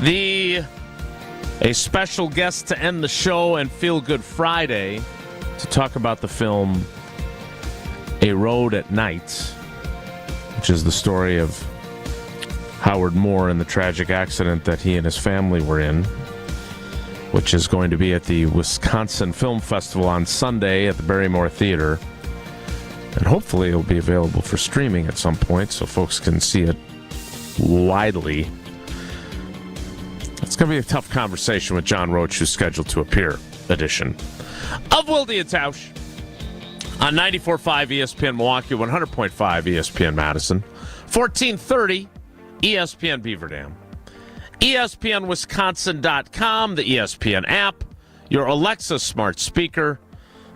A special guest to end the show and Feel Good Friday to talk about the film A Road at Night, which is the story of Howard Moore and the tragic accident that he and his family were in, which is going to be at the Wisconsin Film Festival on Sunday at the Barrymore Theater. And hopefully it'll be available for streaming at some point so folks can see it widely. It's going to be a tough conversation with John Roach, who's scheduled to appear, edition of Wilde and Tausch on 94.5 ESPN Milwaukee, 100.5 ESPN Madison, 1430 ESPN Beaver Dam, ESPNWisconsin.com, the ESPN app, your Alexa smart speaker,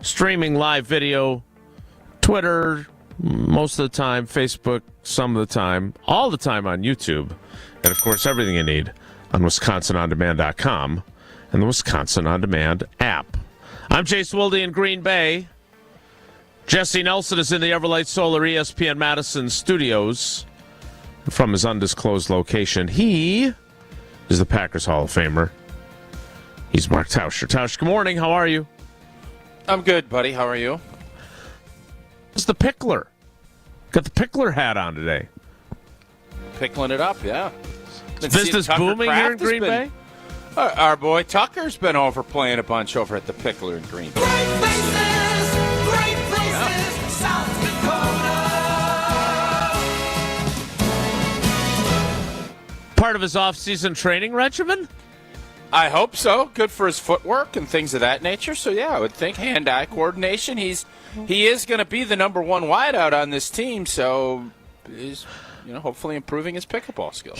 streaming live video, Twitter, most of the time, Facebook, some of the time, all the time on YouTube, and, of course, everything you need on WisconsinOnDemand.com and the Wisconsin On Demand app. I'm Jason Wilde in Green Bay. Jesse Nelson is in the Everlight Solar ESPN Madison studios from his undisclosed location. He is the Packers Hall of Famer. He's Mark Tauscher. Tausch, good morning. How are you? I'm good, buddy. How are you? It's the Pickler. Got the Pickler hat on today. Pickling it up, yeah. Business booming here in Green Bay? Our boy Tucker's been over playing a bunch over at the Pickler in Green Bay. Great places, South Dakota. Part of his off-season training regimen? I hope so. Good for his footwork and things of that nature. So, yeah, I would think hand-eye coordination. He is going to be the number one wideout on this team, so he's hopefully improving his pickleball skills.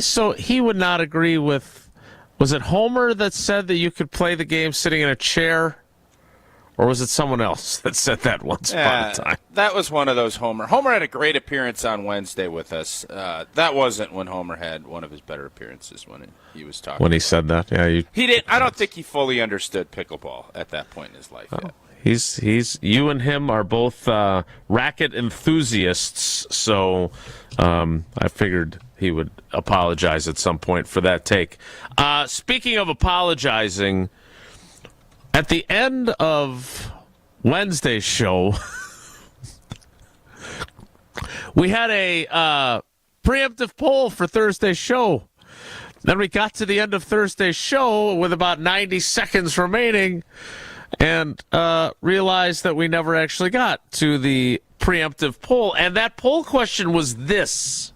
So he would not agree with, was it Homer that said that you could play the game sitting in a chair? Or was it someone else that said that once upon a time? That was one of those Homer. Homer had a great appearance on Wednesday with us. That wasn't when Homer had one of his better appearances when he was talking. When he said that? Yeah. He didn't. I don't think he fully understood pickleball at that point in his life yet. He's you and him are both racket enthusiasts, so I figured he would apologize at some point for that take. Speaking of apologizing, at the end of Wednesday's show, we had a preemptive poll for Thursday's show. Then we got to the end of Thursday's show with about 90 seconds remaining and realized that we never actually got to the preemptive poll. And that poll question was this: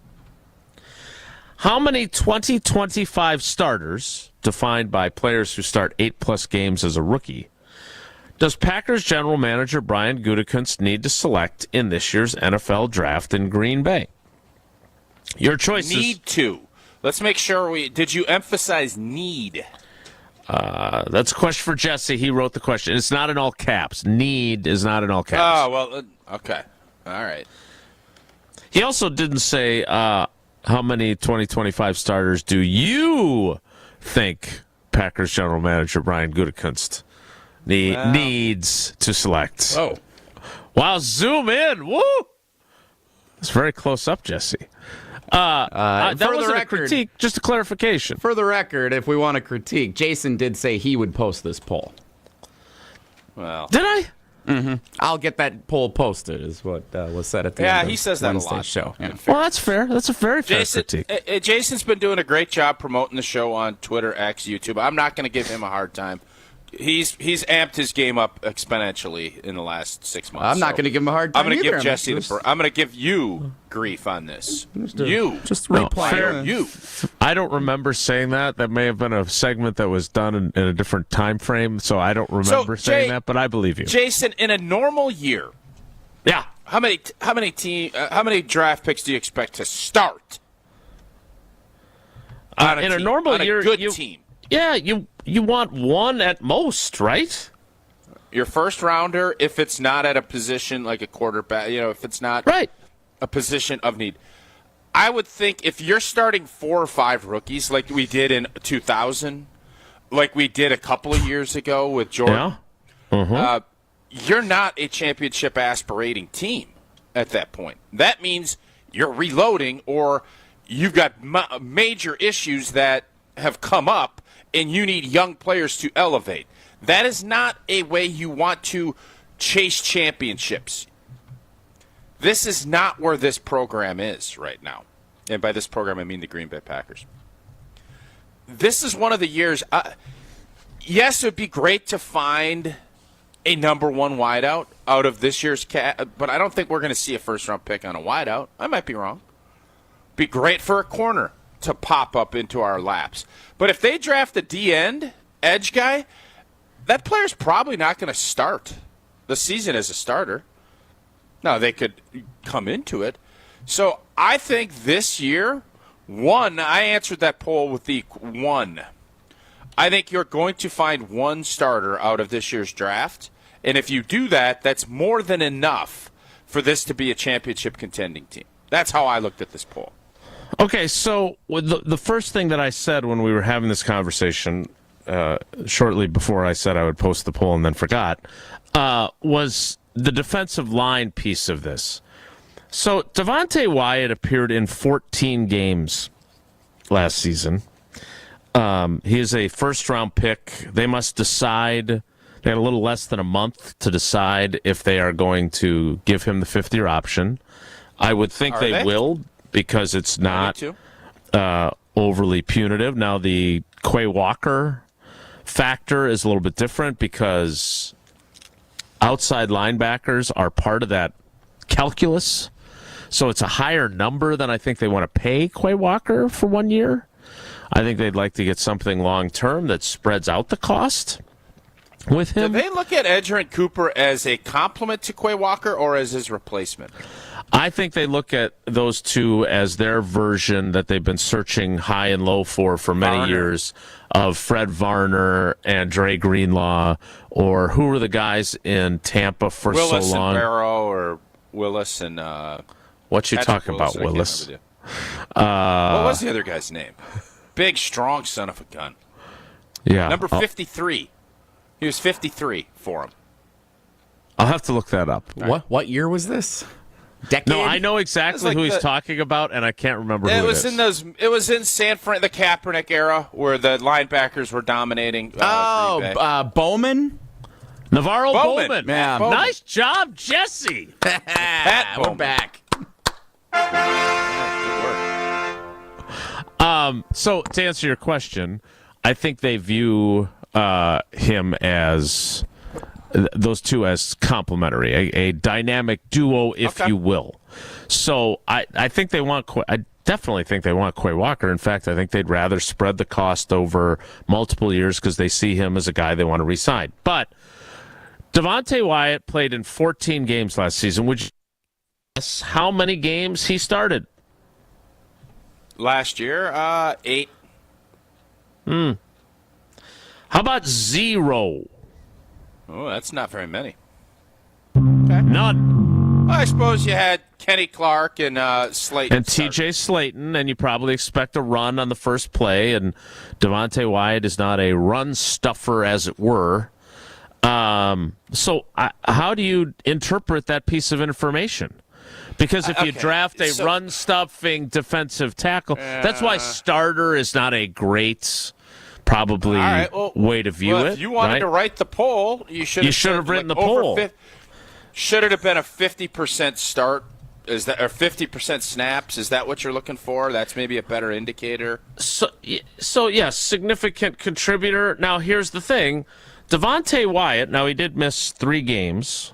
how many 2025 starters, defined by players who start 8+ games as a rookie, does Packers general manager Brian Gutekunst need to select in this year's NFL draft in Green Bay? Your choices. Need to. Let's make sure did you emphasize need? That's a question for Jesse. He wrote the question. It's not in all caps. Need is not in all caps. Oh, well, okay. All right. He also didn't say how many 2025 starters do you think Packers general manager Brian Gutekunst needs to select. Oh. Wow, zoom in. Woo! It's very close up, Jesse. That wasn't a critique, just a clarification. For the record, if we want to critique, Jason did say he would post this poll. Well, did I? Mm-hmm. I'll get that poll posted, is what was said at the end of he says that Wednesday's a lot. show. Yeah. Well, that's fair. That's a very fair critique. Jason's been doing a great job promoting the show on Twitter, X, YouTube. I'm not going to give him a hard time. He's amped his game up exponentially in the last 6 months. I'm not going to give him a hard time. I'm going to give Jesse I'm going to give you grief on this. Just reply. You. I don't remember saying that. That may have been a segment that was done in a different time frame, so I don't remember saying that. But I believe you, Jason. In a normal year, yeah. How many draft picks do you expect to start? In a normal year, good team. Yeah, you want one at most, right? Your first rounder, if it's not at a position like a quarterback, if it's not a position of need. I would think if you're starting 4 or 5 rookies like we did in 2000, like we did a couple of years ago with Jordan, you're not a championship aspirating team at that point. That means you're reloading or you've got major issues that have come up, and you need young players to elevate. That is not a way you want to chase championships. This is not where this program is right now. And by this program, I mean the Green Bay Packers. This is one of the years. Yes, it would be great to find a number one wideout out of this year's but I don't think we're going to see a first-round pick on a wideout. I might be wrong. Be great for a corner to pop up into our laps. But if they draft a D-end edge guy, that player's probably not going to start the season as a starter. Now, they could come into it. So I think this year, I answered that poll with the one. I think you're going to find one starter out of this year's draft. And if you do that, that's more than enough for this to be a championship contending team. That's how I looked at this poll. Okay, so the first thing that I said when we were having this conversation, shortly before I said I would post the poll and then forgot, was the defensive line piece of this. So Devontae Wyatt appeared in 14 games last season. He is a first-round pick. They must decide. They had a little less than a month to decide if they are going to give him the fifth-year option. I would think they will, because it's not overly punitive. Now, the Quay Walker factor is a little bit different because outside linebackers are part of that calculus. So it's a higher number than I think they want to pay Quay Walker for 1 year. I think they'd like to get something long-term that spreads out the cost with him. Do they look at Edgerrin Cooper as a complement to Quay Walker or as his replacement? I think they look at those two as their version that they've been searching high and low for many years of Fred Varner and Dre Greenlaw, or who were the guys in Tampa for Willis so long? And Barrow, or Willis and what you talking about, Willis? What was the other guy's name? Big, strong son of a gun. Yeah, number 53. He was 53 for him. I'll have to look that up. What year was this? Decade? No, I know exactly who he's talking about, and I can't remember who it is. It was in San Fran, the Kaepernick era, where the linebackers were dominating. Bowman? Navarro Bowman. Yeah. Bowman. Nice job, Jesse. Pat We're back. So to answer your question, I think they view him as those two as complementary, a dynamic duo, if you will. So I think they want. I definitely think they want Quay Walker. In fact, I think they'd rather spread the cost over multiple years because they see him as a guy they want to re-sign. But Devontae Wyatt played in 14 games last season. Would you guess how many games he started? Last year, 8. How about 0? Oh, that's not very many. None. Well, I suppose you had Kenny Clark and Slayton. And T.J. Slayton, and you probably expect a run on the first play, and Devontae Wyatt is not a run stuffer, as it were. So how do you interpret that piece of information? Because if you draft a run-stuffing defensive tackle, that's why starter is not a great probably way to view it. If you wanted to write the poll, you should have written the poll. Should it have been a 50% start? Is that or 50% snaps? Is that what you're looking for? That's maybe a better indicator. So yes, significant contributor. Now here's the thing: Devontae Wyatt. Now he did miss 3 games.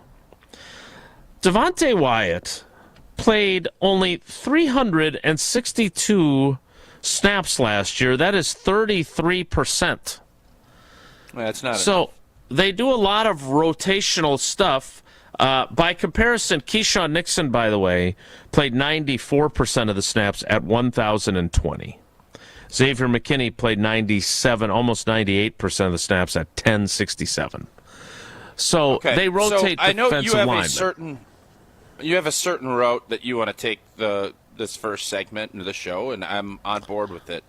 Devontae Wyatt played only 362 snaps last year. That is 33%. That's not so. Enough. They do a lot of rotational stuff. By comparison, Keyshawn Nixon, by the way, played 94% of the snaps at 1,020. Xavier McKinney played 97, almost 98% of the snaps at 1,067. So they rotate. So I know defensive you have linemen. You have a certain route that you want to take this first segment into the show, and I'm on board with it.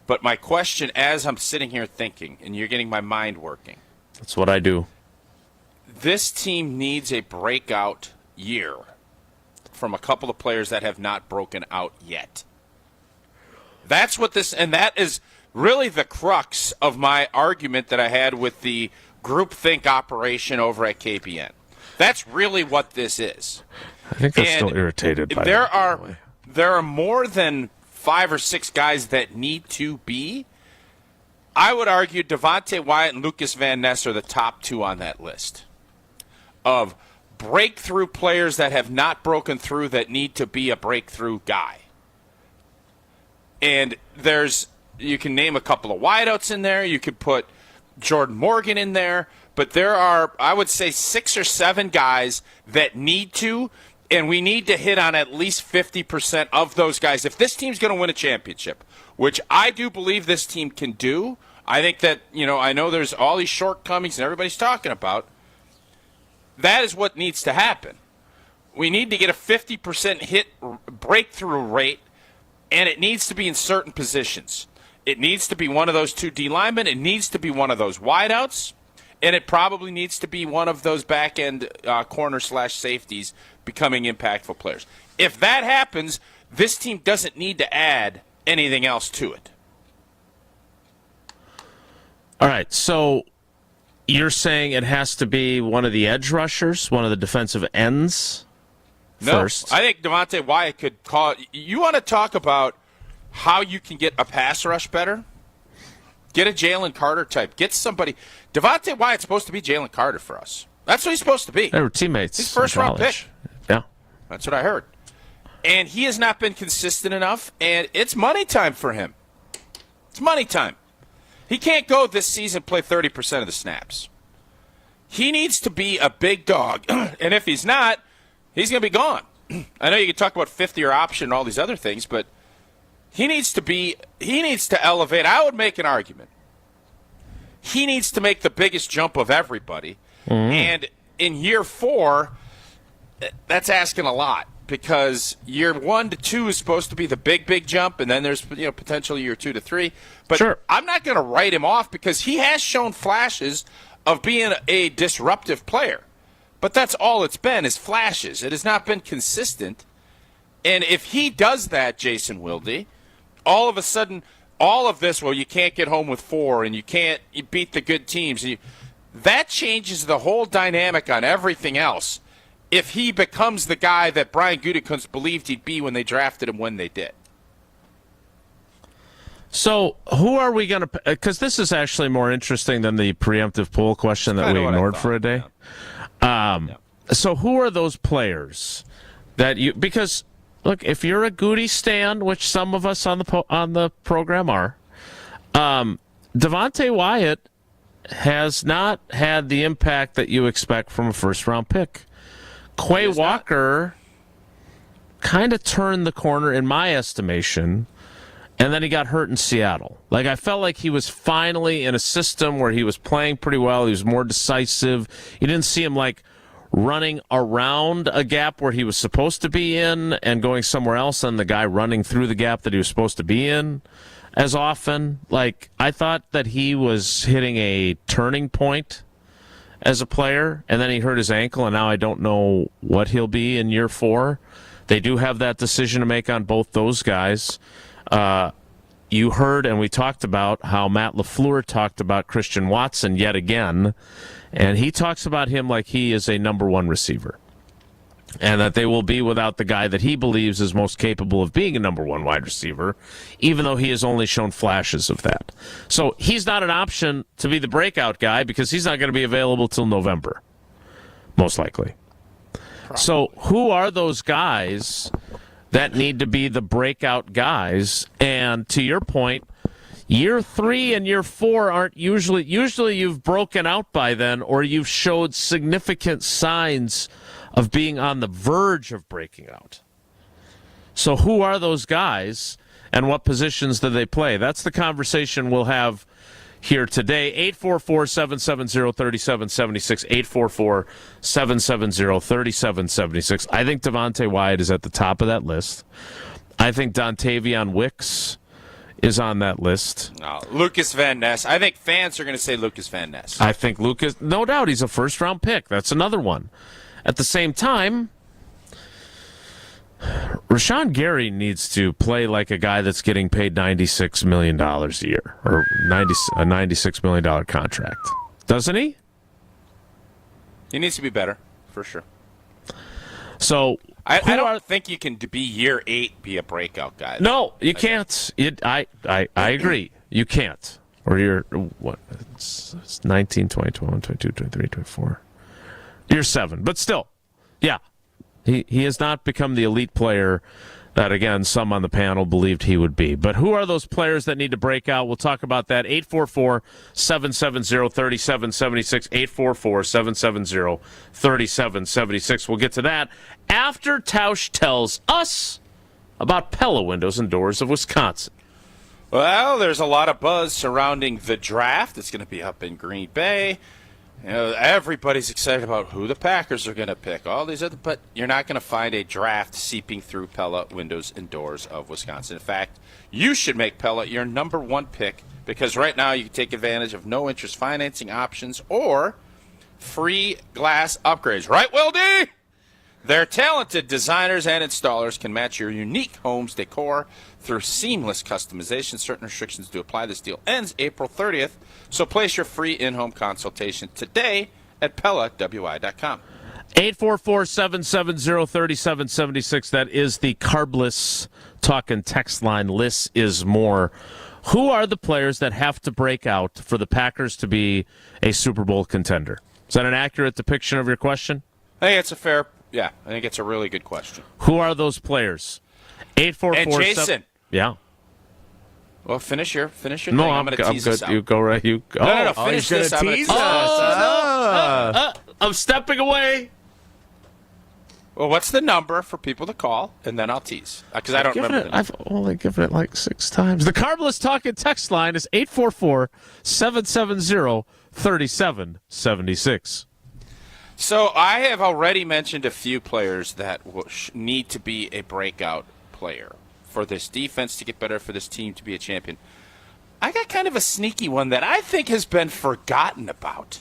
But my question, as I'm sitting here thinking, and you're getting my mind working. That's what I do. This team needs a breakout year from a couple of players that have not broken out yet. That's what this, and that is really the crux of my argument that I had with the groupthink operation over at KPN. That's really what this is. I think they're still irritated by that. There are more than 5 or 6 guys that need to be. I would argue Devontae Wyatt and Lucas Van Ness are the top 2 on that list of breakthrough players that have not broken through that need to be a breakthrough guy. And you can name a couple of wideouts in there. You could put Jordan Morgan in there. But there are, I would say, 6 or 7 guys that need to, and we need to hit on at least 50% of those guys. If this team's going to win a championship, which I do believe this team can do, I think that, I know there's all these shortcomings and everybody's talking about. That is what needs to happen. We need to get a 50% hit breakthrough rate, and it needs to be in certain positions. It needs to be one of those 2 D linemen. It needs to be one of those wideouts. And it probably needs to be one of those back-end corner/safeties becoming impactful players. If that happens, this team doesn't need to add anything else to it. All right, so you're saying it has to be one of the edge rushers, one of the defensive ends first? I think Devontae Wyatt could call it. You want to talk about how you can get a pass rush better? Get a Jalen Carter type. Get somebody. Devontae Wyatt's supposed to be Jalen Carter for us. That's what he's supposed to be. They were teammates. He's first-round pick. Yeah. That's what I heard. And he has not been consistent enough, and it's money time for him. It's money time. He can't go this season play 30% of the snaps. He needs to be a big dog, and if he's not, he's going to be gone. I know you can talk about 50-year option and all these other things, but he needs to elevate. I would make an argument. He needs to make the biggest jump of everybody. And in year 4, that's asking a lot because year 1 to 2 is supposed to be the big jump, and then there's potential year 2 to 3. But sure. I'm not going to write him off because he has shown flashes of being a disruptive player. But that's all it's been is flashes. It has not been consistent. And if he does that, Jason Wilde, all of a sudden, all of this, you can't get home with 4 and you beat the good teams. That changes the whole dynamic on everything else if he becomes the guy that Brian Gutekunst believed he'd be when they drafted him when they did. So who are we going to – because this is actually more interesting than the preemptive poll question that we ignored for a day. Yeah. So who are those players that you – because – look, if you're a Goody stan, which some of us on the program are, Devontae Wyatt has not had the impact that you expect from a first-round pick. Quay Walker kind of turned the corner, in my estimation, and then he got hurt in Seattle. Like, I felt like he was finally in a system where he was playing pretty well. He was more decisive. You didn't see him, running around a gap where he was supposed to be in and going somewhere else and the guy running through the gap that he was supposed to be in as often. I thought that he was hitting a turning point as a player, and then he hurt his ankle, and now I don't know what he'll be in year 4. They do have that decision to make on both those guys. You heard, and we talked about how Matt LaFleur talked about Christian Watson yet again, and he talks about him like he is a number 1 receiver, and that they will be without the guy that he believes is most capable of being a number 1 wide receiver, even though he has only shown flashes of that. So he's not an option to be the breakout guy because he's not going to be available till November, most likely. Probably. So who are those guys that need to be the breakout guys? And to your point, year 3 and year 4 aren't usually you've broken out by then, or you've showed significant signs of being on the verge of breaking out. So who are those guys and what positions do they play? That's the conversation we'll have here today. 844-770-3776, 844-770-3776. I think Devontae Wyatt is at the top of that list. I think Dontavion Wicks is on that list. No, Lucas Van Ness. I think fans are going to say Lucas Van Ness. I think Lucas, no doubt, he's a first-round pick. That's another one. At the same time, Rashawn Gary needs to play like a guy that's getting paid $96 million a year, or a $96 million contract. Doesn't he? He needs to be better, for sure. So I don't think you can be year 8 be a breakout guy. No, you can't. I agree. You can't. Or you're, what? It's 19, 20, 21, 22, 23, 24. Year 7. But still, yeah. He has not become the elite player that, again, some on the panel believed he would be. But who are those players that need to break out? We'll talk about that. 844-770-3776. 844-770-3776. We'll get to that after Tausch tells us about Pella Windows and Doors of Wisconsin. Well, there's a lot of buzz surrounding the draft. It's going to be up in Green Bay. You know, everybody's excited about who the Packers are going to pick. All these other, but you're not going to find a draft seeping through Pella Windows and Doors of Wisconsin. In fact, you should make Pella your number 1 pick because right now you can take advantage of no interest financing options or free glass upgrades. Right, Wilde? Their talented designers and installers can match your unique home's decor through seamless customization. Certain restrictions do apply. This deal ends April 30th. So place your free in-home consultation today at PellaWI.com. 844-770-3776. That is the carbless talk and text line. Less is more. Who are the players that have to break out for the Packers to be a Super Bowl contender? Is that an accurate depiction of your question? I think it's a fair... Yeah, I think it's a really good question. Who are those players? 844. And Jason. Yeah. Well, finish your thing. No, I'm going to tease good. This out. You go right. You go. No. Finish this. I'm going to tease us. I'm stepping away. Well, what's the number for people to call, and then I'll tease because I don't remember. I've only given it like 6 times. The carbless talk and text line is 844-770-3776. So I have already mentioned a few players that need to be a breakout player for this defense to get better, for this team to be a champion. I got kind of a sneaky one that I think has been forgotten about.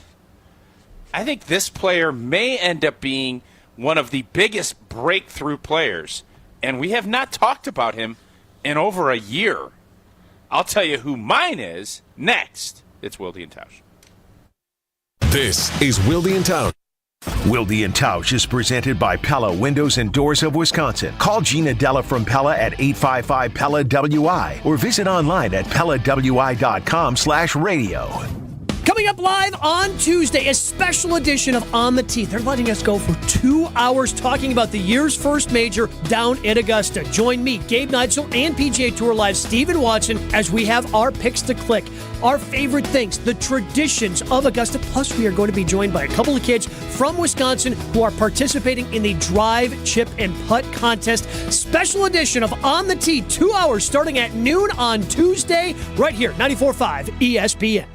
I think this player may end up being one of the biggest breakthrough players, and we have not talked about him in over a year. I'll tell you who mine is next. It's Wilde and Tausch. This is Wilde and Tausch. Wilde and Tausch is presented by Pella Windows and Doors of Wisconsin. Call Gina Della from Pella at 855-PELLA-WI or visit online at PellaWI.com/radio. Coming up live on Tuesday, a special edition of On the Tee. They're letting us go for 2 hours talking about the year's first major down at Augusta. Join me, Gabe Neitzel, and PGA Tour Live Stephen Watson as we have our picks to click. Our favorite things, the traditions of Augusta. Plus, we are going to be joined by a couple of kids from Wisconsin who are participating in the Drive, Chip, and Putt contest. Special edition of On the Tee, 2 hours starting at noon on Tuesday, right here, 94.5 ESPN.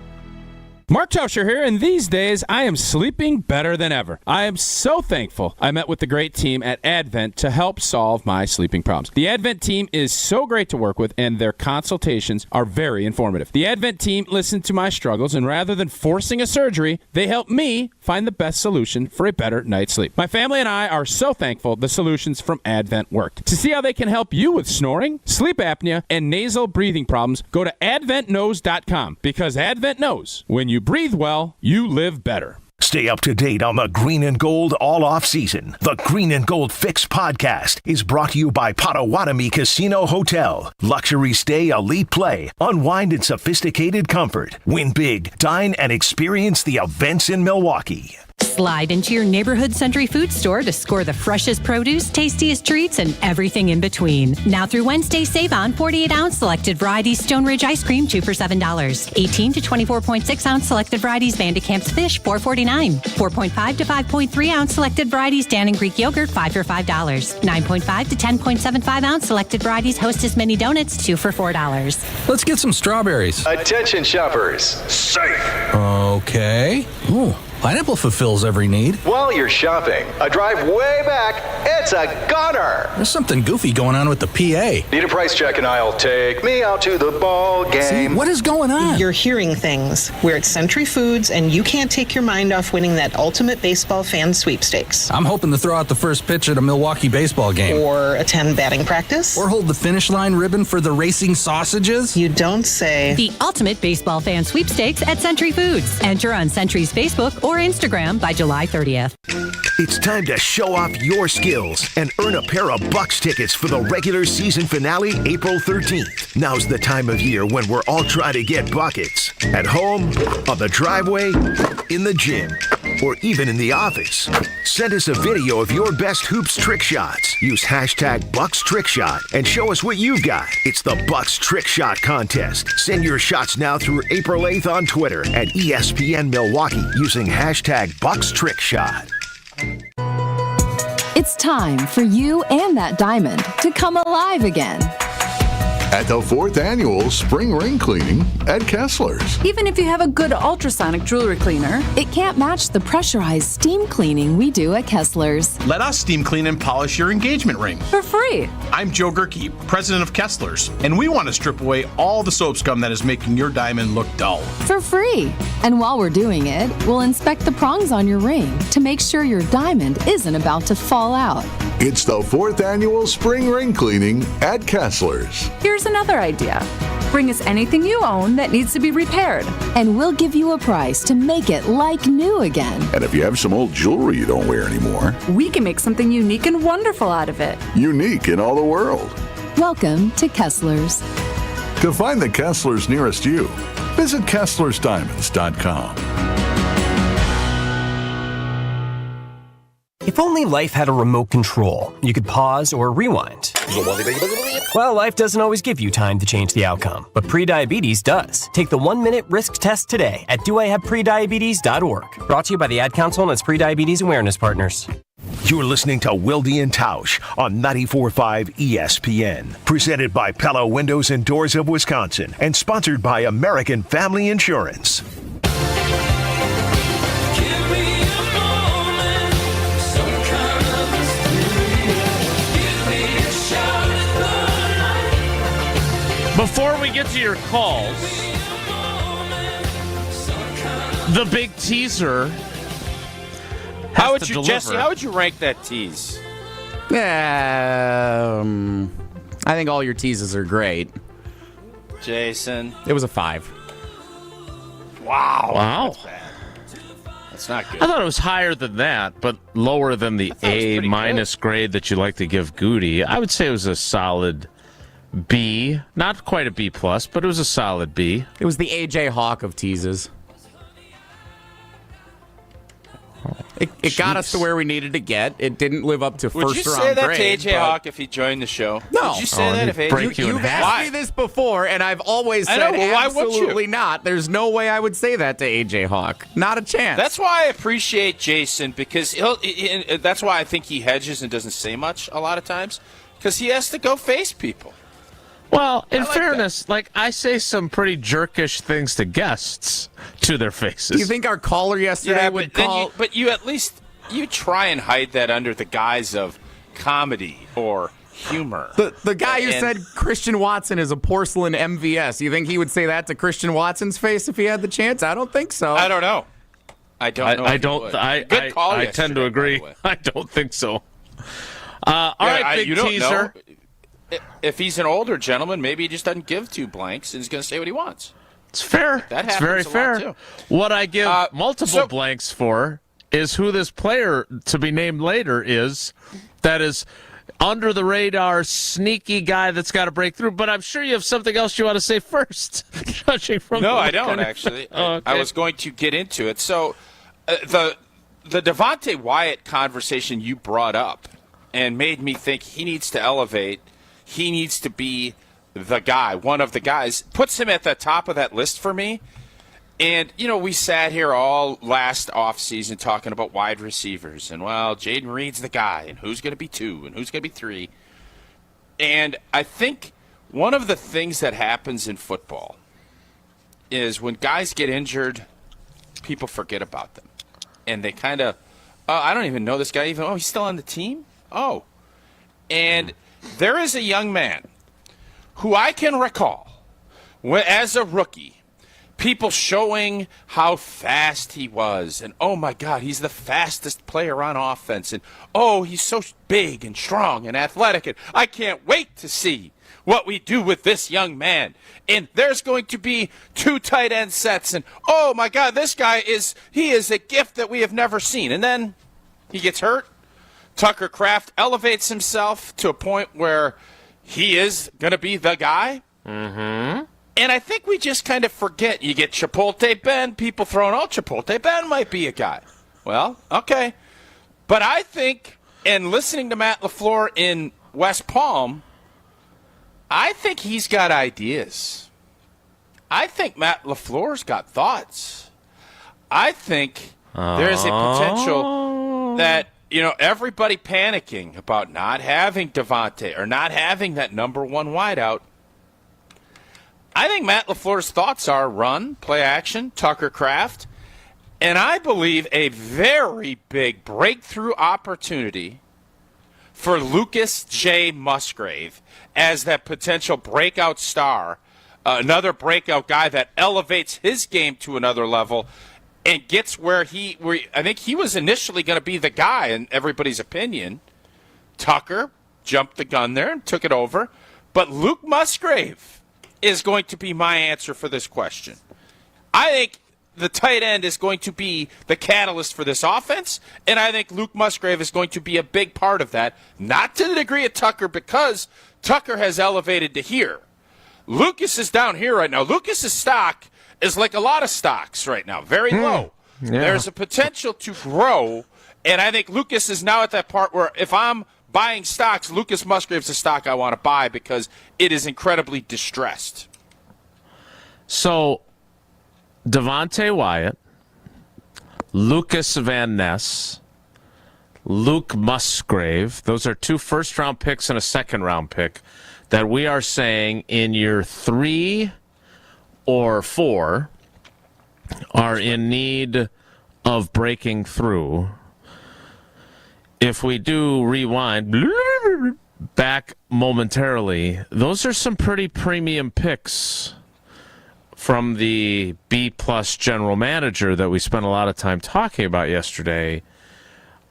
Mark Tauscher here, and these days I am sleeping better than ever. I am so thankful I met with the great team at Advent to help solve my sleeping problems. The Advent team is so great to work with, and their consultations are very informative. The Advent team listened to my struggles, and rather than forcing a surgery, they helped me find the best solution for a better night's sleep. My family and I are so thankful the solutions from Advent worked. To see how they can help you with snoring, sleep apnea, and nasal breathing problems, go to adventknows.com, because Advent knows when you breathe well, you live better. Stay up to date on the Green and Gold all off season. The Green and Gold Fix podcast is brought to you by Potawatomi Casino Hotel. Luxury stay, elite play, unwind in sophisticated comfort. Win big, dine, and experience the events in Milwaukee. Slide into your neighborhood Century Food Store to score the freshest produce, tastiest treats, and everything in between. Now through Wednesday, save on 48-ounce selected varieties Stone Ridge ice cream, 2 for $7. 18 to 24.6-ounce selected varieties Vandecamp's fish, $4.49. 4.5 to 5.3-ounce selected varieties Dan and Greek yogurt, 5 for $5. 9.5 to 10.75-ounce selected varieties Hostess mini donuts, 2 for $4. Let's get some strawberries. Attention shoppers. Safe. Okay. Ooh. Pineapple fulfills every need. While you're shopping, a drive way back, it's a gunner. There's something goofy going on with the PA. Need a price check and I'll take me out to the ball game. See, what is going on? You're hearing things. We're at Century Foods, and you can't take your mind off winning that ultimate baseball fan sweepstakes. I'm hoping to throw out the first pitch at a Milwaukee baseball game. Or attend batting practice. Or hold the finish line ribbon for the racing sausages. You don't say. The ultimate baseball fan sweepstakes at Century Foods. Enter on Century's Facebook or Instagram by July 30th. It's time to show off your skills and earn a pair of Bucks tickets for the regular season finale April 13th. Now's the time of year when we're all trying to get buckets. At home, on the driveway, in the gym, or even in the office. Send us a video of your best hoops trick shots. Use hashtag BucksTrickShot and show us what you've got. It's the Bucks Trick Shot Contest. Send your shots now through April 8th on Twitter at ESPN Milwaukee using hashtag BucksTrickShot. It's time for you and that diamond to come alive again. At the 4th annual Spring Ring Cleaning at Kessler's. Even if you have a good ultrasonic jewelry cleaner, it can't match the pressurized steam cleaning we do at Kessler's. Let us steam clean and polish your engagement ring. For free. I'm Joe Gerke, president of Kessler's, and we want to strip away all the soap scum that is making your diamond look dull. For free. And while we're doing it, we'll inspect the prongs on your ring to make sure your diamond isn't about to fall out. It's the 4th annual Spring Ring Cleaning at Kessler's. Here's another idea. Bring us anything you own that needs to be repaired, and we'll give you a price to make it like new again. And if you have some old jewelry you don't wear anymore, we can make something unique and wonderful out of it. Unique in all the world. Welcome to Kessler's. To find the Kessler's nearest you, visit KesslersDiamonds.com. If only life had a remote control, you could pause or rewind. Well, life doesn't always give you time to change the outcome, but prediabetes does. Take the 1-minute risk test today at doihaveprediabetes.org. Brought to you by the Ad Council and its Prediabetes Awareness Partners. You're listening to Wilde and Tausch on 94.5 ESPN. Presented by Pella Windows and Doors of Wisconsin and sponsored by American Family Insurance. Before we get to your calls, the big teaser. How would you, Jesse? How would you rank that tease? I think all your teases are great. Jason, it was a 5. Wow. That's bad. That's not good. I thought it was higher than that, but lower than the A- grade that you like to give Goody. I would say it was a solid B, not quite a B+, but it was a solid B. It was the AJ Hawk of teases. It got us to where we needed to get. It didn't live up to first round grade. Would you say that to AJ Hawk if he joined the show? No. Would you say that if AJ? You've asked me this before, and I've always said absolutely not. There's no way I would say that to AJ Hawk. Not a chance. That's why I appreciate Jason, because that's why I think he hedges and doesn't say much a lot of times, because he has to go face people. Well, in fairness, I say some pretty jerkish things to guests to their faces. Do you think our caller yesterday would call? But you at least you try and hide that under the guise of comedy or humor. The guy who said Christian Watson is a porcelain MVS. You think he would say that to Christian Watson's face if he had the chance? I don't think so. I don't know. I don't know. I tend to agree. I don't think so. All right, big teaser. If he's an older gentleman, maybe he just doesn't give 2 blanks and he's going to say what he wants. It's fair. It's very fair. Too. What I give multiple blanks for is who this player to be named later is. That is under the radar, sneaky guy that's got to break through. But I'm sure you have something else you want to say first. Judging from no, I don't actually. Okay. I was going to get into it. So the Devontae Wyatt conversation you brought up and made me think he needs to elevate. He needs to be the guy, one of the guys. Puts him at the top of that list for me. And, we sat here all last offseason talking about wide receivers. And, well, Jaden Reed's the guy. And who's going to be 2 and who's going to be 3. And I think one of the things that happens in football is when guys get injured, people forget about them. and they kind of, I don't even know this guy even. Oh, he's still on the team? Oh. And there is a young man who I can recall, as a rookie, people showing how fast he was. And, oh, my God, he's the fastest player on offense. And, oh, he's so big and strong and athletic. And I can't wait to see what we do with this young man. And there's going to be 2 tight end sets. And, oh, my God, this guy is a gift that we have never seen. And then he gets hurt. Tucker Kraft elevates himself to a point where he is going to be the guy. Mm-hmm. And I think we just kind of forget. You get Chipotle Ben, people throwing, oh, Chipotle Ben might be a guy. Well, okay. But I think, and listening to Matt LaFleur in West Palm, I think he's got ideas. I think Matt LaFleur's got thoughts. I think there's a potential that, everybody panicking about not having Devontae or not having that number 1 wideout. I think Matt LaFleur's thoughts are run, play action, Tucker Kraft, and I believe a very big breakthrough opportunity for Lucas J. Musgrave as that potential breakout star, another breakout guy that elevates his game to another level and gets where I think he was initially going to be the guy in everybody's opinion. Tucker jumped the gun there and took it over, but Luke Musgrave is going to be my answer for this question. I think the tight end is going to be the catalyst for this offense, and I think Luke Musgrave is going to be a big part of that, not to the degree of Tucker because Tucker has elevated to here. Lucas is down here right now. Lucas's stock is like a lot of stocks right now, very low. Yeah. There's a potential to grow, and I think Lucas is now at that part where if I'm buying stocks, Lucas Musgrave's a stock I want to buy because it is incredibly distressed. So, Devontae Wyatt, Lucas Van Ness, Luke Musgrave, those are 2 first-round picks and a second-round pick that we are saying in year 3 or 4 are in need of breaking through. If we do rewind back momentarily, those are some pretty premium picks from the B-plus general manager that we spent a lot of time talking about yesterday.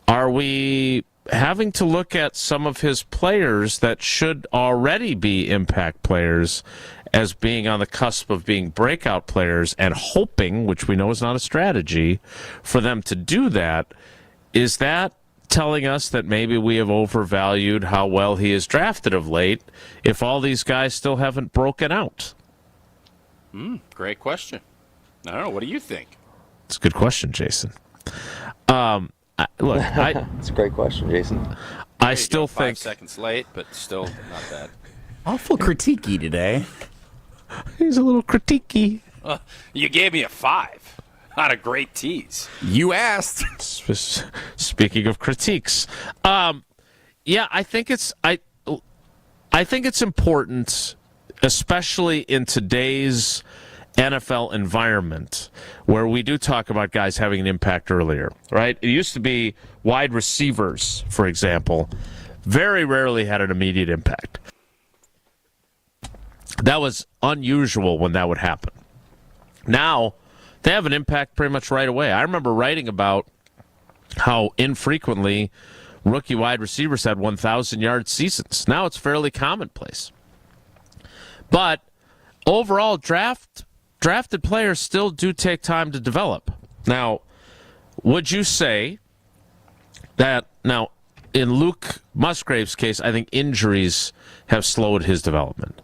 Are we having to look at some of his players that should already be impact players as being on the cusp of being breakout players and hoping, which we know is not a strategy, for them to do that? Is that telling us that maybe we have overvalued how well he is drafted of late if all these guys still haven't broken out? Great question. I don't know. What do you think? It's a good question, Jason. It's a great question, Jason. I still think 5 seconds late, but still not bad. Awful critiquey today. He's a little critiquey. You gave me a 5. Not a great tease. You asked. Speaking of critiques, I think it's important, especially in today's NFL environment, where we do talk about guys having an impact earlier, right? It used to be wide receivers, for example, very rarely had an immediate impact. That was unusual when that would happen. Now, they have an impact pretty much right away. I remember writing about how infrequently rookie wide receivers had 1,000-yard seasons. Now it's fairly commonplace. But overall, drafted players still do take time to develop. Now, would you say that, now, in Luke Musgrave's case, I think injuries have slowed his development.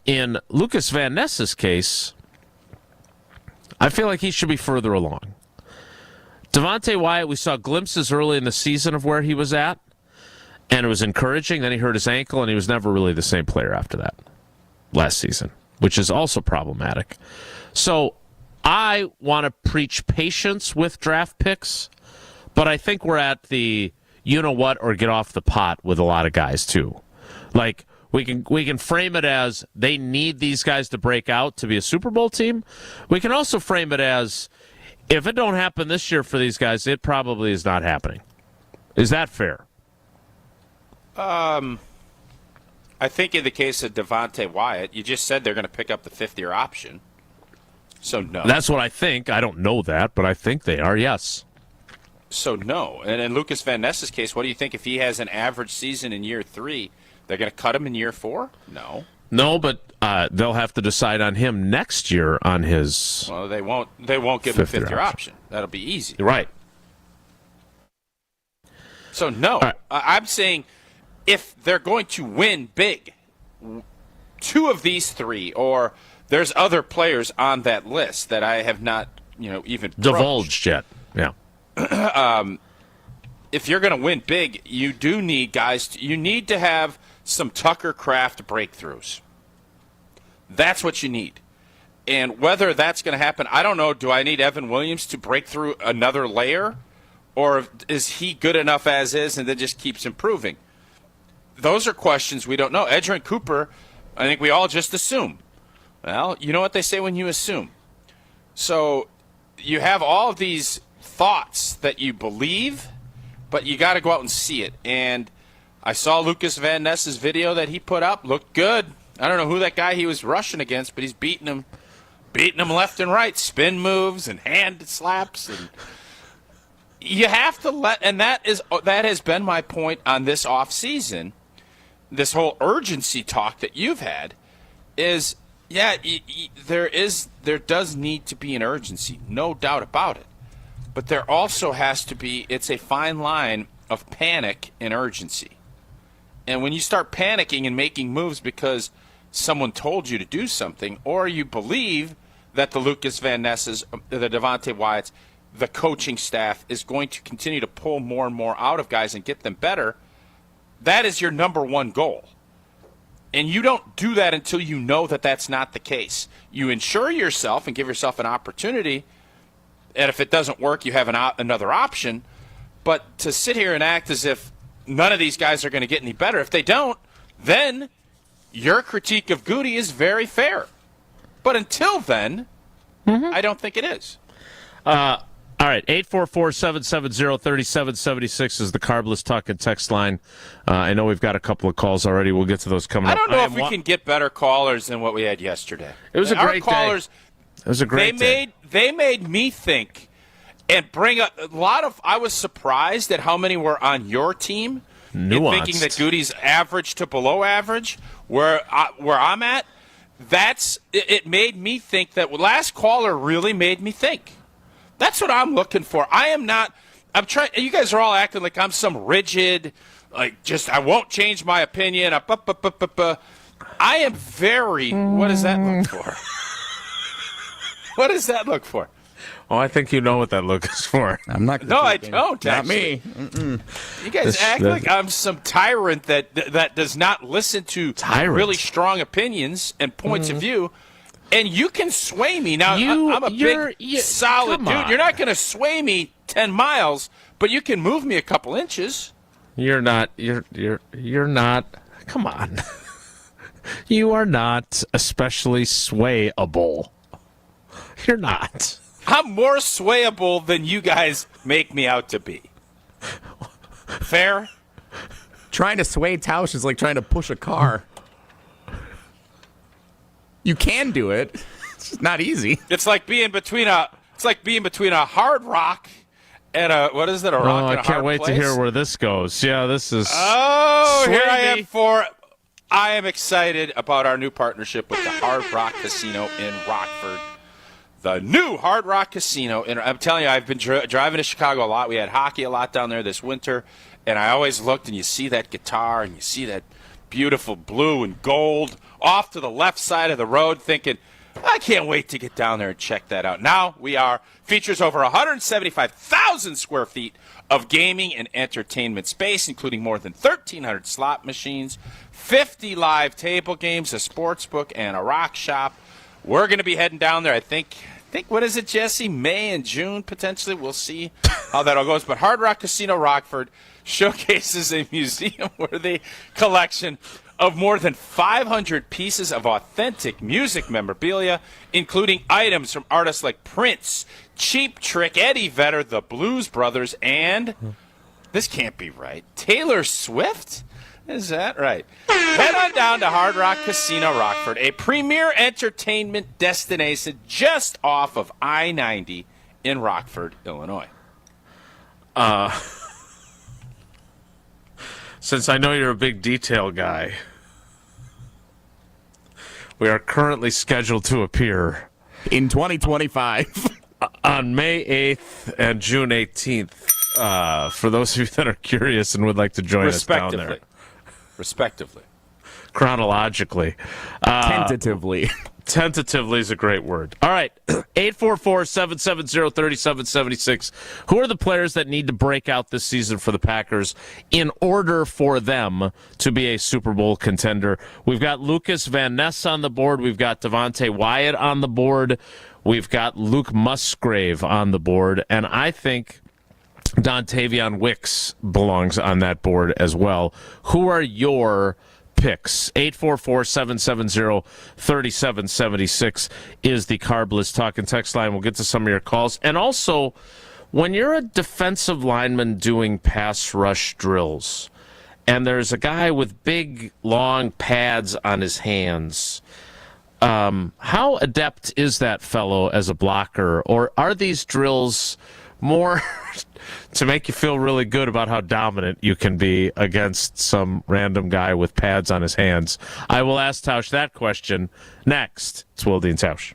In Lucas Van Ness's case, I feel like he should be further along. Devontae Wyatt, we saw glimpses early in the season of where he was at, and it was encouraging. Then he hurt his ankle, and he was never really the same player after that last season, which is also problematic. So I want to preach patience with draft picks, but I think we're at the you-know-what or get off the pot with a lot of guys, too. Like, we can frame it as they need these guys to break out to be a Super Bowl team. We can also frame it as If it don't happen this year for these guys, it probably is not happening. Is that fair? I think in the case of Devontae Wyatt, you just said they're going to pick up the fifth-year option. So no. That's what I think. I don't know that, but I think they are, yes. So no. And in Lucas Van Ness's case, what do you think if he has an average season in year 3? They're going to cut him in year 4? No. No, but they'll have to decide on him next year on his. Well, they won't give him a fifth-year option. That'll be easy. Right. So no. Right. I'm saying if they're going to win big, 2 of these 3, or there's other players on that list that I have not, even divulged yet. Yeah. If you're going to win big, you do need guys. You need to have some Tucker Kraft breakthroughs. That's what you need. And whether that's going to happen, I don't know. Do I need Evan Williams to break through another layer? Or is he good enough as is and then just keeps improving? Those are questions we don't know. Edgerrin Cooper, I think we all just assume. Well, you know what they say when you assume. So you have all of these thoughts that you believe, but you got to go out and see it. And I saw Lucas Van Ness's video that he put up. Looked good. I don't know who that guy he was rushing against, but he's beating him left and right. Spin moves and hand slaps. And you have to that has been my point on this offseason. This whole urgency talk that you've had is, there does need to be an urgency, no doubt about it. But there also has to be, it's a fine line of panic and urgency. And when you start panicking and making moves because someone told you to do something, or you believe that the Lucas Van Nesses, the Devontae Wyatts, the coaching staff is going to continue to pull more and more out of guys and get them better, that is your number one goal. And you don't do that until you know that that's not the case. You insure yourself and give yourself an opportunity, and if it doesn't work, you have another option. But to sit here and act as if none of these guys are going to get any better, if they don't, then your critique of Goody is very fair. But until then, I don't think it is. All right, 844-770-3776 is the Carbless Talk and text line. I know we've got a couple of calls already. We'll get to those coming up. I don't know if we can get better callers than what we had yesterday. It was a great day. It was a great day. They made me think and bring up a lot of – I was surprised at how many were on your team. Nuanced. Thinking that Goody's average to below average, where I'm at. It made me think that last caller really made me think. That's what I'm looking for. I'm trying. You guys are all acting like I'm some rigid, I won't change my opinion. I am very. What does that look for? What does that look for? Oh, I think you know what that look is for. I'm not. No, I don't. Not actually. Me. Mm-mm. You guys act like I'm some tyrant that does not listen to really strong opinions and points of view. And you can sway me. Now, I'm a big, solid dude. You're not going to sway me 10 miles, but you can move me a couple inches. You're not. You're not. Come on. You are not especially swayable. You're not. I'm more swayable than you guys make me out to be. Fair? Trying to sway Tausch is like trying to push a car. You can do it. It's just not easy. It's like being between a hard rock and a what is it? A rock and a hard place? I can't wait to hear where this goes. Yeah, this is. Oh, here I am I am excited about our new partnership with the Hard Rock Casino in Rockford. The new Hard Rock Casino. And I'm telling you, I've been driving to Chicago a lot. We had hockey a lot down there this winter. And I always looked, and you see that guitar, and you see that beautiful blue and gold off to the left side of the road, thinking, I can't wait to get down there and check that out. Now we are. Features over 175,000 square feet of gaming and entertainment space, including more than 1,300 slot machines, 50 live table games, a sports book, and a rock shop. We're going to be heading down there, I think, what is it, Jesse? May and June, potentially. We'll see how that all goes. But Hard Rock Casino Rockford showcases a museum-worthy collection of more than 500 pieces of authentic music memorabilia, including items from artists like Prince, Cheap Trick, Eddie Vedder, the Blues Brothers, and, this can't be right, Taylor Swift? Is that right? Head on down to Hard Rock Casino Rockford, a premier entertainment destination just off of I-90 in Rockford, Illinois. Since I know you're a big detail guy, we are currently scheduled to appear in 2025 on May 8th and June 18th. For those of you that are curious and would like to join us down there. Respectively. Chronologically. Tentatively. Tentatively is a great word. All right, 844-770-3776. Who are the players that need to break out this season for the Packers in order for them to be a Super Bowl contender? We've got Lucas Van Ness on the board. We've got Devontae Wyatt on the board. We've got Luke Musgrave on the board. And I think Dontavion Wicks belongs on that board as well. Who are your picks? 844-770-3776 is the Carbless Talk and Text line. We'll get to some of your calls. And also, when you're a defensive lineman doing pass rush drills, and there's a guy with big, long pads on his hands, how adept is that fellow as a blocker? Or are these drills more to make you feel really good about how dominant you can be against some random guy with pads on his hands? I will ask Tausch that question next. It's Wilde and Tausch.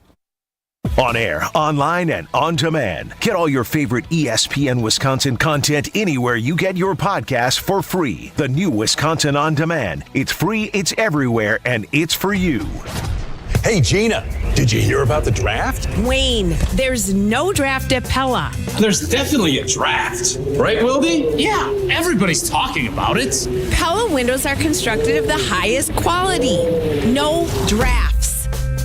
On air, online, and on demand. Get all your favorite ESPN Wisconsin content anywhere you get your podcasts for free. The new Wisconsin On Demand. It's free, it's everywhere, and it's for you. Hey, Gina, did you hear about the draft? Wayne, there's no draft at Pella. There's definitely a draft. Right, Wilde? Yeah, everybody's talking about it. Pella windows are constructed of the highest quality. No drafts.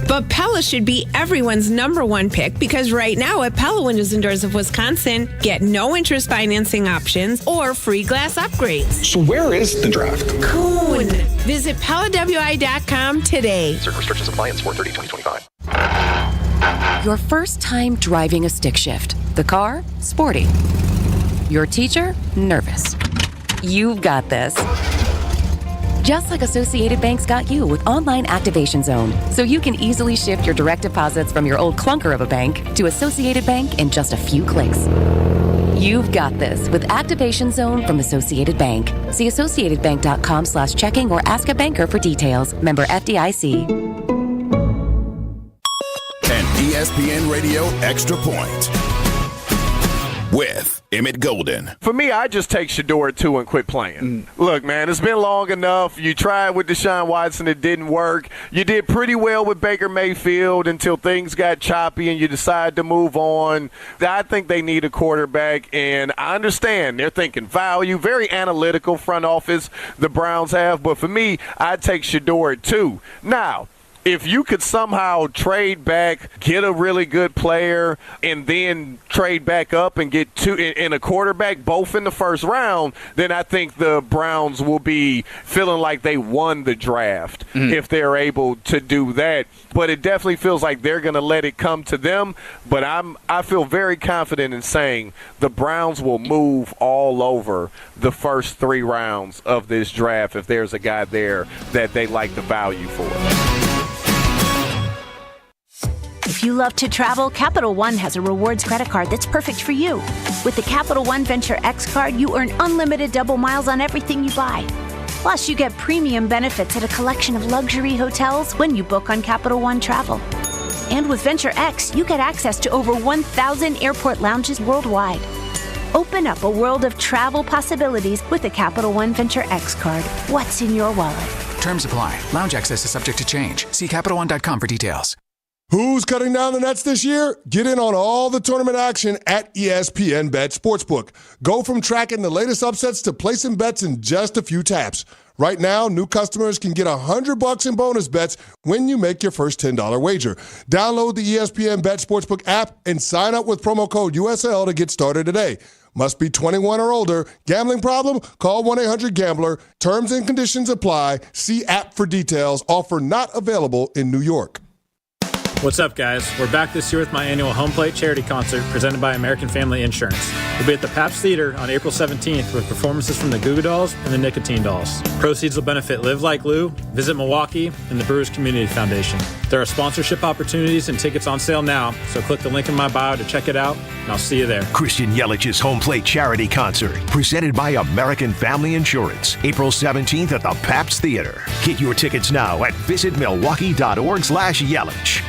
But Pella should be everyone's number one pick because right now at Pella Windows and Doors of Wisconsin, get no interest financing options or free glass upgrades. So where is the draft? Coon. Visit PellaWI.com today. Certain restrictions apply in Sport 30-2025. Your first time driving a stick shift. The car, sporty. Your teacher, nervous. You've got this. Just like Associated Bank's got you with Online Activation Zone, so you can easily shift your direct deposits from your old clunker of a bank to Associated Bank in just a few clicks. You've got this with Activation Zone from Associated Bank. See associatedbank.com/checking or ask a banker for details. Member FDIC. An ESPN Radio Extra Point with Emmett Golden. For me, I just take Shador at 2 and quit playing. Look, man, it's been long enough. You tried with Deshaun Watson. It didn't work. You did pretty well with Baker Mayfield until things got choppy and you decided to move on. I think they need a quarterback, and I understand they're thinking value, very analytical front office the Browns have. But for me, I'd take Shador at 2. Now, if you could somehow trade back, get a really good player, and then trade back up and get 2 in a quarterback, both in the first round, then I think the Browns will be feeling like they won the draft if they're able to do that. But it definitely feels like they're going to let it come to them. But I feel very confident in saying the Browns will move all over the first 3 rounds of this draft if there's a guy there that they like the value for. If you love to travel, Capital One has a rewards credit card that's perfect for you. With the Capital One Venture X card, you earn unlimited double miles on everything you buy. Plus, you get premium benefits at a collection of luxury hotels when you book on Capital One Travel. And with Venture X, you get access to over 1,000 airport lounges worldwide. Open up a world of travel possibilities with the Capital One Venture X card. What's in your wallet? Terms apply. Lounge access is subject to change. See CapitalOne.com for details. Who's cutting down the nets this year? Get in on all the tournament action at ESPN Bet Sportsbook. Go from tracking the latest upsets to placing bets in just a few taps. Right now, new customers can get $100 in bonus bets when you make your first $10 wager. Download the ESPN Bet Sportsbook app and sign up with promo code USL to get started today. Must be 21 or older. Gambling problem? Call 1-800-GAMBLER. Terms and conditions apply. See app for details. Offer not available in New York. What's up, guys? We're back this year with my annual Home Plate Charity Concert presented by American Family Insurance. We'll be at the Pabst Theater on April 17th with performances from the Goo Goo Dolls and the Nicotine Dolls. Proceeds will benefit Live Like Lou, Visit Milwaukee, and the Brewers Community Foundation. There are sponsorship opportunities and tickets on sale now, so click the link in my bio to check it out, and I'll see you there. Christian Yelich's Home Plate Charity Concert, presented by American Family Insurance, April 17th at the Pabst Theater. Get your tickets now at visitmilwaukee.org/Yelich.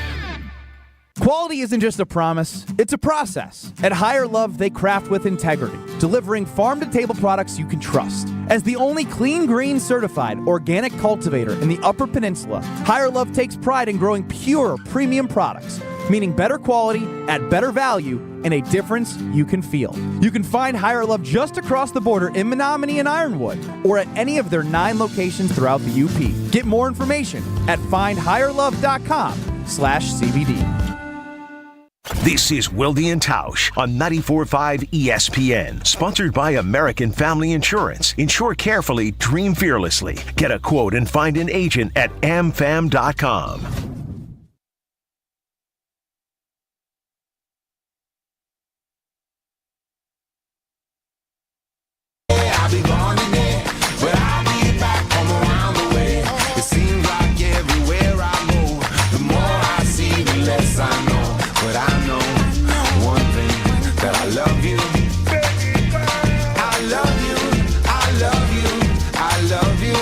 Quality isn't just a promise, it's a process. At Higher Love, they craft with integrity, delivering farm-to-table products you can trust. As the only clean green certified organic cultivator in the Upper Peninsula, Higher Love takes pride in growing pure premium products, meaning better quality at better value and a difference you can feel. You can find Higher Love just across the border in Menominee and Ironwood, or at any of their 9 locations throughout the UP. Get more information at findhigherlove.com/CBD. This is Wilde and Tausch on 94.5 ESPN, sponsored by American Family Insurance. Insure carefully, dream fearlessly. Get a quote and find an agent at amfam.com. I'll be gone in there, but I'll be back from around the way. It seems like everywhere I go, the more I see, the less I know. But I know one thing, that I love you. I love you, I love you, I love you.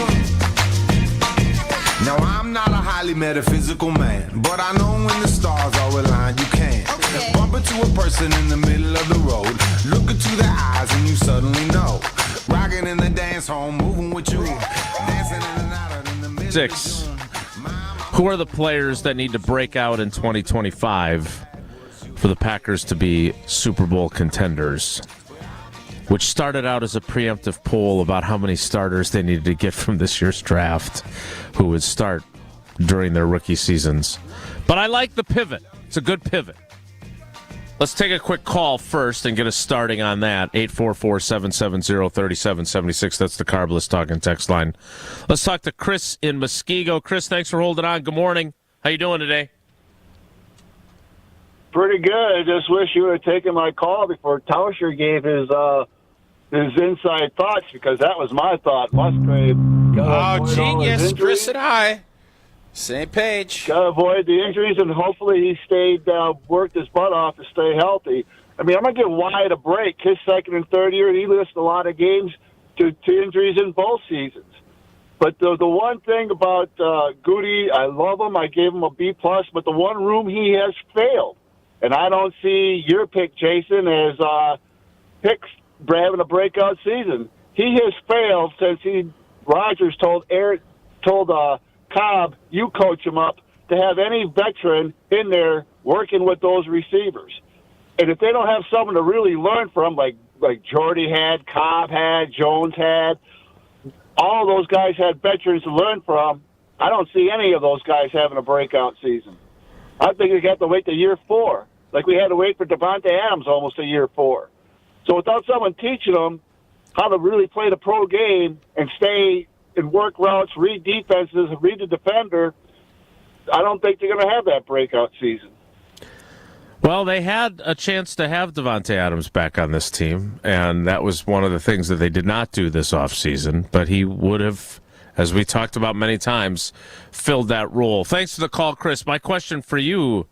Now I'm not a highly metaphysical man, but I know when the stars are aligned, you can. Bump into a person in the middle of the road, look into their eyes and you suddenly know. Rocking in the dance hall, moving with you, dancing in and out in the middle. 6. Who are the players that need to break out in 2025 for the Packers to be Super Bowl contenders? Which started out as a preemptive poll about how many starters they needed to get from this year's draft who would start during their rookie seasons. But I like the pivot. It's a good pivot. Let's take a quick call first and get us starting on that. 844-770-3776. That's the Carbless Talking text line. Let's talk to Chris in Muskego. Chris, thanks for holding on. Good morning. How you doing today? Pretty good. I just wish you would have taken my call before Tauscher gave his inside thoughts, because that was my thought. Musgrave. Oh, genius. Chris and I. Same page. Got to avoid the injuries, and hopefully he worked his butt off to stay healthy. I mean, I'm going to give Wyatt a break. His second and third year, he missed a lot of games to injuries in both seasons. But the one thing about Goody, I love him. I gave him a B+, but the one room he has failed, and I don't see your pick, Jason, as picks having a breakout season. He has failed since Rodgers told Cobb, you coach him up, to have any veteran in there working with those receivers. And if they don't have someone to really learn from, like Jordy had, Cobb had, Jones had, all those guys had veterans to learn from, I don't see any of those guys having a breakout season. I think they have to wait to year 4, like we had to wait for Devontae Adams almost to year 4. So without someone teaching them how to really play the pro game and stay and work routes, read defenses, read the defender, I don't think they're going to have that breakout season. Well, they had a chance to have Devontae Adams back on this team, and that was one of the things that they did not do this offseason, but he would have, as we talked about many times, filled that role. Thanks for the call, Chris. My question for you,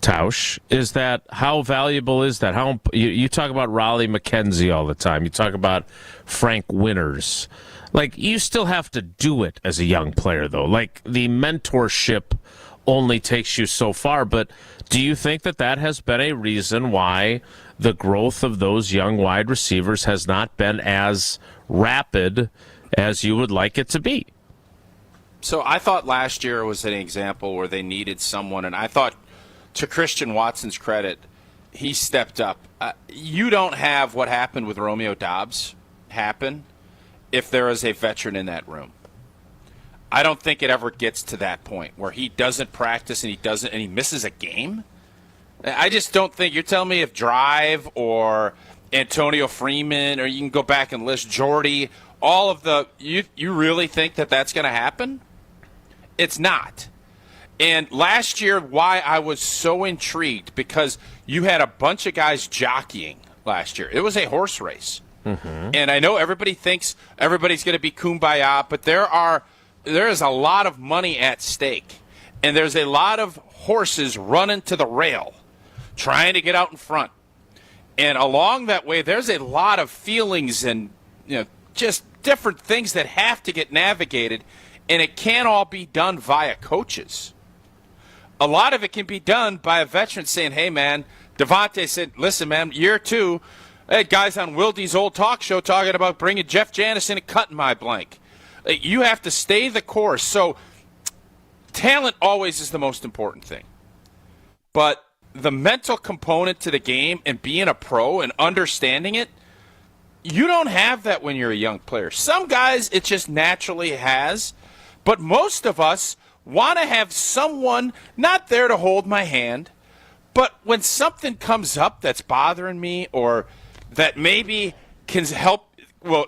Tausch, is that how valuable is that? You talk about Raleigh McKenzie all the time. You talk about Frank Winters. Like, you still have to do it as a young player, though. Like, the mentorship only takes you so far. But do you think that has been a reason why the growth of those young wide receivers has not been as rapid as you would like it to be? So I thought last year was an example where they needed someone, and I thought, to Christian Watson's credit, he stepped up. You don't have what happened with Romeo Doubs happen if there is a veteran in that room. I don't think it ever gets to that point where he doesn't practice and he misses a game. I just don't think. You're telling me if Drive or Antonio Freeman, or you can go back and list Jordy. All of the you really think that that's going to happen? It's not. And last year, why I was so intrigued, because you had a bunch of guys jockeying last year. It was a horse race. Mm-hmm. And I know everybody thinks everybody's going to be kumbaya, but there is a lot of money at stake. And there's a lot of horses running to the rail, trying to get out in front. And along that way, there's a lot of feelings and just different things that have to get navigated, and it can't all be done via coaches. A lot of it can be done by a veteran saying, hey, man, Devontae said, listen, man, year 2, hey, guys on Wilde's old talk show talking about bringing Jeff Janis in and cutting my blank. You have to stay the course. So talent always is the most important thing. But the mental component to the game and being a pro and understanding it, you don't have that when you're a young player. Some guys it just naturally has, but most of us want to have someone not there to hold my hand, but when something comes up that's bothering me or that maybe can help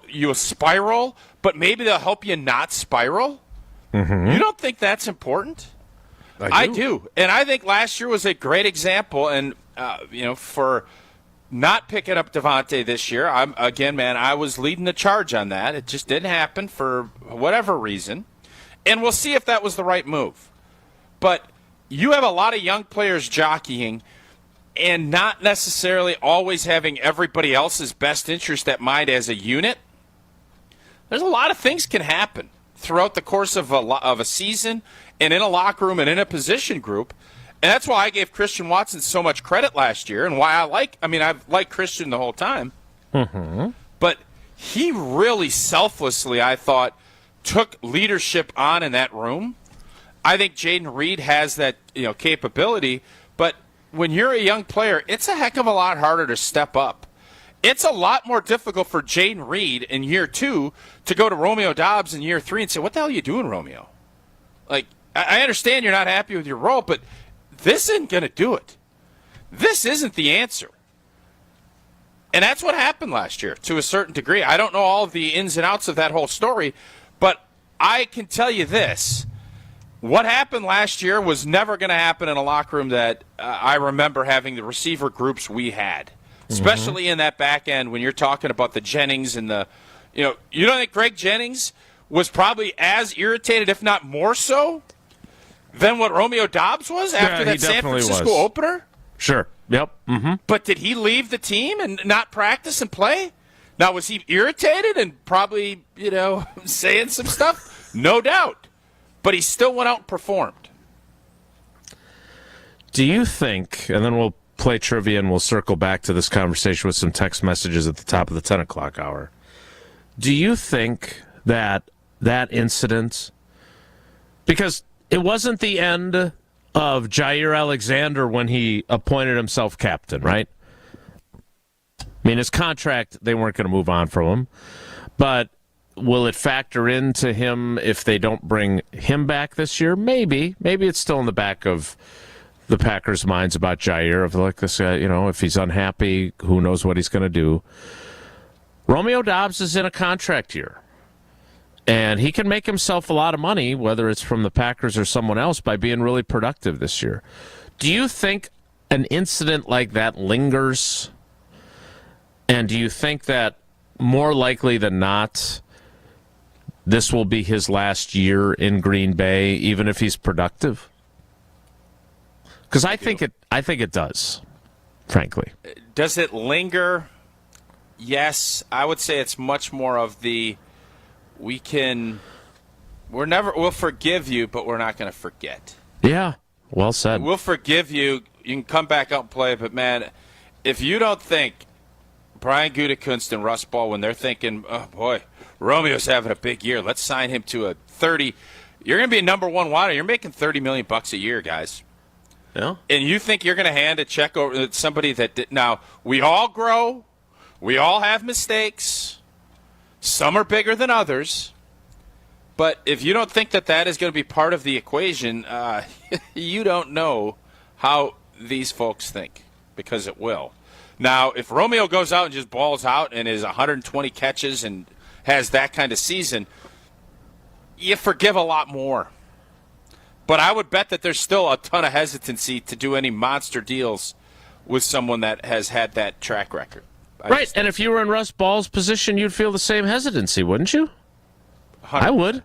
you spiral, but maybe they'll help you not spiral, you don't think that's important? I do. And I think last year was a great example, and for not picking up Devontae this year, I was leading the charge on that. It just didn't happen for whatever reason. And we'll see if that was the right move. But you have a lot of young players jockeying and not necessarily always having everybody else's best interest at mind as a unit. There's a lot of things can happen throughout the course of a season and in a locker room and in a position group. And that's why I gave Christian Watson so much credit last year, and why I've liked Christian the whole time. Mm-hmm. But he really selflessly, I thought, took leadership on in that room. I think Jaden Reed has that capability, but when you're a young player, it's a heck of a lot harder to step up. It's a lot more difficult for Jaden Reed in year 2 to go to Romeo Dobbs in year 3 and say, what the hell are you doing, Romeo? Like, I understand you're not happy with your role, but this isn't going to do it. This isn't the answer. And that's what happened last year to a certain degree. I don't know all of the ins and outs of that whole story, but I can tell you this. What happened last year was never going to happen in a locker room that I remember having the receiver groups we had, especially in that back end when you're talking about the Jennings and you don't think Greg Jennings was probably as irritated, if not more so, than what Romeo Dobbs was after that San Francisco opener? Sure. Yep. Mm-hmm. But did he leave the team and not practice and play? Now, was he irritated and probably, saying some stuff? No doubt. But he still went out and performed. Do you think, and then we'll play trivia and we'll circle back to this conversation with some text messages at the top of the 10 o'clock hour. Do you think that incident, because it wasn't the end of Jair Alexander when he appointed himself captain, right? I mean, his contract, they weren't going to move on from him. But will it factor into him if they don't bring him back this year? Maybe. Maybe it's still in the back of the Packers' minds about Jair, of like this guy, if he's unhappy, who knows what he's going to do. Romeo Dobbs is in a contract year. And he can make himself a lot of money, whether it's from the Packers or someone else, by being really productive this year. Do you think an incident like that lingers? And do you think that more likely than not, this will be his last year in Green Bay, even if he's productive? Because I think it does, frankly. Does it linger? Yes. I would say it's much more of the we'll forgive you, but we're not going to forget. Yeah, well said. We'll forgive you. You can come back out and play, but man, if you don't think Brian Gutekunst and Russ Ball, when they're thinking, oh boy, Romeo's having a big year, let's sign him to a 30. You're going to be a number one wide. You're making $30 million a year, guys. Yeah. And you think you're going to hand a check over to somebody that did? Now, we all grow. We all have mistakes. Some are bigger than others. But if you don't think that is going to be part of the equation, you don't know how these folks think. because it will. Now, if Romeo goes out and just balls out and is 120 catches and has that kind of season, you forgive a lot more. But I would bet that there's still a ton of hesitancy to do any monster deals with someone that has had that track record. Right, and if you were in Russ Ball's position, you'd feel the same hesitancy, wouldn't you? 100%. I would.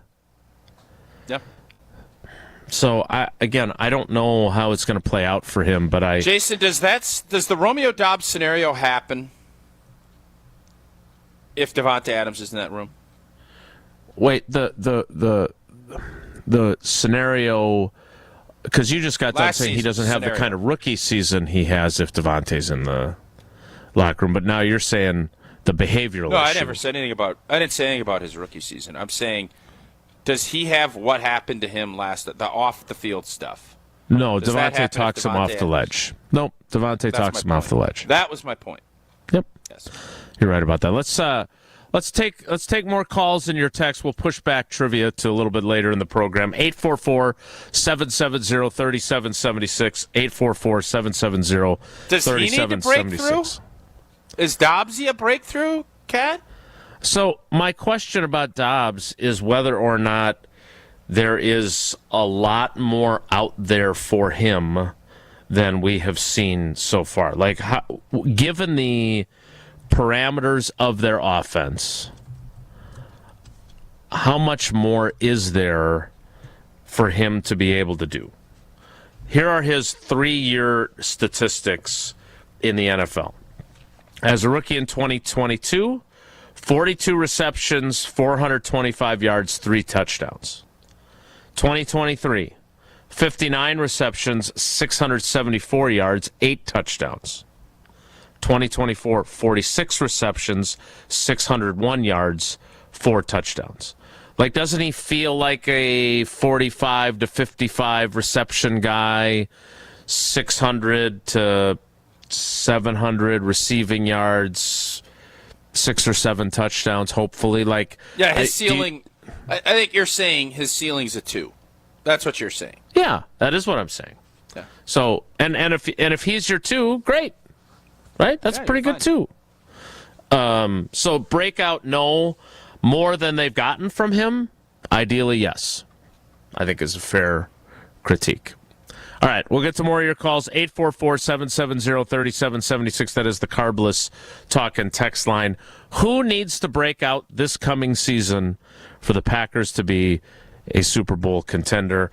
Yeah. So, I don't know how it's going to play out for him, but Jason, does the Romeo Doubs scenario happen if Davante Adams is in that room? Wait, the scenario, because you just got done saying he doesn't have the kind of rookie season he has if Davante's in the locker room, but now you're saying the behavioral issue. I never said anything about. I didn't say anything about his rookie season. I'm saying, does he have what happened to him the off the field stuff? No, Davante talks him off the ledge. Nope, Davante talks him off the ledge. That was my point. Yep. Yes. You're right about that. Let's take more calls in your text. We'll push back trivia to a little bit later in the program. 844-770-3776. 844-770-3776. Does he need to break through? Is Dobbsy a breakthrough, Kat? So my question about Dobbs is whether or not there is a lot more out there for him than we have seen so far. Like, given the parameters of their offense, how much more is there for him to be able to do? Here are his 3-year statistics in the NFL. As a rookie in 2022, 42 receptions, 425 yards, 3 touchdowns. 2023, 59 receptions, 674 yards, 8 touchdowns. 2024, 46 receptions, 601 yards, 4 touchdowns. Like, doesn't he feel like a 45 to 55 reception guy, 600 to 700 receiving yards, 6 or 7 touchdowns, hopefully? Like, yeah, his ceiling, I think you're saying his ceiling's a 2. That's what you're saying. Yeah, that is what I'm saying. Yeah. So, and if he's your 2, great. Right? That's pretty good, too. So, breakout, no. More than they've gotten from him? Ideally, yes. I think is a fair critique. All right, we'll get to more of your calls. 844-770-3776. That is the Carbless talk and text line. Who needs to break out this coming season for the Packers to be a Super Bowl contender?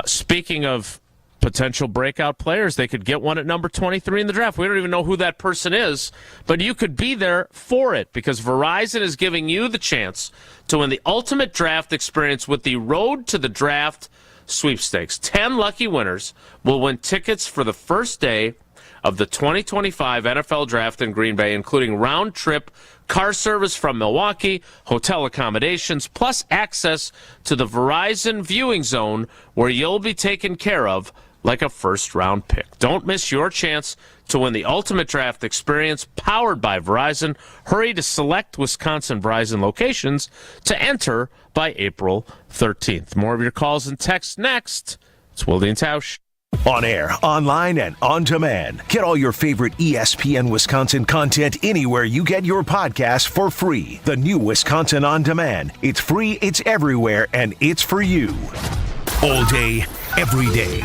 Speaking of potential breakout players, they could get one at number 23 in the draft. We don't even know who that person is, but you could be there for it because Verizon is giving you the chance to win the ultimate draft experience with the Road to the Draft sweepstakes. 10 lucky winners will win tickets for the first day of the 2025 NFL Draft in Green Bay, including round-trip car service from Milwaukee, hotel accommodations, plus access to the Verizon viewing zone where you'll be taken care of like a first-round pick. Don't miss your chance to win the ultimate draft experience powered by Verizon. Hurry to select Wisconsin Verizon locations to enter by April 13th. More of your calls and texts next. It's Wilde and Tausch. On air, online, and on demand. Get all your favorite ESPN Wisconsin content anywhere you get your podcasts for free. The new Wisconsin On Demand. It's free, it's everywhere, and it's for you. All day, every day.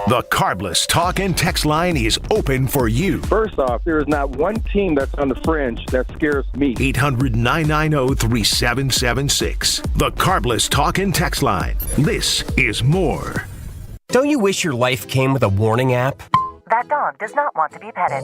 The Carbless talk and text line is open for you. First off, there is not one team that's on the fringe that scares me. 800-990-3776. The Carbless talk and text line. This is more. Don't you wish your life came with a warning app? That dog does not want to be petted.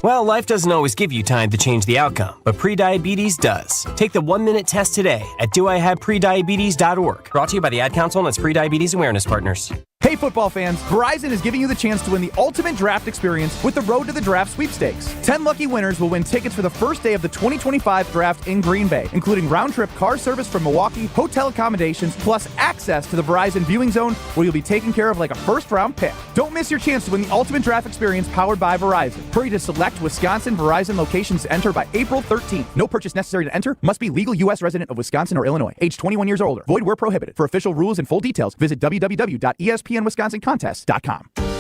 Well, life doesn't always give you time to change the outcome, but prediabetes does. Take the 1-minute test today at doihaveprediabetes.org. Brought to you by the Ad Council and its Prediabetes Awareness Partners. Hey football fans, Verizon is giving you the chance to win the ultimate draft experience with the Road to the Draft sweepstakes. 10 lucky winners will win tickets for the first day of the 2025 draft in Green Bay, including round-trip car service from Milwaukee, hotel accommodations, plus access to the Verizon viewing zone where you'll be taken care of like a first-round pick. Don't miss your chance to win the ultimate draft experience powered by Verizon. Hurry to select Wisconsin Verizon locations to enter by April 13th. No purchase necessary to enter. Must be legal U.S. resident of Wisconsin or Illinois. Age 21 years or older. Void where prohibited. For official rules and full details, visit www.espnwisconsincontest.com.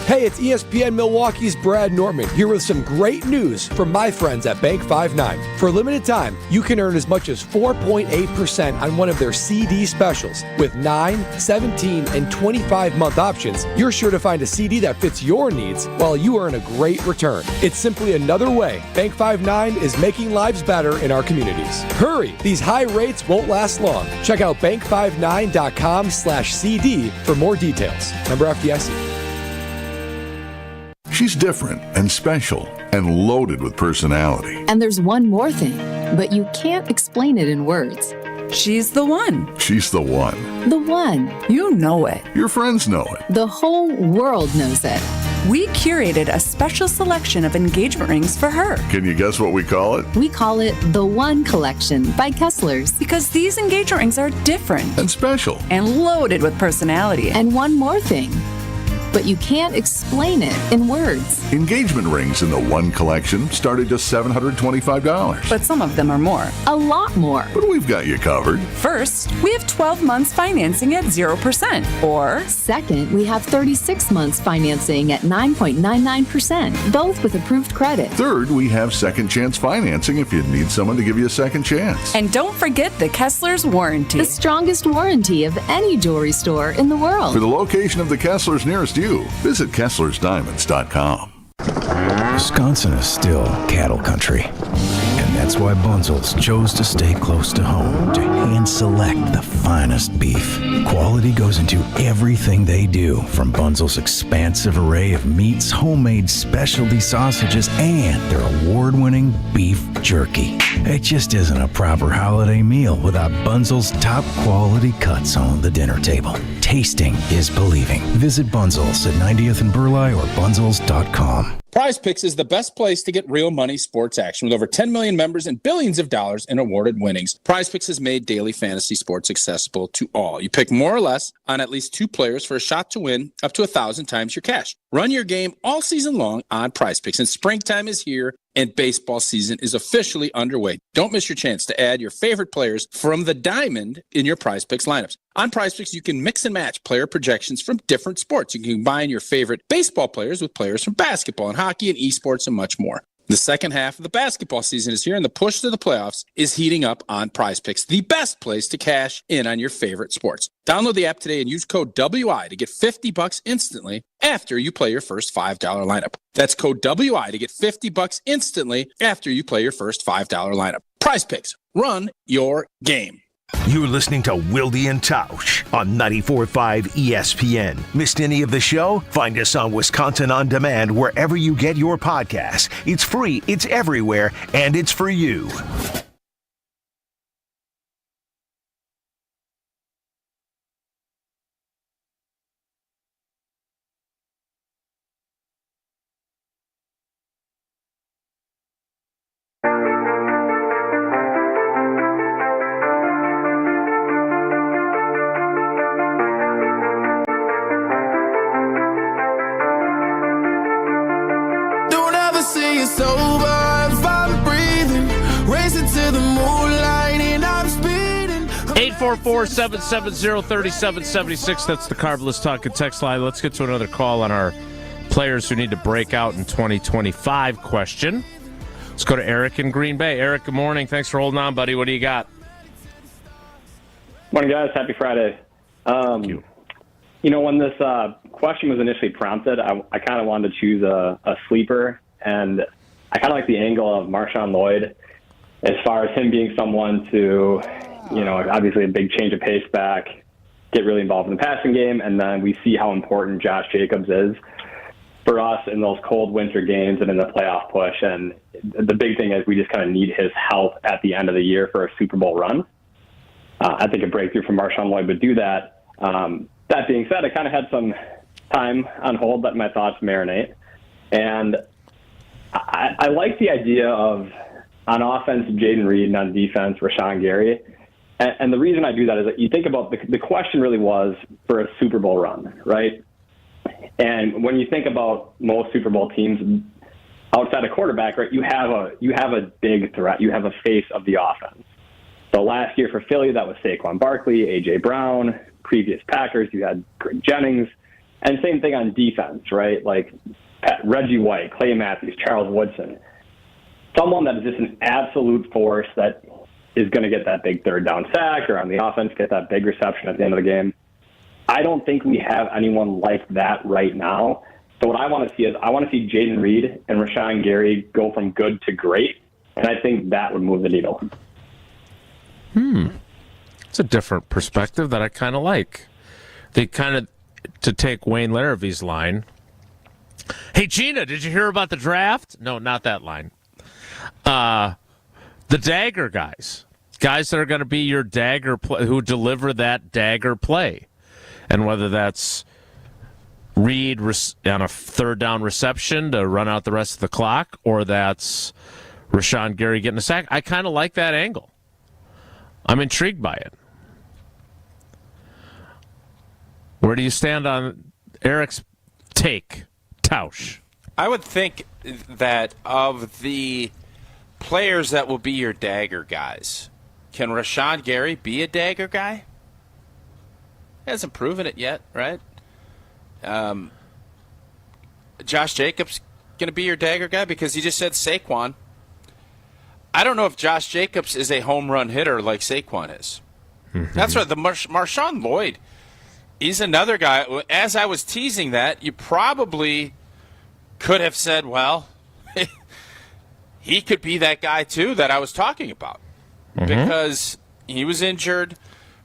Hey, it's ESPN Milwaukee's Brad Nortman here with some great news from my friends at Bank 5-9. For a limited time, you can earn as much as 4.8% on one of their CD specials. With 9, 17, and 25-month options, you're sure to find a CD that fits your needs while you earn a great return. It's simply another way Bank 5-9 is making lives better in our communities. Hurry! These high rates won't last long. Check out bank59.com/CD for more details. Member FDIC. She's different and special and loaded with personality. And there's one more thing, but you can't explain it in words. She's the one. She's the one. The one. You know it. Your friends know it. The whole world knows it. We curated a special selection of engagement rings for her. Can you guess what we call it? We call it the One Collection by Kessler's. Because these engagement rings are different. And special. And loaded with personality. And one more thing. But you can't explain it in words. Engagement rings in the One Collection start at just $725. But some of them are more. A lot more. But we've got you covered. First, we have 12 months financing at 0%. Or second, we have 36 months financing at 9.99%, both with approved credit. Third, we have second chance financing if you need someone to give you a second chance. And don't forget the Kessler's warranty. The strongest warranty of any jewelry store in the world. For the location of the Kessler's nearest you, visit KesslersDiamonds.com. Wisconsin is still cattle country. And that's why Bunzel's chose to stay close to home to hand select the finest beef. Quality goes into everything they do, from Bunzel's expansive array of meats, homemade specialty sausages, and their award-winning beef jerky. It just isn't a proper holiday meal without Bunzel's top quality cuts on the dinner table. Tasting is believing. Visit Bunzel's at 90th and Burleigh or bunzels.com. PrizePicks is the best place to get real money sports action. With over 10 million members and billions of dollars in awarded winnings, PrizePicks has made daily fantasy sports accessible to all. You pick more or less on at least 2 players for a shot to win up to 1,000 times your cash. Run your game all season long on PrizePicks, and springtime is here and baseball season is officially underway. Don't miss your chance to add your favorite players from the diamond in your PrizePicks lineups. On PrizePicks, you can mix and match player projections from different sports. You can combine your favorite baseball players with players from basketball and hockey and esports and much more. The second half of the basketball season is here, and the push to the playoffs is heating up on PrizePicks, the best place to cash in on your favorite sports. Download the app today and use code WI to get $50 instantly after you play your first $5 lineup. That's code WI to get $50 instantly after you play your first $5 lineup. PrizePicks, run your game. You're listening to Wilde and Tausch on 94.5 ESPN. Missed any of the show? Find us on Wisconsin On Demand wherever you get your podcasts. It's free, it's everywhere, and it's for you. It's over if I'm breathing, racing to the moonlight and I'm speeding. 844-770-3776. That's the Carvelous Talk and Text line. Let's get to another call on our players who need to break out in 2025 question. Let's go to Eric in Green Bay. Eric, good morning. Thanks for holding on, buddy. What do you got? Morning, guys. Happy Friday. Thank you. You know, when this question was initially prompted, I kind of wanted to choose a sleeper, and I kind of like the angle of Marshawn Lloyd as far as him being someone to, you know, obviously a big change of pace back, get really involved in the passing game, and then we see how important Josh Jacobs is for us in those cold winter games and in the playoff push. And the big thing is we just kind of need his help at the end of the year for a Super Bowl run. I think a breakthrough from Marshawn Lloyd would do that. That being said, I kind of had some time on hold, letting my thoughts marinate. And I like the idea of, on offense, Jaden Reed, and on defense, Rashawn Gary. And the reason I do that is that you think about the question really was for a Super Bowl run, right? And when you think about most Super Bowl teams outside of quarterback, right, you have a big threat. You have a face of the offense. So last year for Philly, that was Saquon Barkley, A.J. Brown. Previous Packers, you had Greg Jennings. And same thing on defense, right? Like Reggie White, Clay Matthews, Charles Woodson. Someone that is just an absolute force that is going to get that big third down sack, or on the offense get that big reception at the end of the game. I don't think we have anyone like that right now. So what I want to see is I want to see Jaden Reed and Rashawn Gary go from good to great, and I think that would move the needle. It's a different perspective that I kind of like. They kind of, to take Wayne Laravy's line, hey, Gina, did you hear about the draft? No, not that line. The dagger guys that are going to be your dagger play, who deliver that dagger play. And whether that's Reed on a third down reception to run out the rest of the clock, or that's Rashawn Gary getting a sack, I kind of like that angle. I'm intrigued by it. Where do you stand on Eric's take, Tausch? I would think that of the players that will be your dagger guys, can Rashawn Gary be a dagger guy? He hasn't proven it yet, right? Josh Jacobs going to be your dagger guy because he just said Saquon. I don't know if Josh Jacobs is a home run hitter like Saquon is. That's right. The Marshawn Lloyd, he's another guy. As I was teasing that, you probably could have said, well, he could be that guy too that I was talking about because he was injured,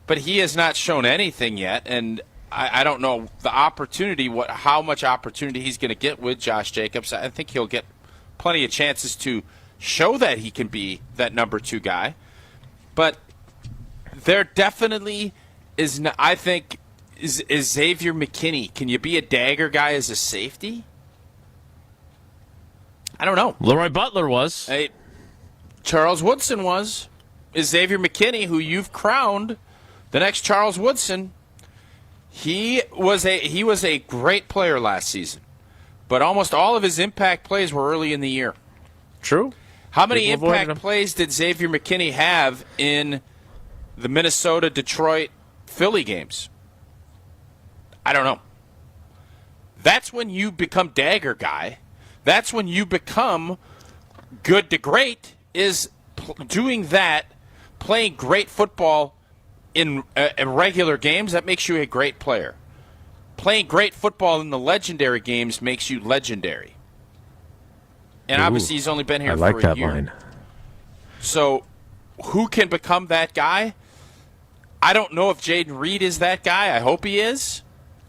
but he has not shown anything yet, and I don't know the opportunity, how much opportunity he's going to get with Josh Jacobs. I think he'll get plenty of chances to show that he can be that number 2 guy. But there definitely is, I think, is Xavier McKinney. Can you be a dagger guy as a safety? I don't know. Leroy Butler was. Hey, Charles Woodson was. Is Xavier McKinney, who you've crowned the next Charles Woodson, he was a great player last season, but almost all of his impact plays were early in the year. True. How many impact plays did Xavier McKinney have in the Minnesota, Detroit, Philly games? I don't know. That's when you become dagger guy. That's when you become good to great, is doing that, playing great football in regular games. That makes you a great player. Playing great football in the legendary games makes you legendary. And obviously he's only been here for a year. I like that line. So who can become that guy? I don't know if Jaden Reed is that guy. I hope he is.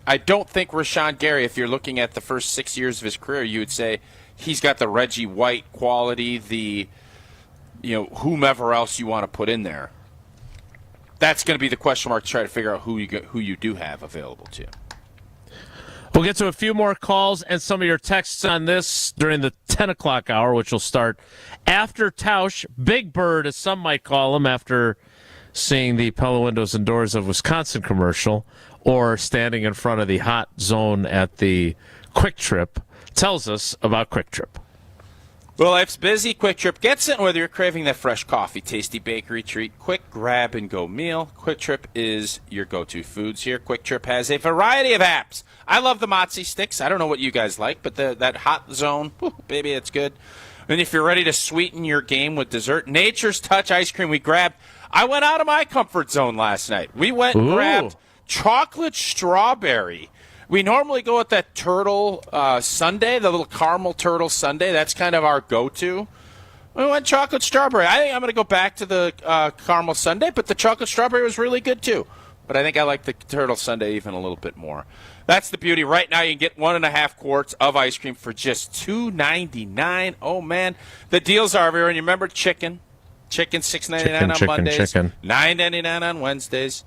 I don't think Rashawn Gary, if you're looking at the first 6 years of his career, you would say he's got the Reggie White quality, the whomever else you want to put in there. That's going to be the question mark to try to figure out who you do have available to. We'll get to a few more calls and some of your texts on this during the 10 o'clock hour, which will start after Tausch. Big Bird, as some might call him, after seeing the Pella Windows and Doors of Wisconsin commercial or standing in front of the hot zone at the Quick Trip, tells us about Quick Trip. Well, life's busy. Quick Trip gets it. Whether you're craving that fresh coffee, tasty bakery treat, quick grab-and-go meal, Quick Trip is your go-to foods here. Quick Trip has a variety of apps. I love the mozzie sticks. I don't know what you guys like, but that hot zone, whew, baby, it's good. And if you're ready to sweeten your game with dessert, Nature's Touch ice cream we grabbed. I went out of my comfort zone last night. We went and grabbed chocolate strawberry. We normally go with that turtle sundae, the little caramel turtle sundae. That's kind of our go-to. We went chocolate strawberry. I think I'm going to go back to the caramel sundae, but the chocolate strawberry was really good too. But I think I like the turtle sundae even a little bit more. That's the beauty. Right now you can get 1.5 quarts of ice cream for just $2.99. Oh, man. The deals are everywhere. And you remember chicken. Chicken $6.99 on Mondays. $9.99 on Wednesdays.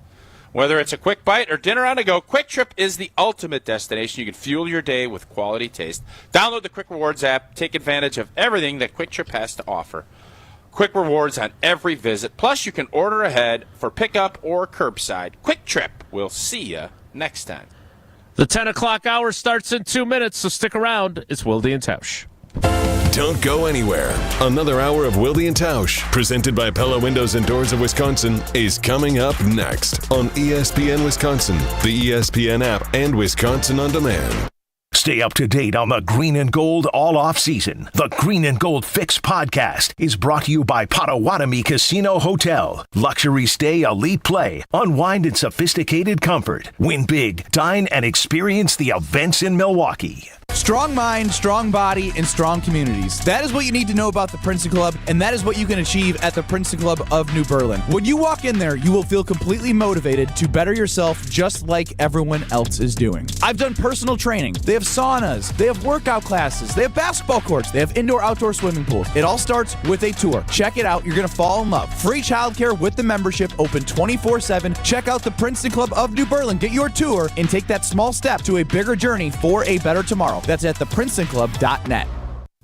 Whether it's a quick bite or dinner on the go, Quick Trip is the ultimate destination. You can fuel your day with quality taste. Download the Quick Rewards app. Take advantage of everything that Quick Trip has to offer. Quick Rewards on every visit. Plus, you can order ahead for pickup or curbside. Quick Trip. We'll see you next time. The 10 o'clock hour starts in 2 minutes, so stick around. It's Wilde and Tausch. Don't go anywhere. Another hour of Wilde and Tausch, presented by Pella Windows and Doors of Wisconsin, is coming up next on ESPN Wisconsin, the ESPN app, and Wisconsin On Demand. Stay up to date on the Green and Gold all off season. The Green and Gold Fix podcast is brought to you by Potawatomi Casino Hotel. Luxury stay, elite play, unwind in sophisticated comfort. Win big, dine, and experience the events in Milwaukee. Strong mind, strong body, and strong communities. That is what you need to know about the Princeton Club, and that is what you can achieve at the Princeton Club of New Berlin. When you walk in there, you will feel completely motivated to better yourself just like everyone else is doing. I've done personal training. They have saunas. They have workout classes. They have basketball courts. They have indoor-outdoor swimming pools. It all starts with a tour. Check it out. You're going to fall in love. Free childcare with the membership, open 24/7. Check out the Princeton Club of New Berlin. Get your tour and take that small step to a bigger journey for a better tomorrow. That's at theprincetonclub.net.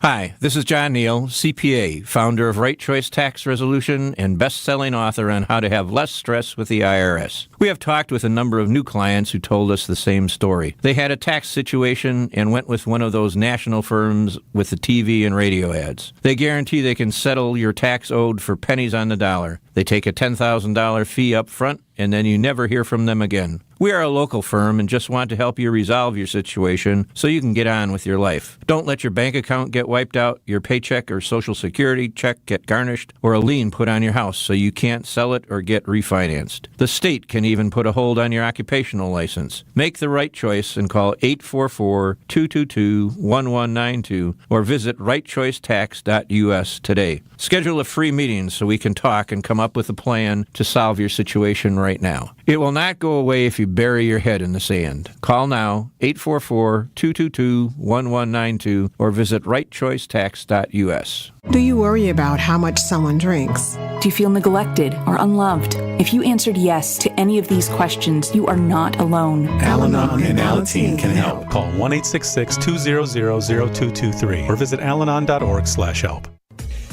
Hi, this is John Neal, CPA, founder of Right Choice Tax Resolution and best-selling author on how to have less stress with the IRS. We have talked with a number of new clients who told us the same story. They had a tax situation and went with one of those national firms with the TV and radio ads. They guarantee they can settle your tax owed for pennies on the dollar. They take a $10,000 fee up front, and then you never hear from them again. We are a local firm and just want to help you resolve your situation so you can get on with your life. Don't let your bank account get wiped out, your paycheck or Social Security check get garnished, or a lien put on your house so you can't sell it or get refinanced. The state can even put a hold on your occupational license. Make the right choice and call 844-222-1192 or visit rightchoicetax.us today. Schedule a free meeting so we can talk and come up with a plan to solve your situation right now. It will not go away if you bury your head in the sand. Call now, 844-222-1192, or visit rightchoicetax.us. Do you worry about how much someone drinks? Do you feel neglected or unloved? If you answered yes to any of these questions, you are not alone. Al-Anon and Alateen can help. Call 1-866-200-0223 or visit alanon.org/help.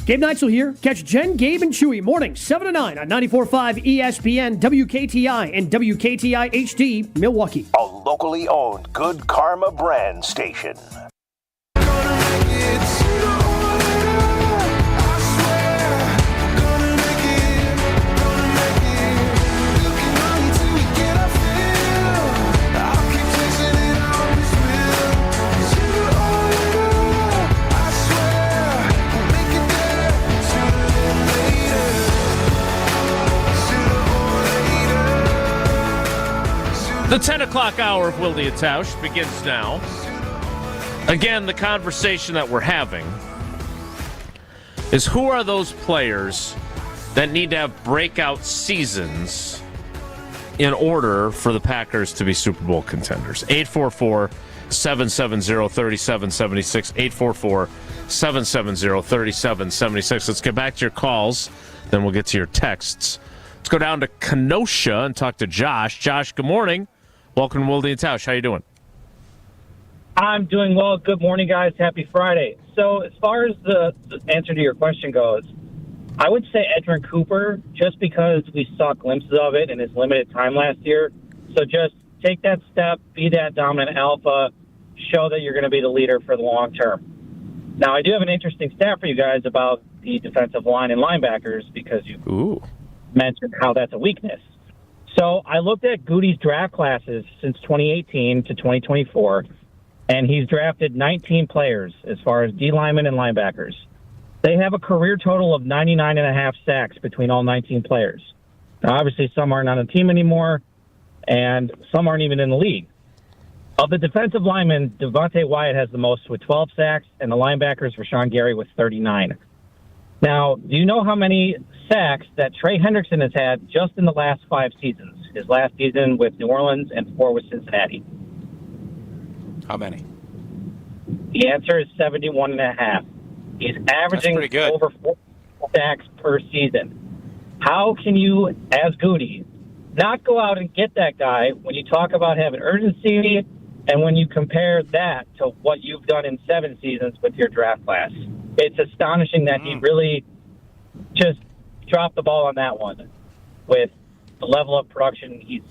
Gabe Neitzel here. Catch Jen, Gabe, and Chewy morning 7 to 9 on 94.5 ESPN, WKTI, and WKTI HD, Milwaukee. A locally owned Good Karma brand station. The 10 o'clock hour of Wilde and Tausch begins now. Again, the conversation that we're having is who are those players that need to have breakout seasons in order for the Packers to be Super Bowl contenders. 844-770-3776. 844-770-3776. Let's get back to your calls, then we'll get to your texts. Let's go down to Kenosha and talk to Josh. Josh, good morning. Welcome to Wilde and Tausch. How you doing? I'm doing well. Good morning, guys. Happy Friday. So as far as the answer to your question goes, I would say Edgerrin Cooper, just because we saw glimpses of it in his limited time last year. So just take that step, be that dominant alpha, show that you're going to be the leader for the long term. Now, I do have an interesting stat for you guys about the defensive line and linebackers because you mentioned how that's a weakness. So I looked at Goody's draft classes since 2018 to 2024, and he's drafted 19 players as far as D linemen and linebackers. They have a career total of 99.5 sacks between all 19 players. Now, obviously, some aren't on the team anymore, and some aren't even in the league. Of the defensive linemen, Devontae Wyatt has the most with 12 sacks, and the linebackers, Rashawn Gary, with 39. Now, do you know how many sacks that Trey Hendrickson has had just in the last 5 seasons? His last season with New Orleans and 4 with Cincinnati. How many? The answer is 71.5. He's averaging over 4 sacks per season. How can you, as Goody, not go out and get that guy when you talk about having urgency and when you compare that to what you've done in 7 seasons with your draft class? It's astonishing that he really just dropped the ball on that one with the level of production he's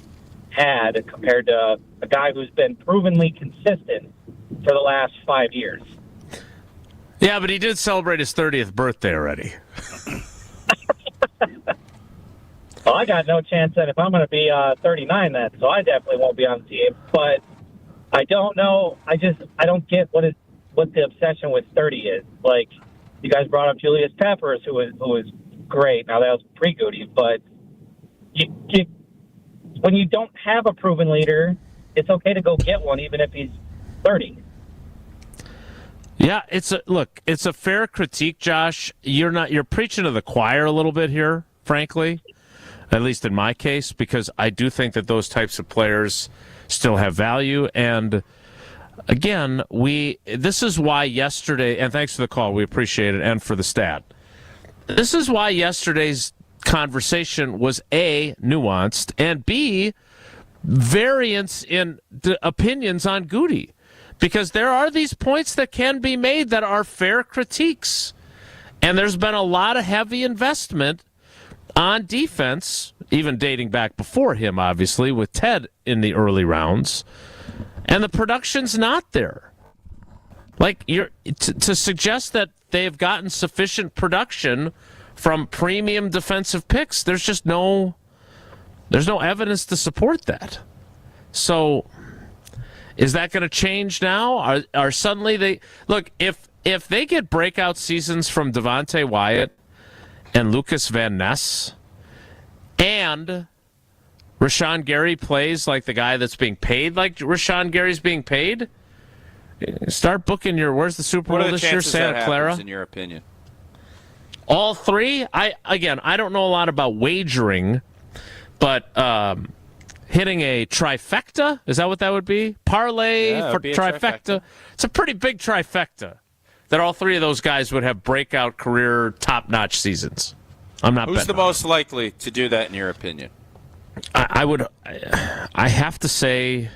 had compared to a guy who's been provenly consistent for the last 5 years. Yeah, but he did celebrate his 30th birthday already. Well, I got no chance that if I'm going to be 39 then, so I definitely won't be on the team. But I don't know. I don't get what the obsession with 30 is. Like, you guys brought up Julius Peppers, who was great. Now, that was pre-Goody, but when you don't have a proven leader, it's okay to go get one, even if he's 30. Yeah, it's a fair critique, Josh. You're preaching to the choir a little bit here, frankly. At least in my case, because I do think that those types of players still have value. And again, this is why yesterday, and thanks for the call, we appreciate it, and for the stat. This is why yesterday's conversation was A, nuanced, and B, variance in the opinions on Goody. Because there are these points that can be made that are fair critiques. And there's been a lot of heavy investment on defense, even dating back before him, obviously, with Ted in the early rounds. And the production's not there. Like, to suggest that they've gotten sufficient production from premium defensive picks, there's just no evidence to support that. So, is that going to change now? Are suddenly they look if they get breakout seasons from Devontae Wyatt and Lucas Van Ness, and Rashawn Gary plays like the guy that's being paid like Rashawn Gary's being paid, start booking where's the Super Bowl this year? Santa Clara, in your opinion? All three? I don't know a lot about wagering, but hitting a trifecta, is that what that would be? Parlay for trifecta. It's a pretty big trifecta that all three of those guys would have breakout career top-notch seasons. I'm not. Who's the most likely to do that in your opinion? I have to say,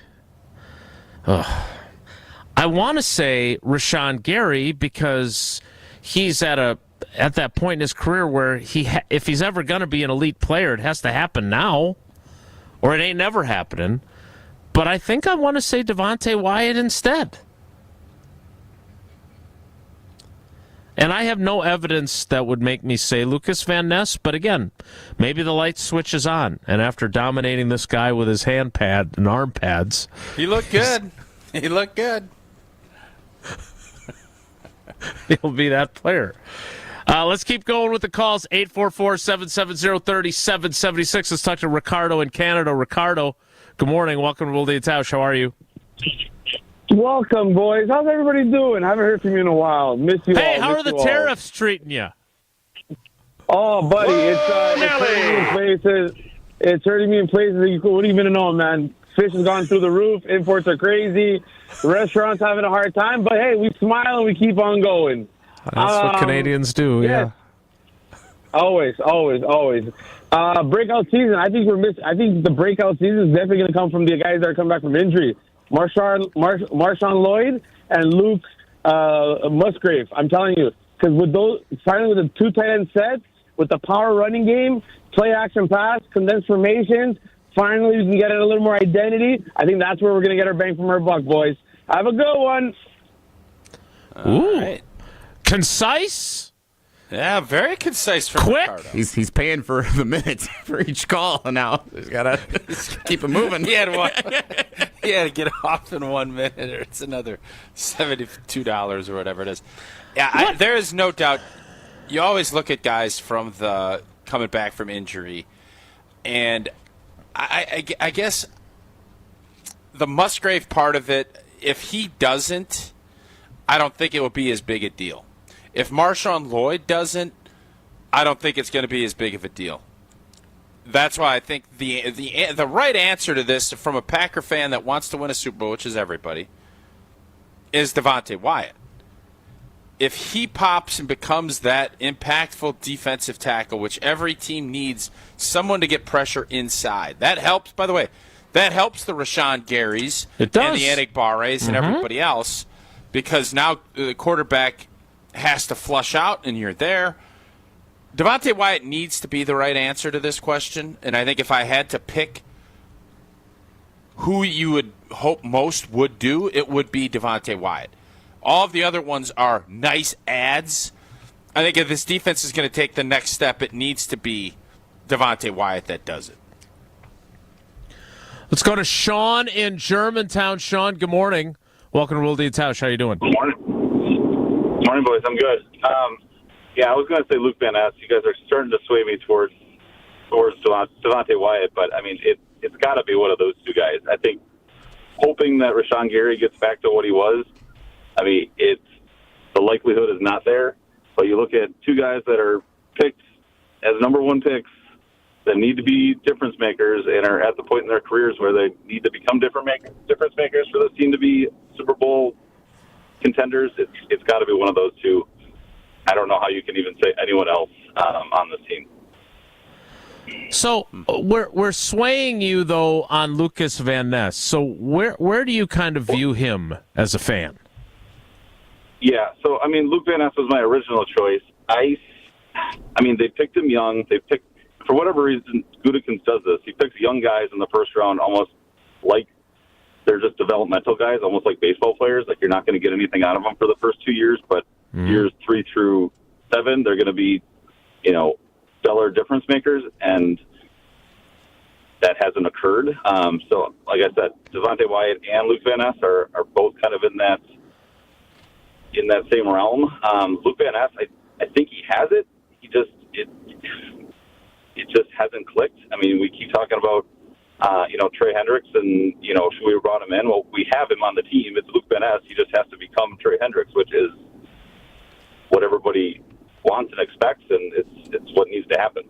I want to say Rashawn Gary, because he's at that point in his career where if he's ever going to be an elite player, it has to happen now, or it ain't never happening. But I think I want to say Devontae Wyatt instead. And I have no evidence that would make me say Lucas Van Ness, but again, maybe the light switch is on, and after dominating this guy with his hand pad and arm pads... He looked good. He looked good. He'll be that player. Let's keep going with the calls. 844-770-3776. Let's talk to Ricardo in Canada. Ricardo, good morning. Welcome to Wilde and Tausch. How are you? Welcome, boys. How's everybody doing? I haven't heard from you in a while. Miss you all. Hey, how are the tariffs treating you? Oh, buddy, it's hurting me in places. It's hurting me in places that you wouldn't even know, man. Fish has gone through the roof. Imports are crazy. The restaurants having a hard time. But, hey, we smile and we keep on going. That's what Canadians do, yeah. Always. Breakout season. I think the breakout season is definitely going to come from the guys that are coming back from injury. Marshawn Lloyd and Luke Musgrave. I'm telling you, because with the two tight end sets, with the power running game, play action pass, condensed formations, finally we can get a little more identity. I think that's where we're going to get our bang from our buck, boys. Have a good one. Ooh. Right. Concise? Yeah, very concise from Quick. Ricardo. He's paying for the minutes for each call now. He's got to keep it moving. He had to get off in 1 minute, or it's another $72 or whatever it is. Yeah, there is no doubt. You always look at guys from the coming back from injury, and I guess the Musgrave part of it, if he doesn't, I don't think it would be as big a deal. If Marshawn Lloyd doesn't, I don't think it's going to be as big of a deal. That's why I think the right answer to this, from a Packer fan that wants to win a Super Bowl, which is everybody, is Devontae Wyatt. If he pops and becomes that impactful defensive tackle, which every team needs, someone to get pressure inside. That helps, by the way, that helps the Rashawn Garys and the Enikbares and everybody else, because now the quarterback has to flush out, and you're there. Devontae Wyatt needs to be the right answer to this question, and I think if I had to pick who you would hope most would do, it would be Devontae Wyatt. All of the other ones are nice adds. I think if this defense is going to take the next step, it needs to be Devontae Wyatt that does it. Let's go to Sean in Germantown. Sean, good morning. Welcome to Wilde and Tausch. How you doing? Good morning. Morning, boys. I'm good. I was going to say Luke Van Ness. You guys are starting to sway me towards Devontae Wyatt, but, I mean, it's got to be one of those two guys. I think hoping that Rashawn Gary gets back to what he was, I mean, the likelihood is not there. But you look at two guys that are picked as number one picks that need to be difference makers and are at the point in their careers where they need to become difference makers for this team to be Super Bowl contenders. It's got to be one of those two. I don't know how you can even say anyone else on this team. So we're swaying you though on Lucas Van Ness. So where do you kind of view him as a fan? Yeah, so I mean, Luke Van Ness was my original choice. I mean, they picked him young. They picked, for whatever reason, Gutekunst does this. He picks young guys in the first round, almost like they're just developmental guys, almost like baseball players. Like you're not going to get anything out of them for the first 2 years, but years 3 through 7, they're going to be, stellar difference makers, and that hasn't occurred. So, like I said, Devontae Wyatt and Luke Van Ness are both kind of in that same realm. Luke Van Ness, I think he has it. It just hasn't clicked. I mean, we keep talking about Trey Hendricks and should we brought him in? Well, we have him on the team. It's Luke Van Ness. He just has to become Trey Hendricks, which is what everybody wants and expects, and it's what needs to happen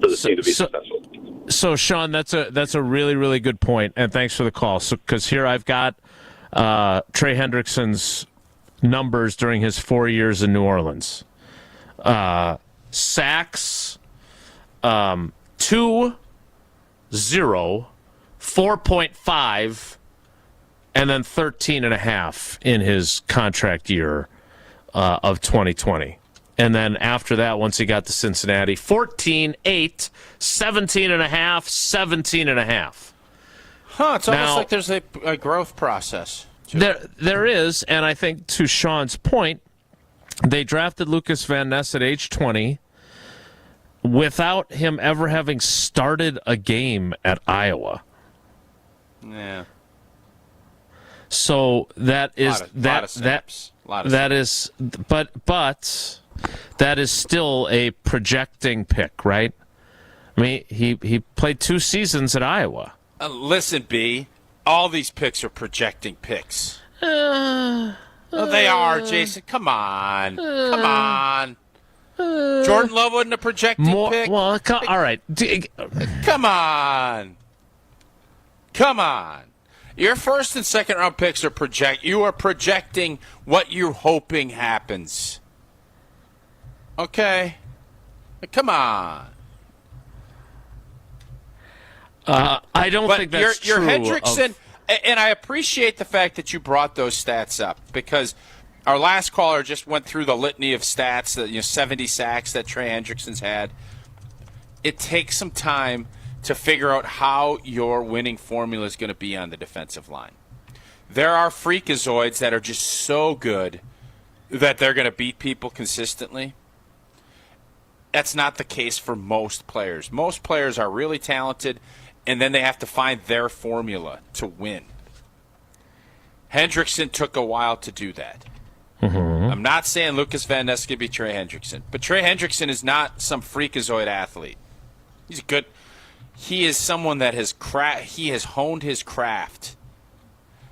for the team to be successful. So, Sean, that's a really, really good point, and thanks for the call. So, because here I've got Trey Hendrickson's numbers during his 4 years in New Orleans. Sacks, 2, 0, 4.5, and then 13.5 in his contract year of 2020. And then after that, once he got to Cincinnati, 14, 8, 17.5, 17.5. Huh, it's almost like there's a growth process. There is, and I think to Sean's point, they drafted Lucas Van Ness at age 20 without him ever having started a game at Iowa. Yeah. So that is that is still a projecting pick, right? I mean, he played 2 seasons at Iowa. Listen, B, all these picks are projecting picks. They are, Jason. Come on. Jordan Love wasn't a projecting pick. Well, all right. Come on. Your first and second round picks are you are projecting what you're hoping happens. Okay. Come on. I don't think that's true. You're Hendrickson, and I appreciate the fact that you brought those stats up because our last caller just went through the litany of stats, 70 sacks that Trey Hendrickson's had. It takes some time to figure out how your winning formula is going to be on the defensive line. There are freakazoids that are just so good that they're going to beat people consistently. That's not the case for most players. Most players are really talented, and then they have to find their formula to win. Hendrickson took a while to do that. Mm-hmm. I'm not saying Lucas Van Ness could be Trey Hendrickson, but Trey Hendrickson is not some freakazoid athlete. He's good. He is someone that has honed his craft.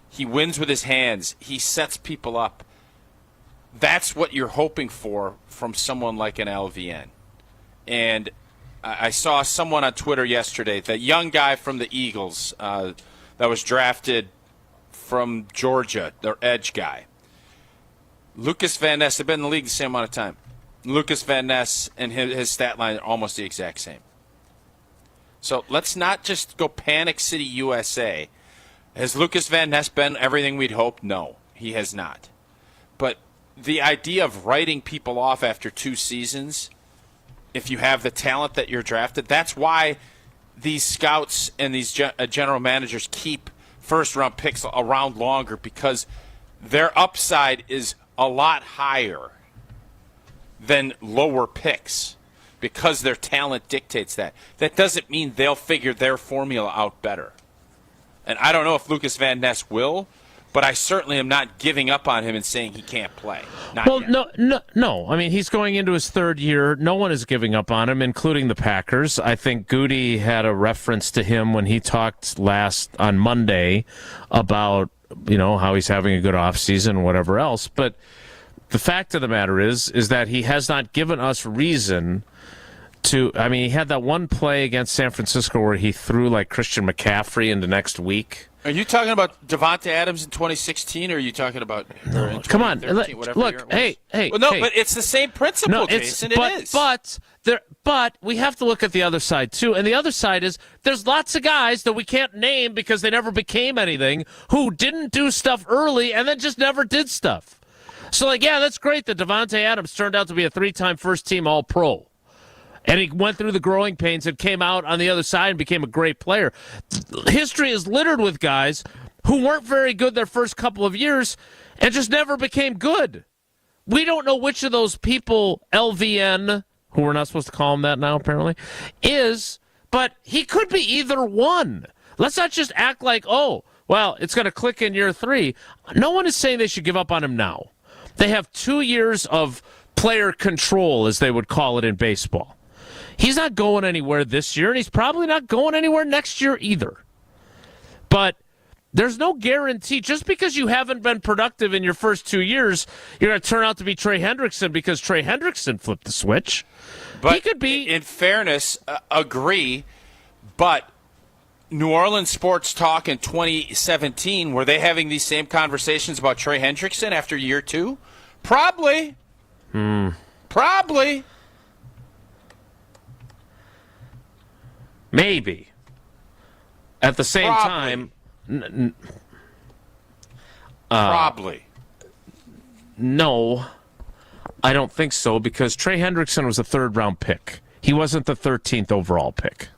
He wins with his hands. He sets people up. That's what you're hoping for from someone like an LVN. And I saw someone on Twitter yesterday, that young guy from the Eagles that was drafted from Georgia, their edge guy. Lucas Van Ness, they've been in the league the same amount of time. Lucas Van Ness and his stat line are almost the exact same. So let's not just go Panic City, USA. Has Lucas Van Ness been everything we'd hoped? No, he has not. But the idea of writing people off after 2 seasons, if you have the talent that you're drafted, that's why these scouts and these general managers keep first-round picks around longer, because their upside is a lot higher than lower picks because their talent dictates that. That doesn't mean they'll figure their formula out better. And I don't know if Lucas Van Ness will, but I certainly am not giving up on him and saying he can't play. Not yet. No. I mean, he's going into his third year. No one is giving up on him, including the Packers. I think Goody had a reference to him when he talked last on Monday about, how he's having a good offseason and whatever else. But the fact of the matter is that he has not given us reason to. I mean, he had that one play against San Francisco where he threw like Christian McCaffrey into next week. Are you talking about Devontae Adams in 2016, or are you talking about in come on, look, hey. Well, no, hey. But it's the same principle, Jason. It is. But we have to look at the other side, too. And the other side is there's lots of guys that we can't name because they never became anything who didn't do stuff early and then just never did stuff. So, that's great that Devontae Adams turned out to be a 3-time first-team All-Pro. And he went through the growing pains and came out on the other side and became a great player. History is littered with guys who weren't very good their first couple of years and just never became good. We don't know which of those people LVN, who we're not supposed to call him that now apparently, is, but he could be either one. Let's not just act like, it's going to click in year 3. No one is saying they should give up on him now. They have 2 years of player control, as they would call it in baseball. He's not going anywhere this year, and he's probably not going anywhere next year either. But there's no guarantee. Just because you haven't been productive in your first 2 years, you're going to turn out to be Trey Hendrickson because Trey Hendrickson flipped the switch. But he could be. In fairness, agree, but New Orleans Sports Talk in 2017, were they having these same conversations about Trey Hendrickson after year 2? Probably. Probably. Maybe. At the same time... Probably. No, I don't think so, because Trey Hendrickson was a third-round pick. He wasn't the 13th overall pick.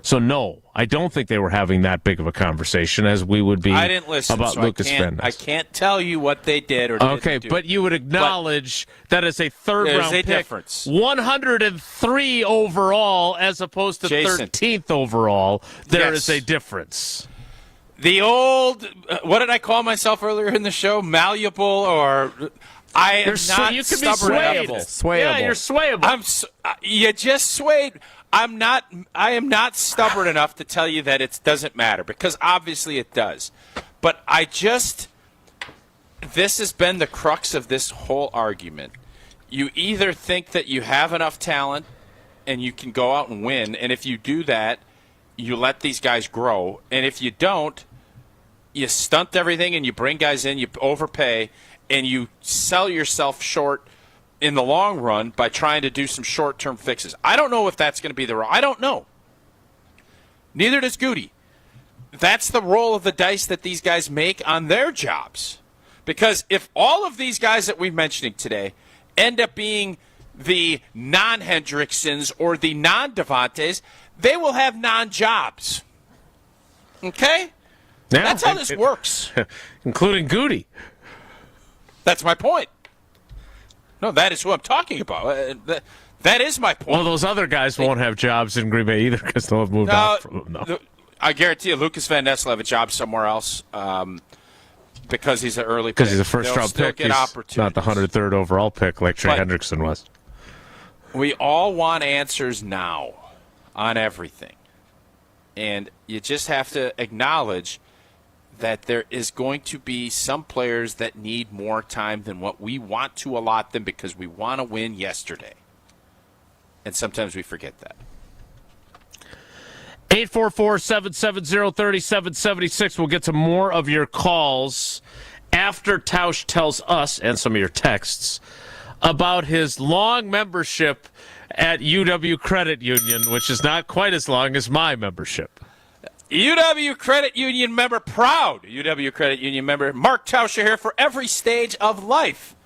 So, no, I don't think they were having that big of a conversation as we would be I didn't listen, about so Lucas Van Ness. I can't tell you what they did or didn't do. Okay, but you would acknowledge that as a third-round pick, difference. 103 overall as opposed to Jason. 13th overall, there is a difference. The old, what did I call myself earlier in the show? Malleable or... I am not you can stubborn be enough. swayable. Yeah, you're swayable. You just swayed. I am not stubborn enough to tell you that it doesn't matter, because obviously it does. But this has been the crux of this whole argument. You either think that you have enough talent and you can go out and win, and if you do that, you let these guys grow. And if you don't, you stunt everything and you bring guys in, you overpay, and you sell yourself short in the long run by trying to do some short-term fixes. I don't know if that's going to be the role. I don't know. Neither does Goody. That's the roll of the dice that these guys make on their jobs. Because if all of these guys that we're mentioning today end up being the non-Hendricksons or the non-Devontaes, they will have non-jobs. Okay? Yeah, that's how this works. Including Goody. That's my point. No, that is who I'm talking about. That is my point. Well, those other guys won't have jobs in Green Bay either because they'll have moved out from them. I guarantee you, Lucas Van Ness will have a job somewhere else because he's an early pick. Because he's a first-round pick. He's not the 103rd overall pick like Trey Hendrickson was. We all want answers now on everything. And you just have to acknowledge that there is going to be some players that need more time than what we want to allot them because we want to win yesterday. And sometimes we forget that. 844-770-3776. We'll get to more of your calls after Tausch tells us, and some of your texts, about his long membership at UW Credit Union, which is not quite as long as my membership. UW Credit Union member, proud UW Credit Union member. Mark Tausch here for every stage of life.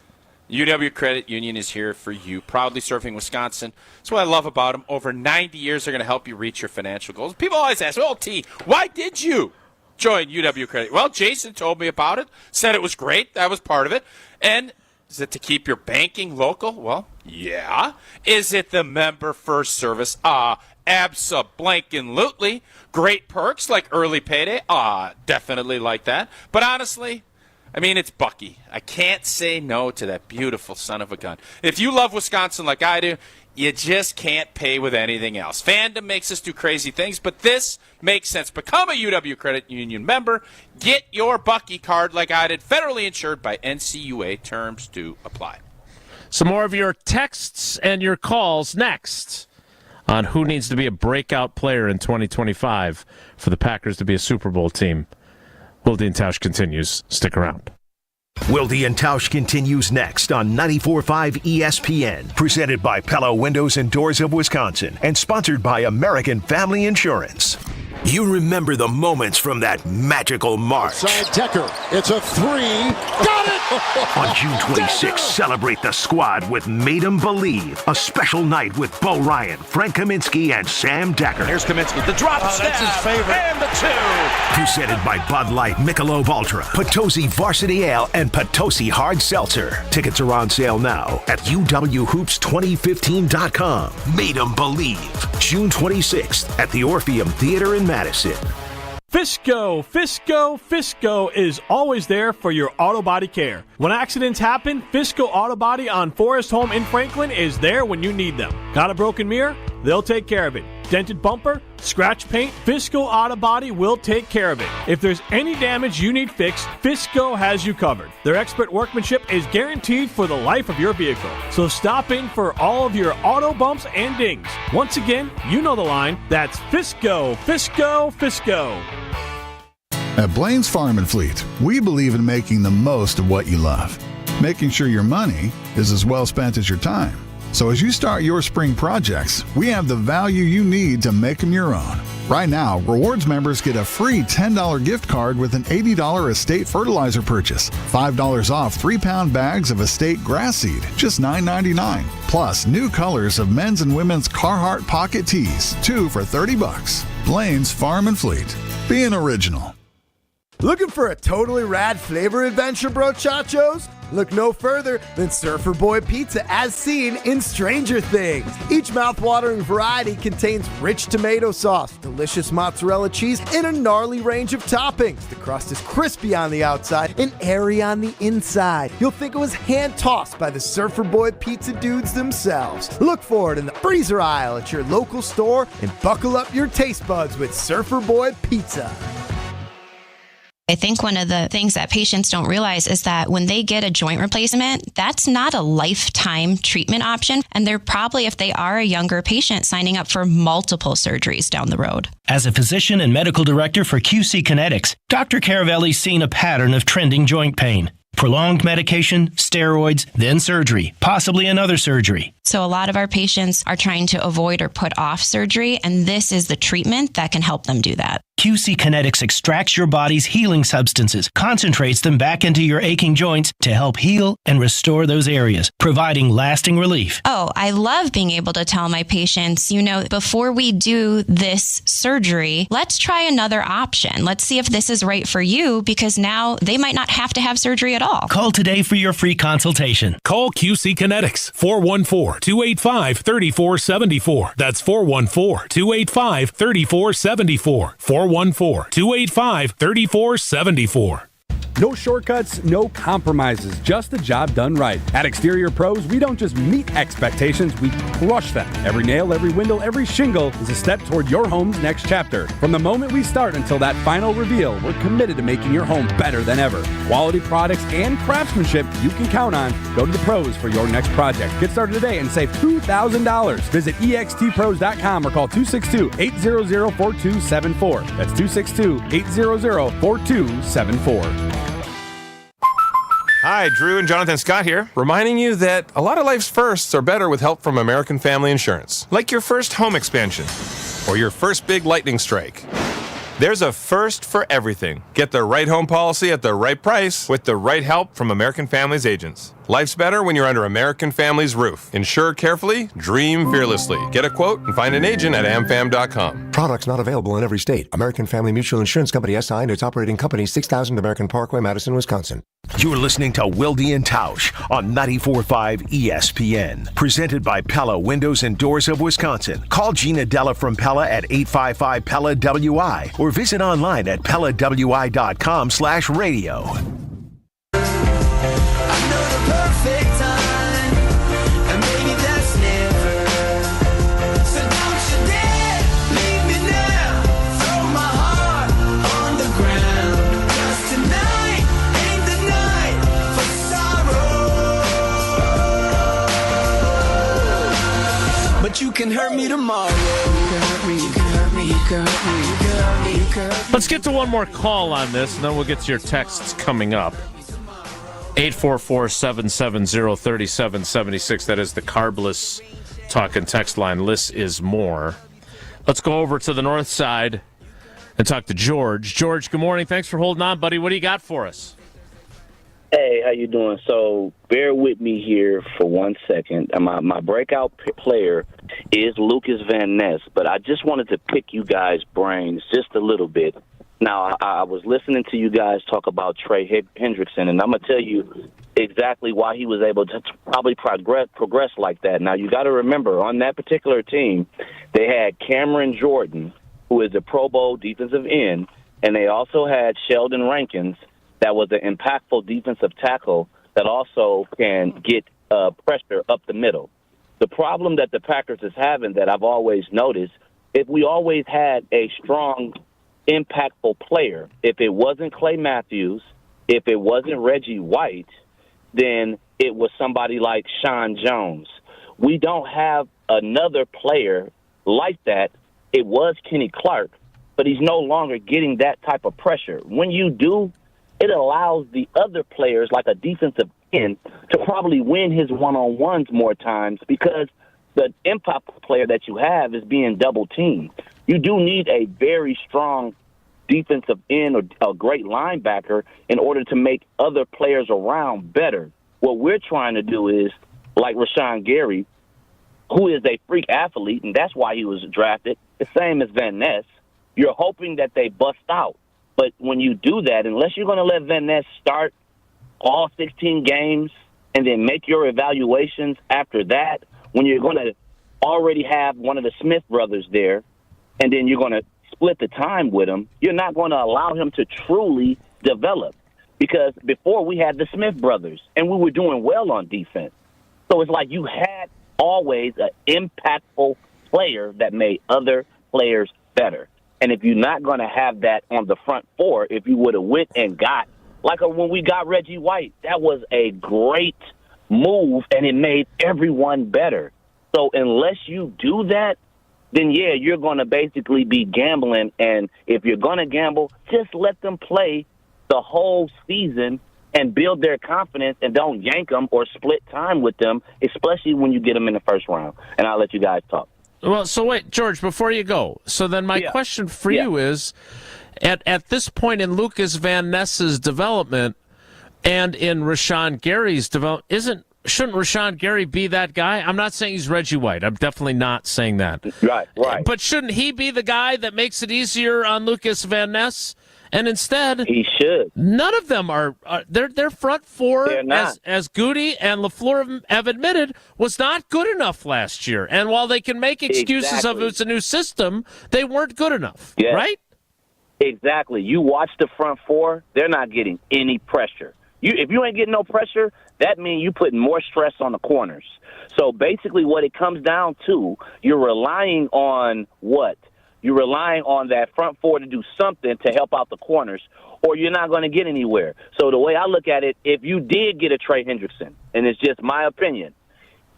UW Credit Union is here for you, proudly serving Wisconsin. That's what I love about them. Over 90 years, they're going to help you reach your financial goals. People always ask, T, why did you? join UW Credit. Well, Jason told me about it, said it was great. That was part of it. And is it to keep your banking local? Well, yeah. Is it the member first service? Abso-blanking-lutely. Great perks like early payday? Definitely like that. But honestly, I mean, it's Bucky. I can't say no to that beautiful son of a gun. If you love Wisconsin like I do, you just can't pay with anything else. Fandom makes us do crazy things, but this makes sense. Become a UW Credit Union member. Get your Bucky card like I did, federally insured by NCUA. Terms do apply. Some more of your texts and your calls next on who needs to be a breakout player in 2025 for the Packers to be a Super Bowl team. Wilde and Tausch continues. Stick around. Wilde and Tausch continues next on 94.5 ESPN, presented by Pella Windows and Doors of Wisconsin and sponsored by American Family Insurance. You remember the moments from that magical March. Side Decker, it's a three. Got it! On June 26th, celebrate the squad with Made 'em Believe, a special night with Bo Ryan, Frank Kaminsky, and Sam Decker. Here's Kaminsky, the drop stab, that's his favorite. And the two. Presented by Bud Light, Michelob Ultra, Potosi Varsity Ale, and Potosi Hard Seltzer. Tickets are on sale now at uwhoops2015.com. Made 'em Believe, June 26th at the Orpheum Theater in Madison. Fisco is always there for your auto body care. When accidents happen, Fisco Auto Body on Forest Home in Franklin is there when you need them. Got a broken mirror? They'll take care of it. Dented bumper? Scratch paint? Fisco Auto Body will take care of it. If there's any damage you need fixed, Fisco has you covered. Their expert workmanship is guaranteed for the life of your vehicle. So stop in for all of your auto bumps and dings. Once again, you know the line. That's Fisco. At Blaine's Farm and Fleet, we believe in making the most of what you love, making sure your money is as well spent as your time. So as you start your spring projects, we have the value you need to make them your own. Right now, Rewards members get a free $10 gift card with an $80 estate fertilizer purchase, $5 off 3-pound bags of estate grass seed, just $9.99. Plus, new colors of men's and women's Carhartt pocket tees, 2 for $30. Blaine's Farm and Fleet. Being original. Looking for a totally rad flavor adventure, brochachos? Look no further than Surfer Boy Pizza as seen in Stranger Things. Each mouthwatering variety contains rich tomato sauce, delicious mozzarella cheese, and a gnarly range of toppings. The crust is crispy on the outside and airy on the inside. You'll think it was hand-tossed by the Surfer Boy Pizza dudes themselves. Look for it in the freezer aisle at your local store and buckle up your taste buds with Surfer Boy Pizza. I think one of the things that patients don't realize is that when they get a joint replacement, that's not a lifetime treatment option. And they're probably, if they are a younger patient, signing up for multiple surgeries down the road. As a physician and medical director for QC Kinetics, Dr. Caravelli's seen a pattern of trending joint pain. Prolonged medication, steroids, then surgery, possibly another surgery. So a lot of our patients are trying to avoid or put off surgery, and this is the treatment that can help them do that. QC Kinetics extracts your body's healing substances, concentrates them back into your aching joints to help heal and restore those areas, providing lasting relief. Oh, I love being able to tell my patients, before we do this surgery, let's try another option. Let's see if this is right for you, because now they might not have to have surgery at all. Call today for your free consultation. Call QC Kinetics, 414-285-3474. That's 414-285-3474. 414-285-3474. No shortcuts, no compromises, just the job done right. At Exterior Pros, we don't just meet expectations, we crush them. Every nail, every window, every shingle is a step toward your home's next chapter. From the moment we start until that final reveal, we're committed to making your home better than ever. Quality products and craftsmanship you can count on. Go to the pros for your next project. Get started today and save $2,000. Visit extpros.com or call 262-800-4274. That's 262-800-4274. Hi, Drew and Jonathan Scott here, reminding you that a lot of life's firsts are better with help from American Family Insurance. Like your first home expansion, or your first big lightning strike, There's a first for everything. Get the right home policy at the right price with the right help from American Families agents. Life's better when you're under American Families' roof. Insure carefully, dream fearlessly. Get a quote and find an agent at amfam.com. Products not available in every state. American Family Mutual Insurance Company SI and its operating company 6000 American Parkway, Madison, Wisconsin. You're listening to Wilde and Tausch on 94.5 ESPN. Presented by Pella Windows and Doors of Wisconsin. Call Gina Della from Pella at 855-PELLA-WI or visit online at PellaWI.com/radio. Perfect time, and maybe that's never. So don't you dare leave me now. Throw my heart on the ground. 'Cause tonight ain't the night for sorrow. But you can hurt me tomorrow. You can hurt me, you can hurt me, you can hurt me, you can hurt me, you can hurt me. Let's get to one more call on this, and then we'll get to your texts coming up. 844-770-3776. That is the carbless talk and text line. Less is more. Let's go over to the north side and talk to George. George, good morning. Thanks for holding on, buddy. What do you got for us? Hey, how you doing? So bear with me here for 1 second. My breakout player is Lucas Van Ness, but I just wanted to pick you guys' brains just a little bit. Now, I was listening to you guys talk about Trey Hendrickson, and I'm going to tell you exactly why he was able to probably progress like that. Now, you got to remember, on that particular team, they had Cameron Jordan, who is a Pro Bowl defensive end, and they also had Sheldon Rankins, that was an impactful defensive tackle that also can get pressure up the middle. The problem that the Packers is having that I've always noticed, if we always had a strong impactful player. If it wasn't Clay Matthews, if it wasn't Reggie White, then it was somebody like Sean Jones. We don't have another player like that. It was Kenny Clark, but he's no longer getting that type of pressure. When you do, it allows the other players, like a defensive end, to probably win his one-on-ones more times because the impactful player that you have is being double-teamed. You do need a very strong defensive end or a great linebacker in order to make other players around better. What we're trying to do is, like Rashawn Gary, who is a freak athlete, and that's why he was drafted, the same as Van Ness, you're hoping that they bust out. But when you do that, unless you're going to let Van Ness start all 16 games and then make your evaluations after that, when you're going to already have one of the Smith brothers there, and then you're going to split the time with him, you're not going to allow him to truly develop. Because before we had the Smith brothers, and we were doing well on defense. So it's like you had always an impactful player that made other players better. And if you're not going to have that on the front four, if you would have went and got, like when we got Reggie White, that was a great move, and it made everyone better. So unless you do that, then, yeah, you're going to basically be gambling. And if you're going to gamble, just let them play the whole season and build their confidence and don't yank them or split time with them, especially when you get them in the first round. And I'll let you guys talk. Well, so wait, George, before you go, so then my question for you is, at this point in Lucas Van Ness's development and in Rashawn Gary's development, shouldn't Rashawn Gary be that guy? I'm not saying he's Reggie White. I'm definitely not saying that. Right. But shouldn't he be the guy that makes it easier on Lucas Van Ness? And instead, he should. None of them are. Their front four, as Goody and LaFleur have admitted, was not good enough last year. And while they can make excuses of it's a new system, they weren't good enough. Yes. Right? Exactly. You watch the front four; they're not getting any pressure. If you ain't getting no pressure, that means you putting more stress on the corners. So basically, what it comes down to, you're relying on what? You're relying on that front four to do something to help out the corners, or you're not going to get anywhere. So the way I look at it, if you did get a Trey Hendrickson, and it's just my opinion,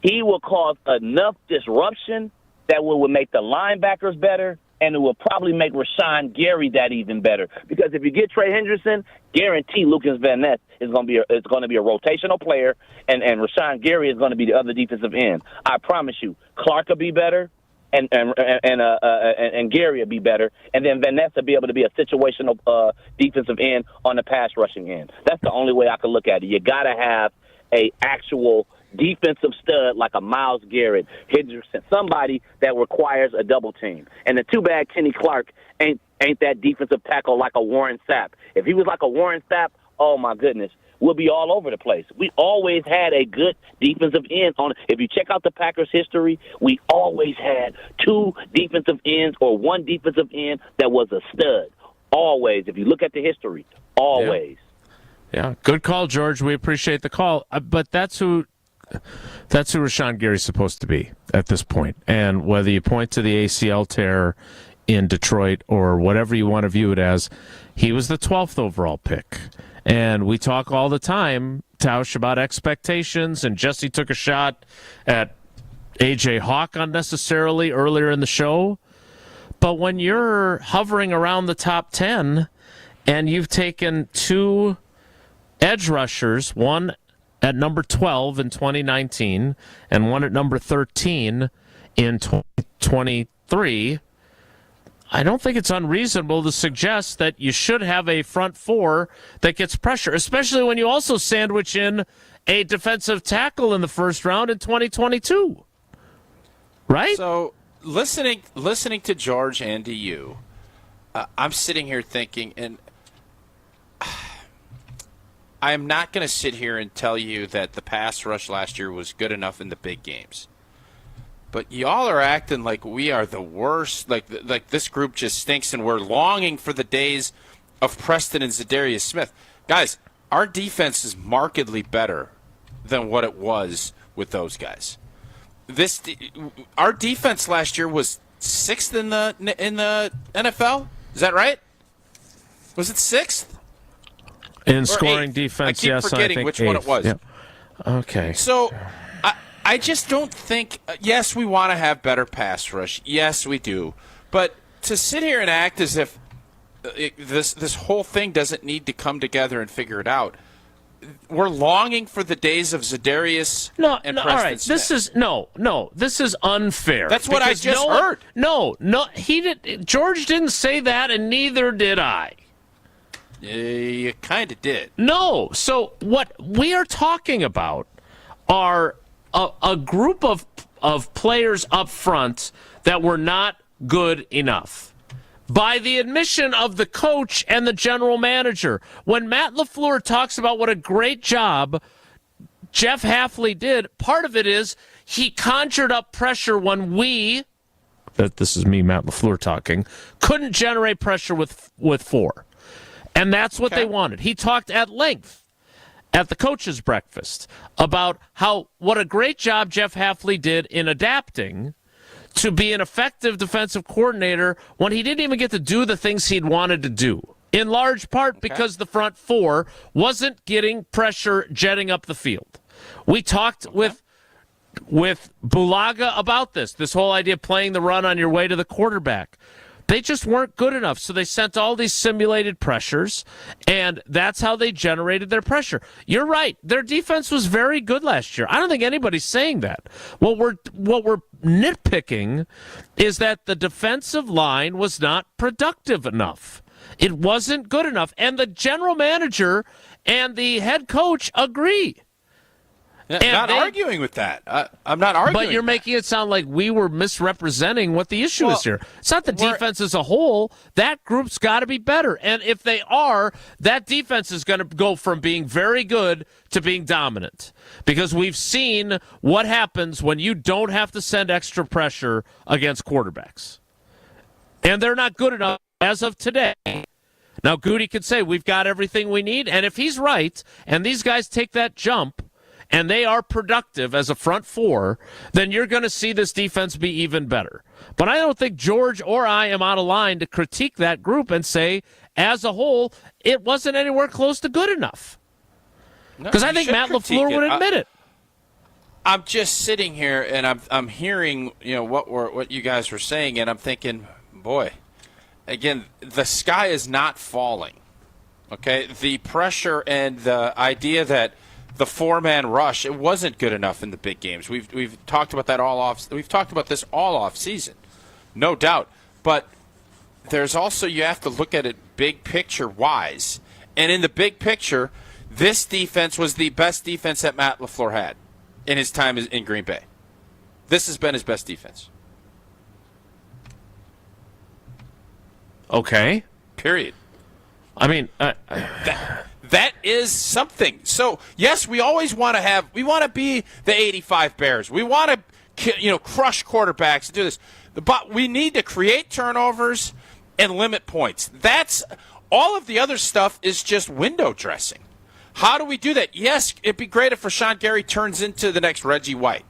he will cause enough disruption that would make the linebackers better, and it will probably make Rashawn Gary that even better. Because if you get Trey Hendrickson, guarantee Lucas Van Ness is going to be a rotational player, and Rashawn Gary is going to be the other defensive end. I promise you, Clark will be better. and Gary will be better, and then Van Ness will be able to be a situational defensive end on the pass rushing end. That's the only way I can look at it. You got to have a actual defensive stud like a Myles Garrett, Hendrickson, somebody that requires a double team. And the too bad Kenny Clark ain't that defensive tackle like a Warren Sapp. If he was like a Warren Sapp, oh my goodness, we'll be all over the place. We always had a good defensive end on. If you check out the Packers' history, we always had two defensive ends or one defensive end that was a stud. Always. If you look at the history, always. Yeah, good call, George. We appreciate the call. But that's who Rashawn Gary's supposed to be at this point. And whether you point to the ACL tear in Detroit or whatever you want to view it as, he was the 12th overall pick. And we talk all the time, Tausch, about expectations, and Jesse took a shot at A.J. Hawk unnecessarily earlier in the show. But when you're hovering around the top 10 and you've taken two edge rushers, one at number 12 in 2019 and one at number 13 in 2023, I don't think it's unreasonable to suggest that you should have a front four that gets pressure, especially when you also sandwich in a defensive tackle in the first round in 2022. Right? So listening to George and to you, I'm sitting here thinking, and I am not going to sit here and tell you that the pass rush last year was good enough in the big games. But y'all are acting like we are the worst, like this group just stinks, and we're longing for the days of Preston and Zadarius Smith. Guys, our defense is markedly better than what it was with those guys. Our defense last year was 6th in the NFL. Is that right? Was it 6th? In scoring defense, yes. I keep forgetting which one it was. Yep. Okay. So I just don't think, yes, we want to have better pass rush. Yes, we do. But to sit here and act as if this whole thing doesn't need to come together and figure it out, we're longing for the days of Zadarius and Preston all right. Smith. This is unfair. That's what I just heard. No, George didn't say that, and neither did I. You kind of did. No. So what we are talking about are a group of players up front that were not good enough. By the admission of the coach and the general manager. When Matt LaFleur talks about what a great job Jeff Hafley did, part of it is he conjured up pressure when this is me, Matt LaFleur talking, couldn't generate pressure with four. And that's what they wanted. He talked at length at the coach's breakfast about what a great job Jeff Hafley did in adapting to be an effective defensive coordinator when he didn't even get to do the things he'd wanted to do, in large part because the front four wasn't getting pressure jetting up the field. We talked with Bulaga about this whole idea of playing the run on your way to the quarterback. They just weren't good enough, so they sent all these simulated pressures, and that's how they generated their pressure. You're right. Their defense was very good last year. I don't think anybody's saying that. What we're nitpicking is that the defensive line was not productive enough. It wasn't good enough, and the general manager and the head coach agree. Not arguing with that. I'm not arguing. But you're making it sound like we were misrepresenting what the issue is here. It's not the defense as a whole. That group's got to be better. And if they are, that defense is going to go from being very good to being dominant. Because we've seen what happens when you don't have to send extra pressure against quarterbacks. And they're not good enough as of today. Now, Goody could say, we've got everything we need. And if he's right, and these guys take that jump, and they are productive as a front four, then you're going to see this defense be even better. But I don't think George or I am out of line to critique that group and say, as a whole, it wasn't anywhere close to good enough. Because I think Matt LaFleur would admit it. I'm just sitting here, and I'm hearing what you guys were saying, and I'm thinking, boy, again, the sky is not falling. Okay, the pressure and the idea that the 4-man rush. It wasn't good enough in the big games. We've talked about that all off. We've talked about this all off season, no doubt. But there's also, you have to look at it big picture wise. And in the big picture, this defense was the best defense that Matt LaFleur had in his time in Green Bay. This has been his best defense. Okay. Period. I mean, that is something. So, yes, we always want to be the 85 Bears. We want to, crush quarterbacks and do this. But we need to create turnovers and limit points. That's all of the other stuff is just window dressing. How do we do that? Yes, it'd be great if Rashawn Gary turns into the next Reggie White.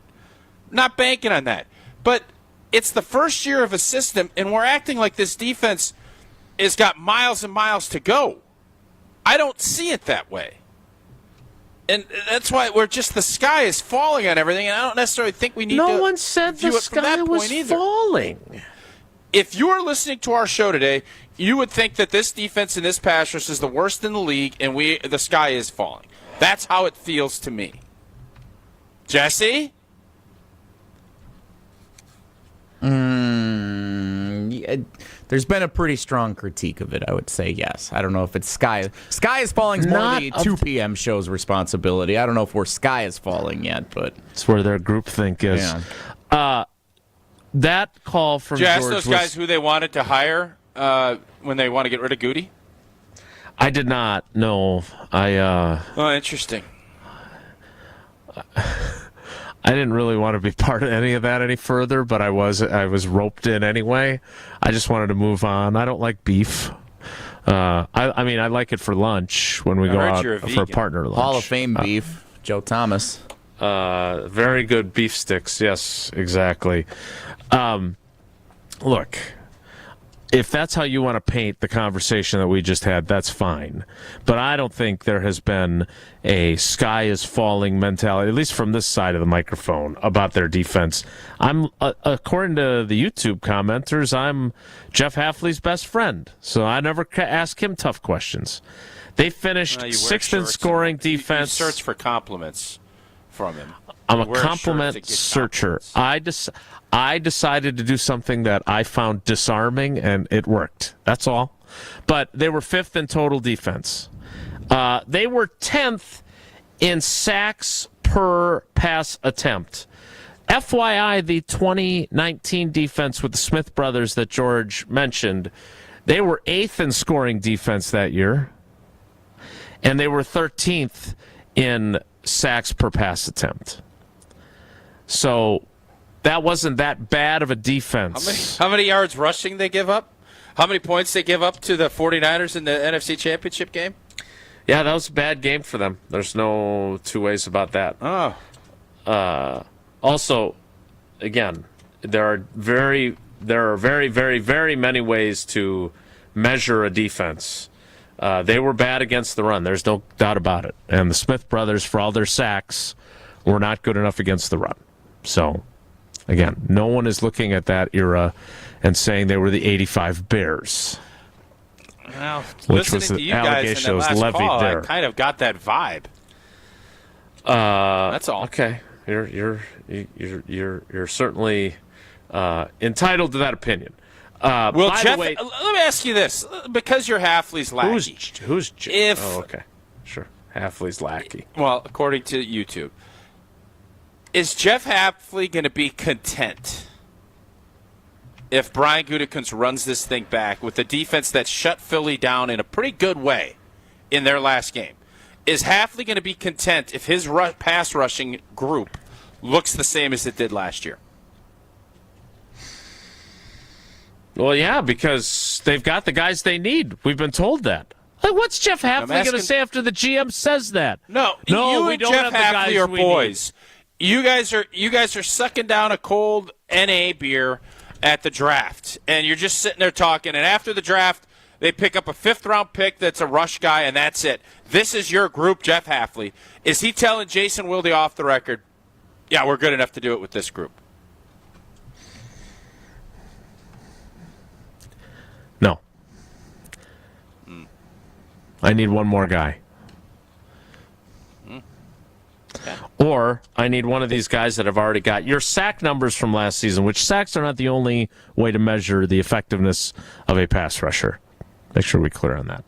Not banking on that. But it's the first year of a system, and we're acting like this defense has got miles and miles to go. I don't see it that way. And that's why the sky is falling on everything, and I don't necessarily think we need to. No one said the sky was falling. If you are listening to our show today, you would think that this defense in this pass rush is the worst in the league, and the sky is falling. That's how it feels to me. Jesse? There's been a pretty strong critique of it, I would say, yes. I don't know if it's sky. Sky is falling is more the 2 p.m. show's responsibility. I don't know if we're sky is falling yet, but it's where their groupthink is. Yeah. That call from Did you ask George those guys who they wanted to hire when they want to get rid of Goody? I did not. No. Oh, interesting. I didn't really want to be part of any of that any further, but I was roped in anyway. I just wanted to move on. I don't like beef. I mean, I like it for lunch when we go out for a partner lunch. Hall of Fame beef, Joe Thomas. Very good beef sticks. Yes, exactly. Look, if that's how you want to paint the conversation that we just had, that's fine. But I don't think there has been a sky is falling mentality, at least from this side of the microphone, about their defense. According to the YouTube commenters, I'm Jeff Hafley's best friend, so I never ask him tough questions. They finished sixth in scoring defense. You search for compliments from him. I'm a compliment searcher. I decided to do something that I found disarming, and it worked. That's all. But they were fifth in total defense. They were 10th in sacks per pass attempt. FYI, the 2019 defense with the Smith brothers that George mentioned, they were 8th in scoring defense that year, and they were 13th in sacks per pass attempt. So that wasn't that bad of a defense. How many yards rushing they give up? How many points they give up to the 49ers in the NFC Championship game? Yeah, that was a bad game for them. There's no two ways about that. Oh. Also, again, there are very, very, very many ways to measure a defense. They were bad against the run. There's no doubt about it. And the Smith brothers, for all their sacks, were not good enough against the run. So, again, no one is looking at that era and saying they were the 85 Bears. Well, which was listening to you guys in that last call, there. I kind of got that vibe. That's all. Okay, you're certainly entitled to that opinion. Well, by Jeff, the way, let me ask you this: because you're Hafley's lackey, who's if? Oh, okay, sure, Hafley's lackey. Well, according to YouTube, is Jeff Hafley going to be content if Brian Gutekunst runs this thing back with a defense that shut Philly down in a pretty good way in their last game? Is Hafley going to be content if his pass rushing group looks the same as it did last year? Well, yeah, because they've got the guys they need. We've been told that. Like, what's Jeff Hafley going to say after the GM says that? No, you we and don't Jeff have the Hafley guys are boys. You guys are sucking down a cold NA beer at the draft, and you're just sitting there talking, and after the draft, they pick up a 5th-round pick that's a rush guy, and that's it. This is your group, Jeff Hafley. Is he telling Jason Wilde off the record, yeah, we're good enough to do it with this group? No. I need one more guy. Or I need one of these guys that have already got your sack numbers from last season, which sacks are not the only way to measure the effectiveness of a pass rusher. Make sure we're clear on that.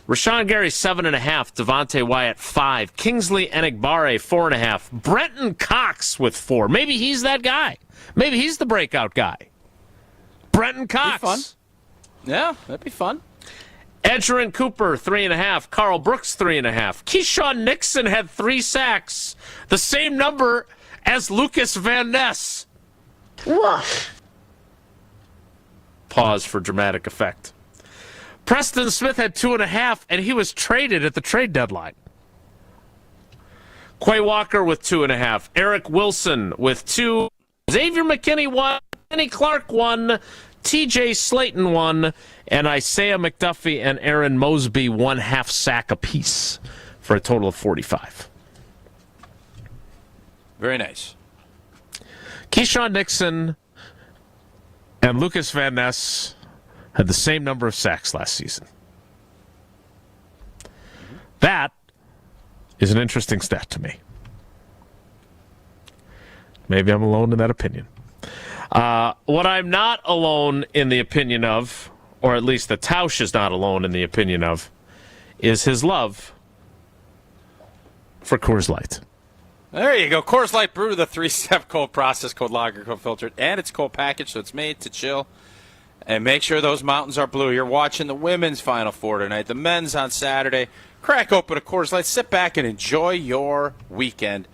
Rashawn Gary, 7.5. Devontae Wyatt, 5. Kingsley Enagbare, 4.5. Brenton Cox with 4. Maybe he's that guy. Maybe he's the breakout guy. Brenton Cox. Fun. Yeah, that'd be fun. Edgerrin Cooper, 3.5. Carl Brooks, 3.5. Keyshawn Nixon had 3 sacks. The same number as Lucas Van Ness. Woof. Pause for dramatic effect. Preston Smith had 2.5, and he was traded at the trade deadline. Quay Walker with 2.5. Eric Wilson with 2. Xavier McKinney 1. Kenny Clark 1. TJ Slayton 1. And Isaiah McDuffie and Aaron Mosby 1/2 sack apiece for a total of 45. Very nice. Keyshawn Nixon and Lucas Van Ness had the same number of sacks last season. That is an interesting stat to me. Maybe I'm alone in that opinion. What I'm not alone in the opinion of, or at least the Tausch is not alone in the opinion of, is his love for Coors Light. There you go. Coors Light Brew, the 3-step cold process, cold lager, cold filtered, and it's cold packaged, so it's made to chill. And make sure those mountains are blue. You're watching the women's Final Four tonight, the men's on Saturday. Crack open a Coors Light, sit back and enjoy your weekend.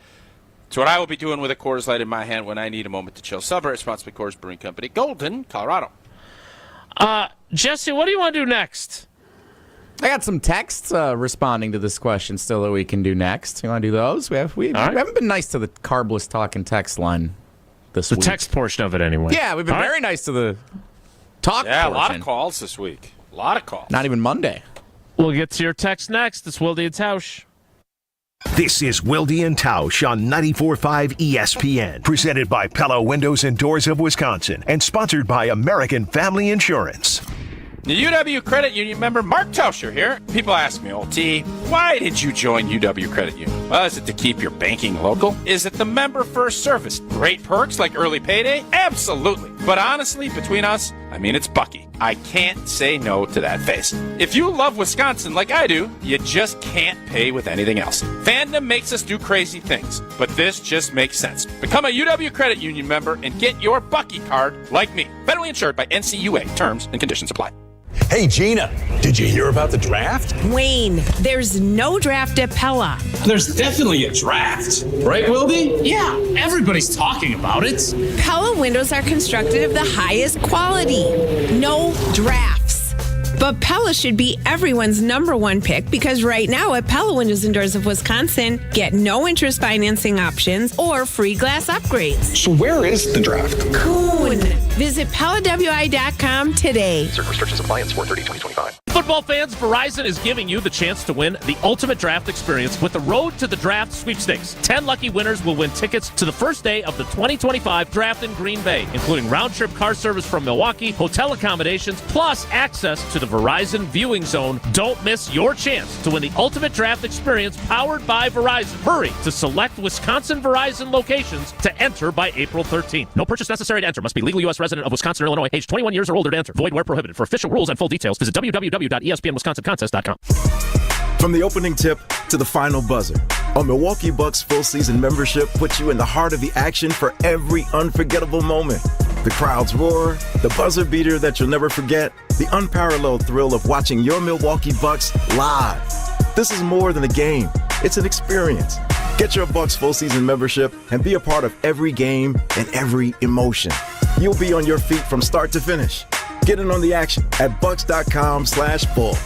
It's what I will be doing with a Coors Light in my hand when I need a moment to chill. Celebrate responsibly, Coors Brewing Company, Golden, Colorado. Jesse, what do you want to do next? I got some texts responding to this question still that we can do next. You want to do those? We haven't been nice to the carbless talking text line this week. The text portion of it, anyway. Yeah, we've been very nice to the talk Yeah, portion. a lot of calls this week. A lot of calls. Not even Monday. We'll get to your text next. It's Wilde and Tausch. This is Wilde and Tausch on 94.5 ESPN, presented by Pella Windows and Doors of Wisconsin, and sponsored by American Family Insurance. The UW Credit Union member Mark Tauscher here. People ask me, T, why did you join UW Credit Union? Well, is it to keep your banking local? Is it the member first service? Great perks like early payday? Absolutely. But honestly, between us, I mean, it's Bucky. I can't say no to that face. If you love Wisconsin like I do, you just can't pay with anything else. Fandom makes us do crazy things, but this just makes sense. Become a UW Credit Union member and get your Bucky card like me. Federally insured by NCUA. Terms and conditions apply. Hey, Gina, did you hear about the draft? Wayne, there's no draft at Pella. There's definitely a draft. Right, Wilde? Yeah, everybody's talking about it. Pella windows are constructed of the highest quality. No drafts. But Pella should be everyone's #1 pick because right now at Pella Windows and Doors of Wisconsin, get no interest financing options or free glass upgrades. So where is the draft? Coon. Visit PellaWI.com today. Certain restrictions apply in 4/30/2025. Football fans, Verizon is giving you the chance to win the ultimate draft experience with the Road to the Draft sweepstakes. 10 lucky winners will win tickets to the first day of the 2025 draft in Green Bay, including round-trip car service from Milwaukee, hotel accommodations, plus access to the Verizon viewing zone. Don't miss your chance to win the ultimate draft experience powered by Verizon. Hurry to select Wisconsin Verizon locations to enter by April 13th. No purchase necessary to enter. Must be legal U.S. resident of Wisconsin or Illinois, age 21 years or older to enter. Void where prohibited. For official rules and full details, visit www.espnwisconsincontest.com. From the opening tip to the final buzzer, a Milwaukee Bucks full season membership puts you in the heart of the action for every unforgettable moment. The crowd's roar, the buzzer beater that you'll never forget, the unparalleled thrill of watching your Milwaukee Bucks live. This is more than a game, it's an experience. Get your Bucks full season membership and be a part of every game and every emotion. You'll be on your feet from start to finish. Get in on the action at bucks.com/full.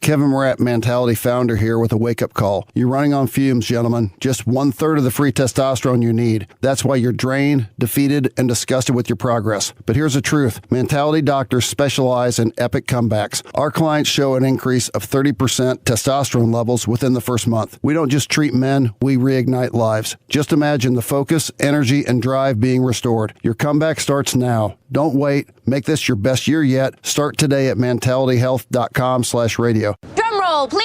Kevin Morat, Mentality founder here with a wake-up call. You're running on fumes, gentlemen. Just 1/3 of the free testosterone you need. That's why you're drained, defeated, and disgusted with your progress. But here's the truth. Mentality doctors specialize in epic comebacks. Our clients show an increase of 30% testosterone levels within the first month. We don't just treat men, we reignite lives. Just imagine the focus, energy, and drive being restored. Your comeback starts now. Don't wait. Make this your best year yet. Start today at mentalityhealth.com/radio. Drum roll, please.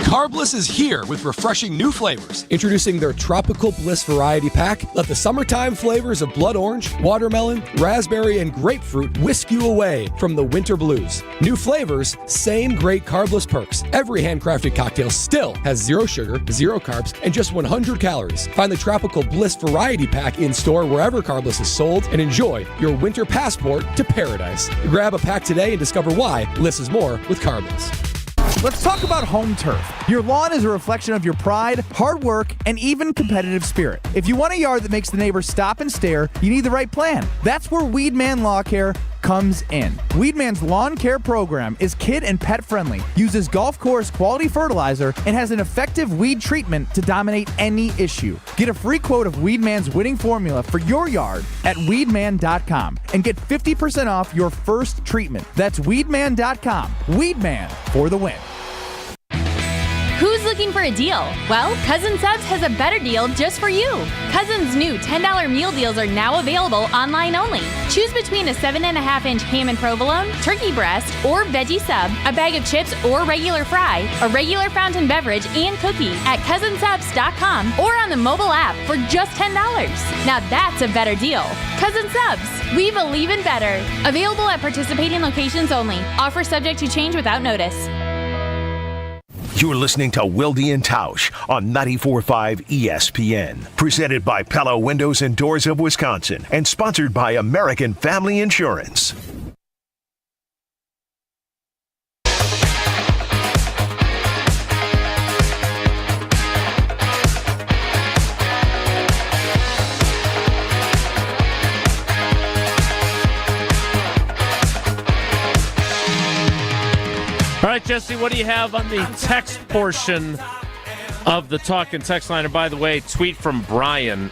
Carbliss is here with refreshing new flavors. Introducing their Tropical Bliss Variety Pack. Let the summertime flavors of blood orange, watermelon, raspberry, and grapefruit whisk you away from the winter blues. New flavors, same great Carbliss perks. Every handcrafted cocktail still has 0 sugar, 0 carbs, and just 100 calories. Find the Tropical Bliss Variety Pack in store wherever Carbliss is sold and enjoy your winter passport to paradise. Grab a pack today and discover why Bliss is more with Carbliss. Let's talk about home turf. Your lawn is a reflection of your pride, hard work, and even competitive spirit. If you want a yard that makes the neighbors stop and stare, you need the right plan. That's where Weedman Lawn Care comes in. Weedman's lawn care program is kid and pet friendly, uses golf course quality fertilizer, and has an effective weed treatment to dominate any issue. Get a free quote of Weedman's winning formula for your yard at weedman.com and get 50% off your first treatment. That's weedman.com. Weedman for the win. Who's looking for a deal? Well, Cousin Subs has a better deal just for you. Cousin's new $10 meal deals are now available online only. Choose between a 7.5-inch ham and provolone, turkey breast, or veggie sub, a bag of chips or regular fry, a regular fountain beverage, and cookie at cousinsubs.com or on the mobile app for just $10. Now that's a better deal. Cousin Subs, we believe in better. Available at participating locations only. Offer subject to change without notice. You're listening to Wilde and Tausch on 94.5 ESPN. Presented by Pella Windows and Doors of Wisconsin and sponsored by American Family Insurance. All right, Jesse, what do you have on the text portion of the talk and text line? And by the way, tweet from Brian.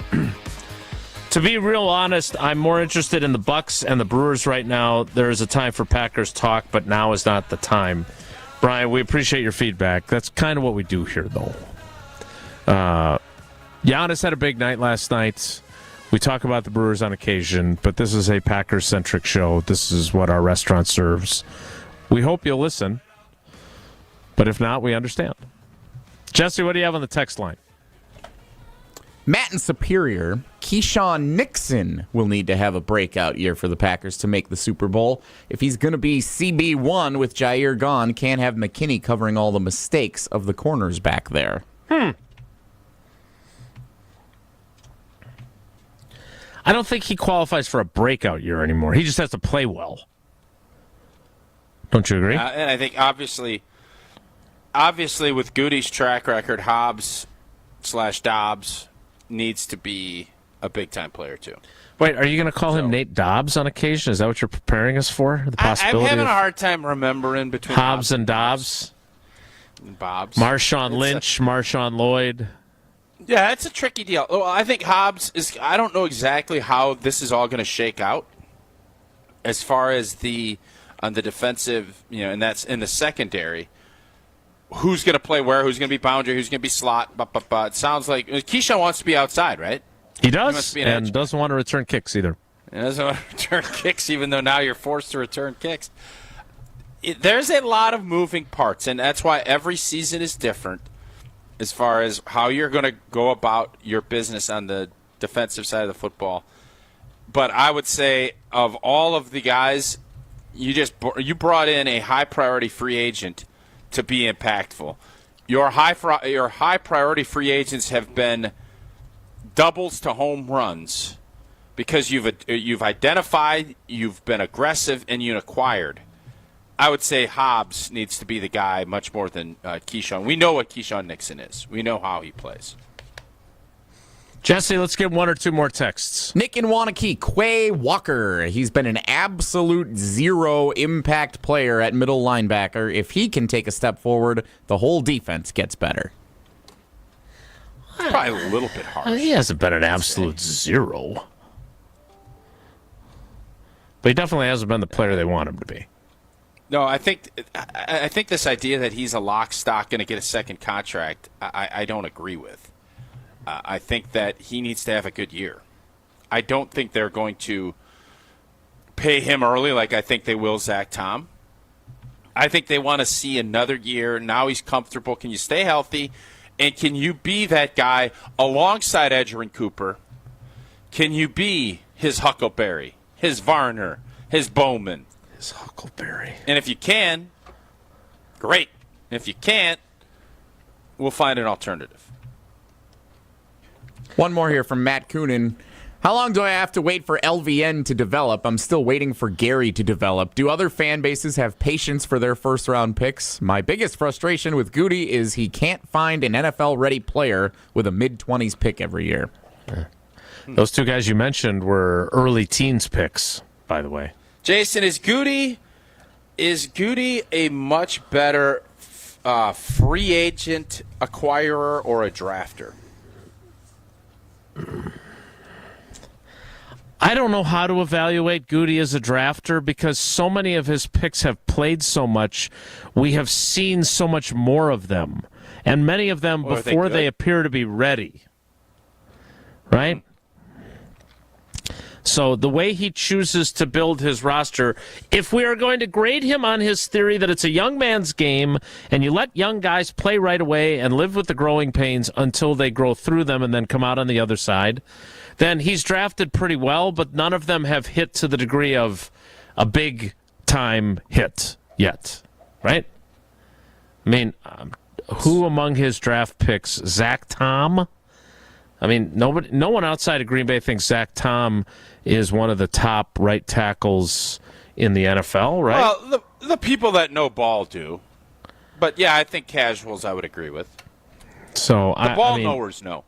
To be real honest, I'm more interested in the Bucks and the Brewers right now. There is a time for Packers talk, but now is not the time. Brian, we appreciate your feedback. That's kind of what we do here, though. Giannis had a big night last night. We talk about the Brewers on occasion, but this is a Packers-centric show. This is what our restaurant serves. We hope you'll listen. But if not, we understand. Jesse, what do you have on the text line? Matt in Superior, Keyshawn Nixon will need to have a breakout year for the Packers to make the Super Bowl. If he's going to be CB1 with Jair gone, can't have McKinney covering all the mistakes of the corners back there. I don't think he qualifies for a breakout year anymore. He just has to play well. Don't you agree? And I think obviously with Goody's track record, Hobbs/Dobbs needs to be a big-time player too. Wait, are you going to call him Nate Dobbs on occasion? Is that what you're preparing us for? The possibility I'm having a hard time remembering between Hobbs and Dobbs. Bob's. Marshawn Lynch, Marshawn Lloyd. Yeah, it's a tricky deal. Well, I think Hobbs is. I don't know exactly how this is all going to shake out as far as on the defensive, and that's in the secondary. Who's going to play where? Who's going to be boundary? Who's going to be slot? It sounds like Keyshawn wants to be outside, right? He does, and doesn't want to return kicks either. He doesn't want to return kicks, even though now you're forced to return kicks. There's a lot of moving parts, and that's why every season is different as far as how you're going to go about your business on the defensive side of the football. But I would say of all of the guys, you brought in a high-priority free agent to be impactful. Your high-priority free agents have been doubles to home runs because you've identified, you've been aggressive, and you acquired. I would say Hobbs needs to be the guy much more than Keyshawn. We know what Keyshawn Nixon is. We know how he plays. Jesse, let's get one or two more texts. Nick in Wanakee, Quay Walker. He's been an absolute zero impact player at middle linebacker. If he can take a step forward, the whole defense gets better. Probably a little bit harsh. He hasn't been an absolute zero. But he definitely hasn't been the player they want him to be. No, I think this idea that he's a lock stock going to get a second contract, I don't agree with. I think that he needs to have a good year. I don't think they're going to pay him early like I think they will Zach Tom. I think they want to see another year. Now he's comfortable. Can you stay healthy? And can you be that guy alongside Edgerrin Cooper? Can you be his Huckleberry, his Varner, his Bowman? His Huckleberry. And if you can, great. If you can't, we'll find an alternative. One more here from Matt Coonan. How long do I have to wait for LVN to develop? I'm still waiting for Gary to develop. Do other fan bases have patience for their first-round picks? My biggest frustration with Goody is he can't find an NFL-ready player with a mid-20s pick every year. Those two guys you mentioned were early teens picks, by the way. Jason, is Goody a much better free agent acquirer or a drafter? I don't know how to evaluate Goody as a drafter because so many of his picks have played so much. We have seen so much more of them. And many of them before they appear to be ready. Right? So the way he chooses to build his roster, if we are going to grade him on his theory that it's a young man's game and you let young guys play right away and live with the growing pains until they grow through them and then come out on the other side, then he's drafted pretty well, but none of them have hit to the degree of a big-time hit yet, right? I mean, who among his draft picks? Zach Tom? I mean, no one outside of Green Bay thinks Zach Tom is one of the top right tackles in the NFL, right? Well, the people that know ball do. But, yeah, I think casuals I would agree with. So The ball knowers know.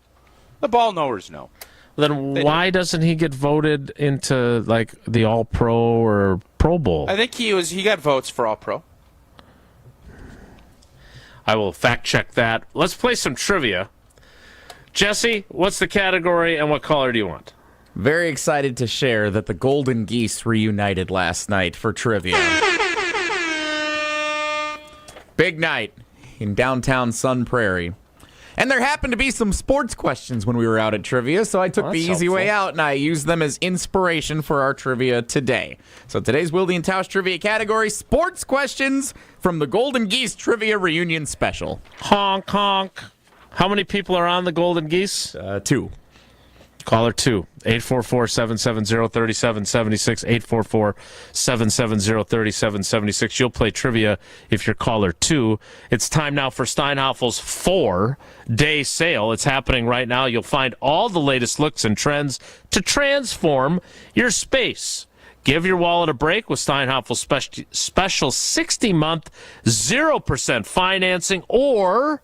The ball knowers know. Then why doesn't he get voted into like the All-Pro or Pro Bowl? I think he got votes for All-Pro. I will fact check that. Let's play some trivia. Jesse, what's the category and what caller do you want? Very excited to share that the Golden Geese reunited last night for trivia. Big night in downtown Sun Prairie. And there happened to be some sports questions when we were out at trivia, so I took the easy way out and I used them as inspiration for our trivia today. So today's Wilde and Tausch trivia category, sports questions from the Golden Geese Trivia Reunion Special. Honk, honk. How many people are on the Golden Geese? 2. Caller 2, 844-770-3776, 844-770-3776. You'll play trivia if you're caller 2. It's time now for Steinhaffel's 4-day sale. It's happening right now. You'll find all the latest looks and trends to transform your space. Give your wallet a break with Steinhaffel's special 60-month 0% financing, or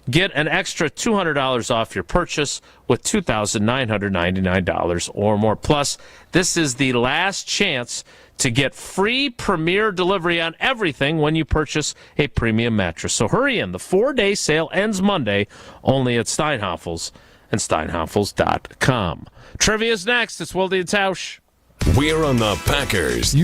get an extra $200 off your purchase with $2,999 or more. Plus, this is the last chance to get free premier delivery on everything when you purchase a premium mattress. So hurry in. The 4-day sale ends Monday, only at Steinhaffel's and steinhaffels.com. Trivia's next. It's Wilde and Tausch. We're on the Packers.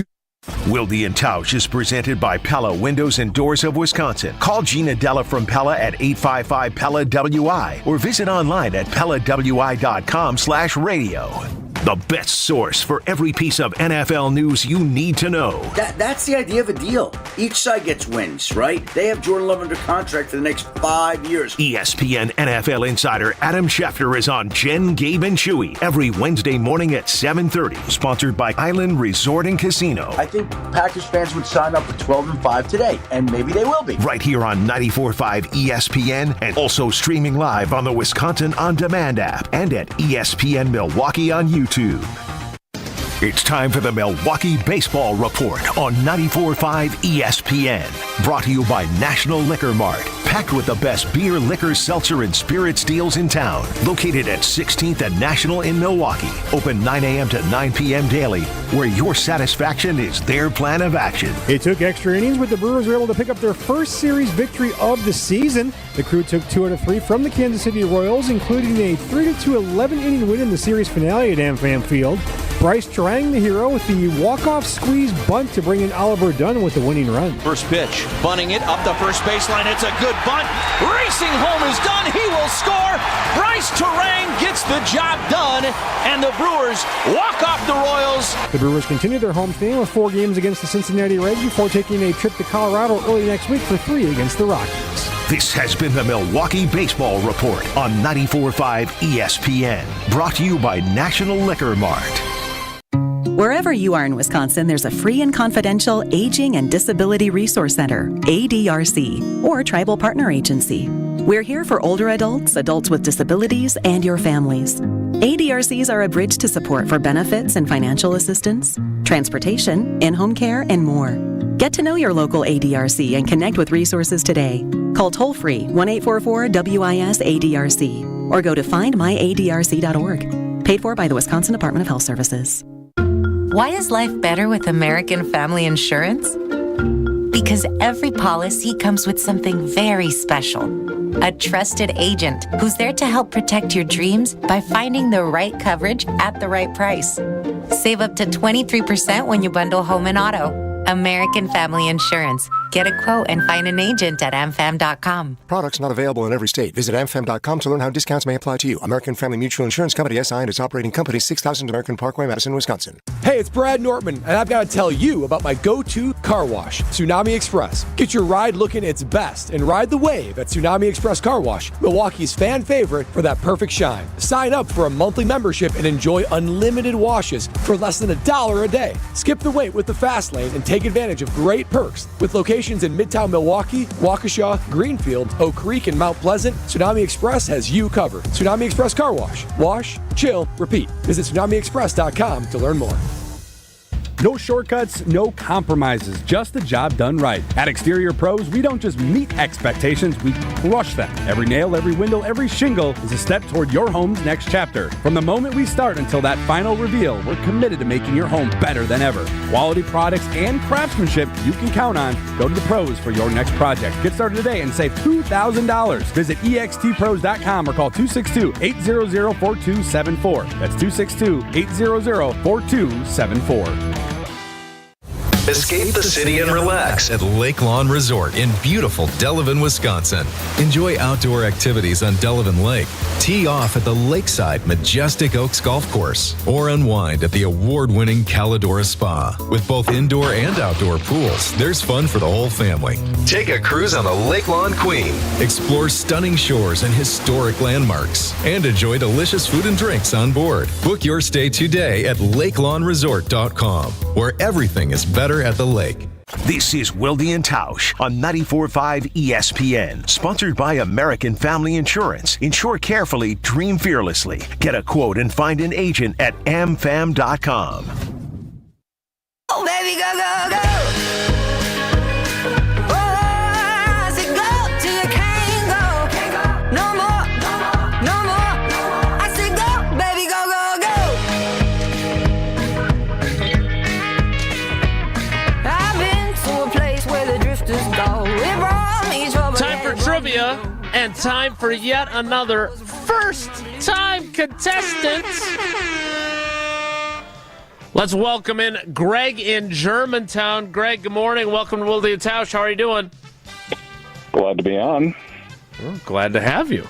Wilde and Tausch is presented by Pella Windows and Doors of Wisconsin. Call Gina Della from Pella at 855-PELLA-WI or visit online at PellaWI.com/radio. The best source for every piece of NFL news you need to know. That's the idea of a deal. Each side gets wins, right? They have Jordan Love under contract for the next 5 years. ESPN NFL insider Adam Schefter is on Jen, Gabe, and Chewy every Wednesday morning at 7:30. Sponsored by Island Resort and Casino. I think Packers fans would sign up for 12-5 today, and maybe they will be. Right here on 94.5 ESPN and also streaming live on the Wisconsin On Demand app and at ESPN Milwaukee on YouTube. It's time for the Milwaukee Baseball Report on 94.5 ESPN. Brought to you by National Liquor Mart. Packed with the best beer, liquor, seltzer, and spirits deals in town. Located at 16th and National in Milwaukee. Open 9 a.m. to 9 p.m. daily, where your satisfaction is their plan of action. It took extra innings, but the Brewers were able to pick up their first series victory of the season. The Crew took 2 out of 3 from the Kansas City Royals, including a 3-2 11-inning win in the series finale at AmFam Field. Bryce Terang, the hero, with the walk-off squeeze bunt to bring in Oliver Dunn with the winning run. First pitch, bunting it up the first baseline. It's a good bunt. Racing home is done. He will score. Bryce Terang gets the job done, and the Brewers walk off the Royals. The Brewers continue their home stand with 4 games against the Cincinnati Reds before taking a trip to Colorado early next week for 3 against the Rockies. This has been the Milwaukee Baseball Report on 94.5 ESPN. Brought to you by National Liquor Mart. Wherever you are in Wisconsin, there's a free and confidential Aging and Disability Resource Center, ADRC, or Tribal Partner Agency. We're here for older adults, adults with disabilities, and your families. ADRCs are a bridge to support for benefits and financial assistance, transportation, in-home care, and more. Get to know your local ADRC and connect with resources today. Call toll-free 1-844-WIS-ADRC or go to findmyadrc.org. Paid for by the Wisconsin Department of Health Services. Why is life better with American Family Insurance? Because every policy comes with something very special. A trusted agent who's there to help protect your dreams by finding the right coverage at the right price. Save up to 23% when you bundle home and auto. American Family Insurance. Get a quote and find an agent at amfam.com. Products not available in every state. Visit amfam.com to learn how discounts may apply to you. American Family Mutual Insurance Company, SI, and its operating company, 6000 American Parkway, Madison, Wisconsin. Hey, it's Brad Nortman, and I've got to tell you about my go-to car wash, Tsunami Express. Get your ride looking its best and ride the wave at Tsunami Express Car Wash, Milwaukee's fan favorite for that perfect shine. Sign up for a monthly membership and enjoy unlimited washes for less than $1 a day. Skip the wait with the fast lane and take advantage of great perks. With locations in Midtown Milwaukee, Waukesha, Greenfield, Oak Creek, and Mount Pleasant, Tsunami Express has you covered. Tsunami Express Car Wash. Wash, chill, repeat. Visit TsunamiExpress.com to learn more. No shortcuts, no compromises, just the job done right. At Exterior Pros, we don't just meet expectations, we crush them. Every nail, every window, every shingle is a step toward your home's next chapter. From the moment we start until that final reveal, we're committed to making your home better than ever. Quality products and craftsmanship you can count on. Go to the pros for your next project. Get started today and save $2,000. Visit extpros.com or call 262-800-4274. That's 262-800-4274. Escape the city and relax at Lake Lawn Resort in beautiful Delavan, Wisconsin. Enjoy outdoor activities on Delavan Lake. Tee off at the lakeside Majestic Oaks Golf Course or unwind at the award-winning Calidora Spa. With both indoor and outdoor pools, there's fun for the whole family. Take a cruise on the Lake Lawn Queen. Explore stunning shores and historic landmarks and enjoy delicious food and drinks on board. Book your stay today at lakelawnresort.com, where everything is better at the lake. This is Wilde and Tausch on 94.5 ESPN, sponsored by American Family Insurance. Insure carefully, dream fearlessly. Get a quote and find an agent at amfam.com. Oh, baby, go, go, go. Oh, I said go till you can't go. No more, no more. I said go, baby, go, go, go. I've been to a place where the drifters go. It brought me trouble. Time for trivia and time for yet another first-time contestant. Let's welcome in Greg in Germantown. Greg, good morning. Welcome to Wilde and Tausch. How are you doing? Glad to be on. Well, glad to have you.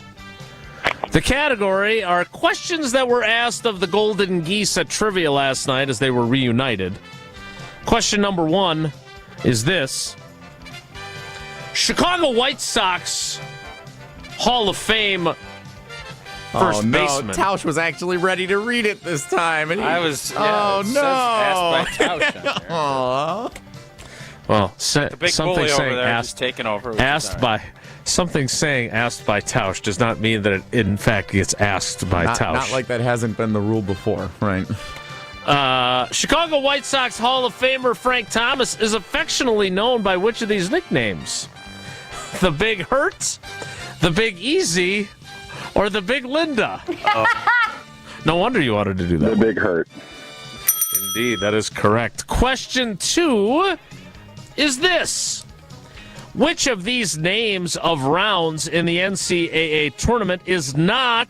The category are questions that were asked of the Golden Geese at trivia last night as they were reunited. Question number 1 is this. Chicago White Sox Hall of Fame first baseman. Tausch was actually ready to read it this time. And I was. Yeah, oh, no. Asked by Tausch. Well, the big something bully saying over there asked, just taking over. Asked by something saying asked by Tausch does not mean that it in fact gets asked by Tausch. Not like that hasn't been the rule before, right? Chicago White Sox Hall of Famer Frank Thomas is affectionately known by which of these nicknames? The Big Hurt, the Big Easy, or the Big Linda? No wonder you wanted to do that. The Big Hurt. Indeed, that is correct. Question 2 is this. Which of these names of rounds in the NCAA tournament is not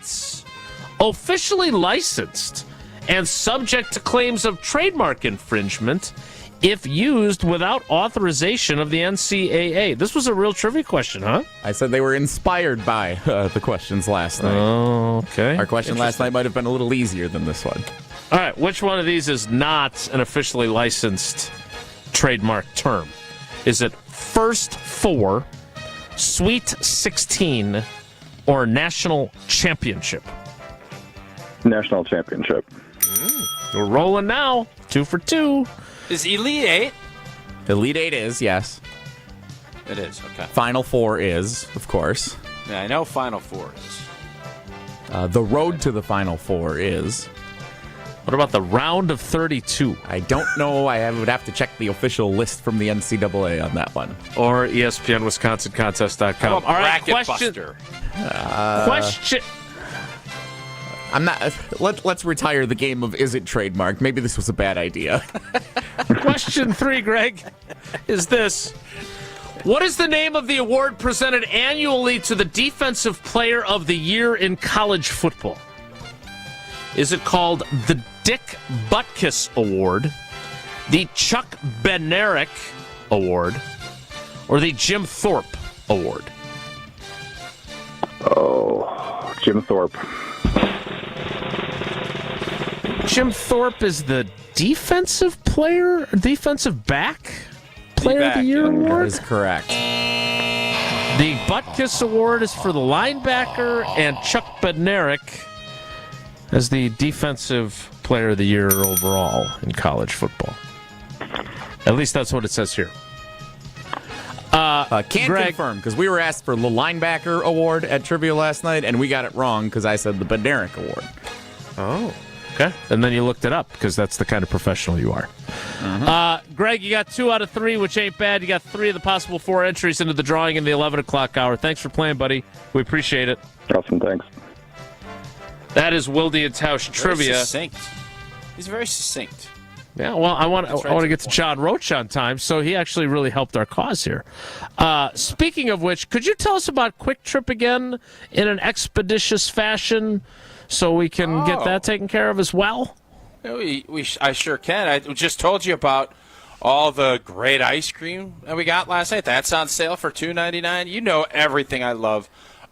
officially licensed and subject to claims of trademark infringement if used without authorization of the NCAA. This was a real trivia question, huh? I said they were inspired by the questions last night. Oh, okay. Our question last night might have been a little easier than this one. All right, which one of these is not an officially licensed trademark term? Is it First Four, Sweet 16, or National Championship? National Championship. We're rolling now. 2 for 2. Is Elite Eight? Elite Eight is, yes. It is, okay. Final Four is, of course. Yeah, I know Final Four is. The road to the Final Four is. What about the round of 32? I don't know. I would have to check the official list from the NCAA on that one. Or ESPN Wisconsin Contest.com. All right, question. Question. I'm not. Let's retire the game of is it trademarked? Maybe this was a bad idea. Question 3, Greg, is this. What is the name of the award presented annually to the Defensive Player of the Year in college football? Is it called the Dick Butkus Award, the Chuck Bednarik Award, or the Jim Thorpe Award? Oh, Jim Thorpe. Jim Thorpe is the defensive player of the year award? That is correct. The Butkus Award is for the linebacker, and Chuck Bednarik as the defensive player of the year overall in college football. At least that's what it says here. Can't Greg, confirm, because we were asked for the linebacker award at trivia last night, and we got it wrong because I said the Bednarik Award. Oh, okay. And then you looked it up because that's the kind of professional you are. Greg, you got 2 out of 3, which ain't bad. You got 3 of the possible 4 entries into the drawing in the 11 o'clock hour. Thanks for playing, buddy. We appreciate it. Awesome, thanks. That is Wilde and Tausch trivia. Very succinct. He's very succinct. Yeah, well, I want to get to John Roach on time, so he actually really helped our cause here. Speaking of which, could you tell us about Quick Trip again in an expeditious fashion so we can get that taken care of as well? I sure can. I just told you about all the great ice cream that we got last night. That's on sale for $2.99. You know everything I love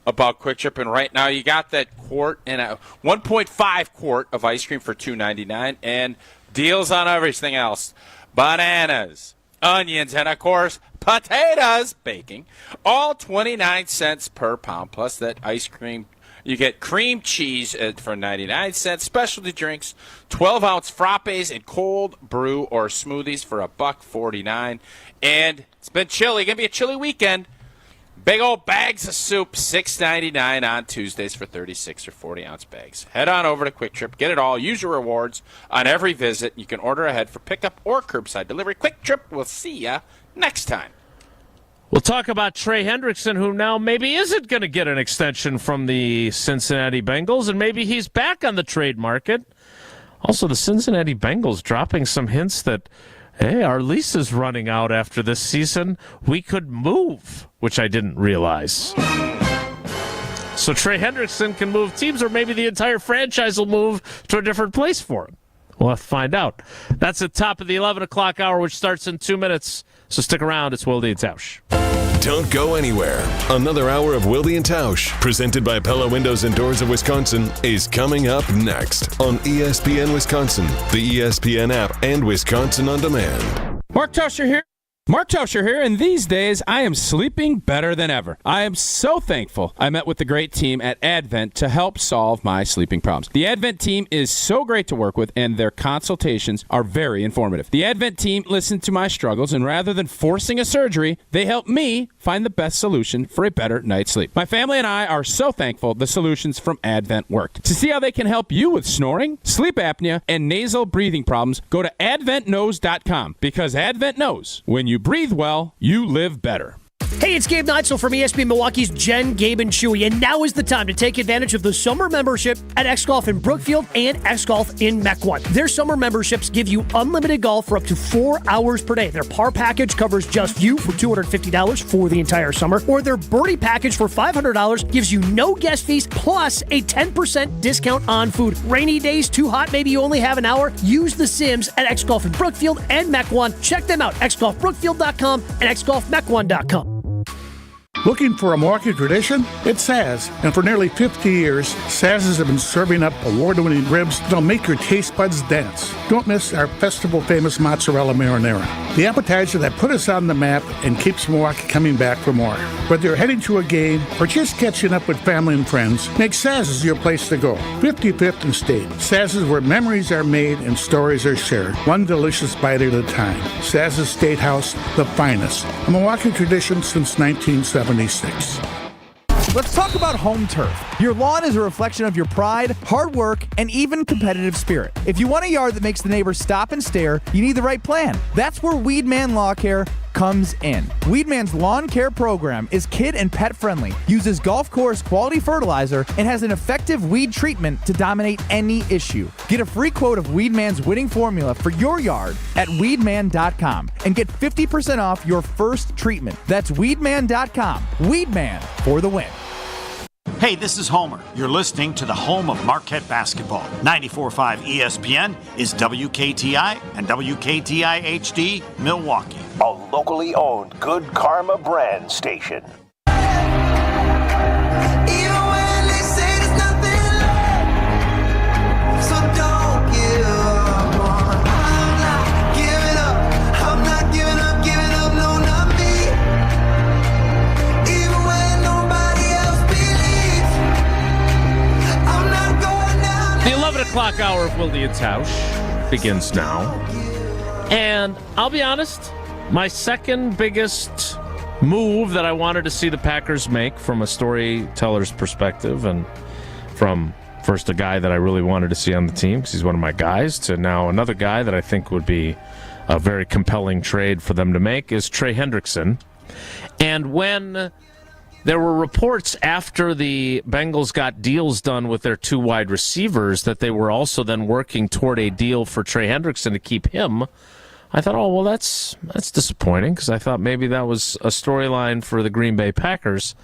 about Quick Trip, and right now you got that quart and a 1.5 quart of ice cream for $2.99, and deals on everything else. Bananas, onions, and of course potatoes, baking, all 29 cents per pound, plus that ice cream. You get cream cheese for 99 cents, specialty drinks, 12-ounce frappes and cold brew or smoothies for $1.49. And it's been chilly. Going to be a chilly weekend. Big old bags of soup, $6.99 on Tuesdays for 36 or 40-ounce bags. Head on over to Quick Trip. Get it all. Use your rewards on every visit. You can order ahead for pickup or curbside delivery. Quick Trip. We'll see you next time. We'll talk about Trey Hendrickson, who now maybe isn't going to get an extension from the Cincinnati Bengals, and maybe he's back on the trade market. Also, the Cincinnati Bengals dropping some hints that, hey, our lease is running out after this season. We could move, which I didn't realize. So Trey Hendrickson can move teams, or maybe the entire franchise will move to a different place for him. We'll have to find out. That's the top of the 11 o'clock hour, which starts in 2 minutes. So stick around. It's Wilde and Tausch. Don't go anywhere. Another hour of Wilde and Tausch, presented by Pella Windows and Doors of Wisconsin, is coming up next on ESPN Wisconsin, the ESPN app, and Wisconsin On Demand. Mark Tauscher here. Mark Tauscher here, and these days I am sleeping better than ever. I am so thankful I met with the great team at Advent to help solve my sleeping problems. The Advent team is so great to work with, and their consultations are very informative. The Advent team listened to my struggles, and rather than forcing a surgery, they helped me find the best solution for a better night's sleep. My family and I are so thankful the solutions from Advent worked. To see how they can help you with snoring, sleep apnea, and nasal breathing problems, go to adventknows.com, because Advent knows when you breathe well, you live better. Hey, it's Gabe Neitzel from ESPN Milwaukee's Jen, Gabe, and Chewy, and now is the time to take advantage of the summer membership at X Golf in Brookfield and X Golf in Mequon. Their summer memberships give you unlimited golf for up to 4 hours per day. Their par package covers just you for $250 for the entire summer, or their birdie package for $500 gives you no guest fees plus a 10% discount on food. Rainy days, too hot, maybe you only have an hour? Use the Sims at X Golf in Brookfield and Mequon. Check them out, xgolfbrookfield.com and xgolfmequon.com. Looking for a Milwaukee tradition? It's Saz. And for nearly 50 years, Saz's have been serving up award-winning ribs that'll make your taste buds dance. Don't miss our festival-famous mozzarella marinara, the appetizer that put us on the map and keeps Milwaukee coming back for more. Whether you're heading to a game or just catching up with family and friends, make Saz's your place to go. 55th and State. Saz's, where memories are made and stories are shared, one delicious bite at a time. Saz's State House, the finest. A Milwaukee tradition since 1976. Let's talk about home turf. Your lawn is a reflection of your pride, hard work, and even competitive spirit. If you want a yard that makes the neighbors stop and stare, you need the right plan. That's where Weedman Lawn Care comes in. Weedman's lawn care program is kid and pet friendly, uses golf course quality fertilizer, and has an effective weed treatment to dominate any issue. Get a free quote of Weedman's winning formula for your yard at weedman.com and get 50% off your first treatment. That's weedman.com. Weedman for the win. Hey, this is Homer. You're listening to the home of Marquette basketball. 94.5 ESPN is WKTI and WKTI HD Milwaukee. A locally owned Good Karma brand station. The 11 o'clock hour of Wilde and Tausch begins now. And I'll be honest, my second biggest move that I wanted to see the Packers make from a storyteller's perspective, and from first a guy that I really wanted to see on the team because he's one of my guys, to now another guy that I think would be a very compelling trade for them to make, is Trey Hendrickson. And when there were reports after the Bengals got deals done with their two wide receivers that they were also then working toward a deal for Trey Hendrickson to keep him, I thought, oh, well, that's disappointing, because I thought maybe that was a storyline for the Green Bay Packers.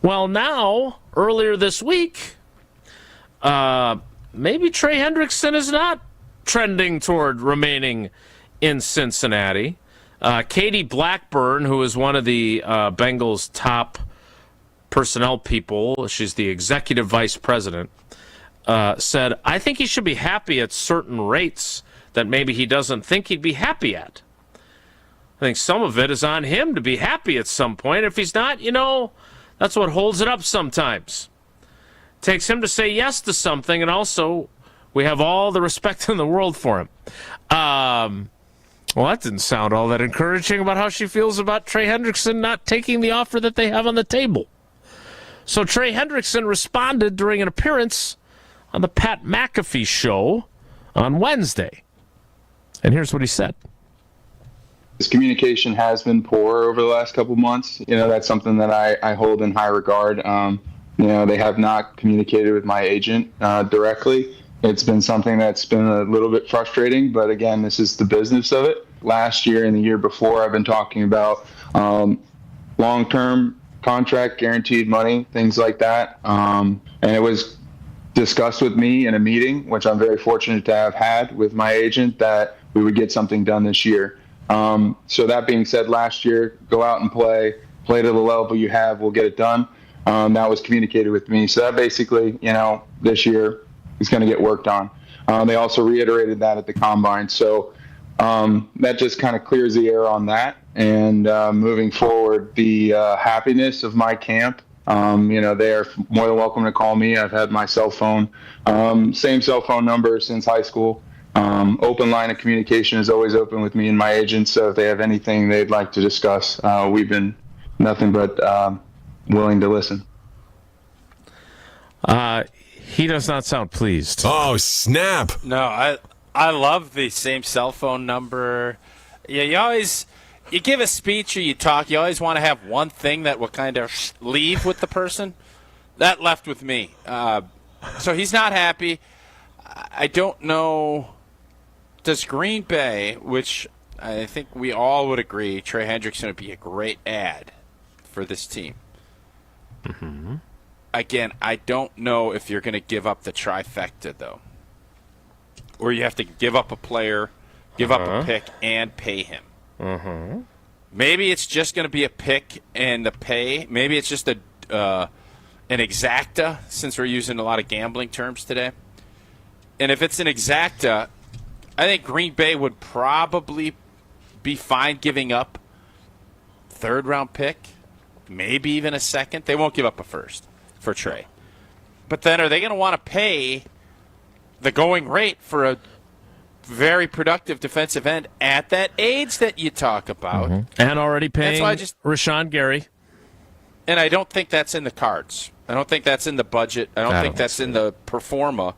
Well, now, earlier this week, maybe Trey Hendrickson is not trending toward remaining in Cincinnati. Katie Blackburn, who is one of the Bengals' top personnel people, she's the executive vice president, said, I think he should be happy at certain rates that maybe he doesn't think he'd be happy at. I think some of it is on him to be happy at some point. If he's not, that's what holds it up sometimes. It takes him to say yes to something, and also we have all the respect in the world for him. Well, that didn't sound all that encouraging about how she feels about Trey Hendrickson not taking the offer that they have on the table. So Trey Hendrickson responded during an appearance on the Pat McAfee show on Wednesday. And here's what he said. His communication has been poor over the last couple months. That's something that I hold in high regard. They have not communicated with my agent directly. It's been something that's been a little bit frustrating, but again, this is the business of it. Last year and the year before, I've been talking about long-term contract, guaranteed money, things like that. And it was discussed with me in a meeting, which I'm very fortunate to have had with my agent, that we would get something done this year. So that being said, last year, go out and play to the level you have, we'll get it done. That was communicated with me. So that basically, this year is going to get worked on. They also reiterated that at the Combine. So that just kind of clears the air on that. And moving forward, the happiness of my camp, they are more than welcome to call me. I've had my cell phone, same cell phone number since high school. Open line of communication is always open with me and my agent. So if they have anything they'd like to discuss, we've been nothing but willing to listen. He does not sound pleased. Oh, snap. No, I love the same cell phone number. Yeah, you always, you give a speech or you talk, you always want to have one thing that will kind of leave with the person. That left with me. So he's not happy. I don't know. Does Green Bay, which I think we all would agree, Trey Hendrickson would be a great ad for this team. Mm-hmm. Again, I don't know if you're going to give up the trifecta, though. Or you have to give up a player, give up a pick, and pay him. Mm-hmm. Maybe it's just going to be a pick and the pay. Maybe it's just an exacta, since we're using a lot of gambling terms today. And if it's an exacta, I think Green Bay would probably be fine giving up third-round pick, maybe even a second. They won't give up a first for Trey. But then are they going to want to pay the going rate for a very productive defensive end at that age that you talk about? Mm-hmm. And already paying Rashawn Gary. And I don't think that's in the cards. I don't think that's in the budget. I don't think that's in the performa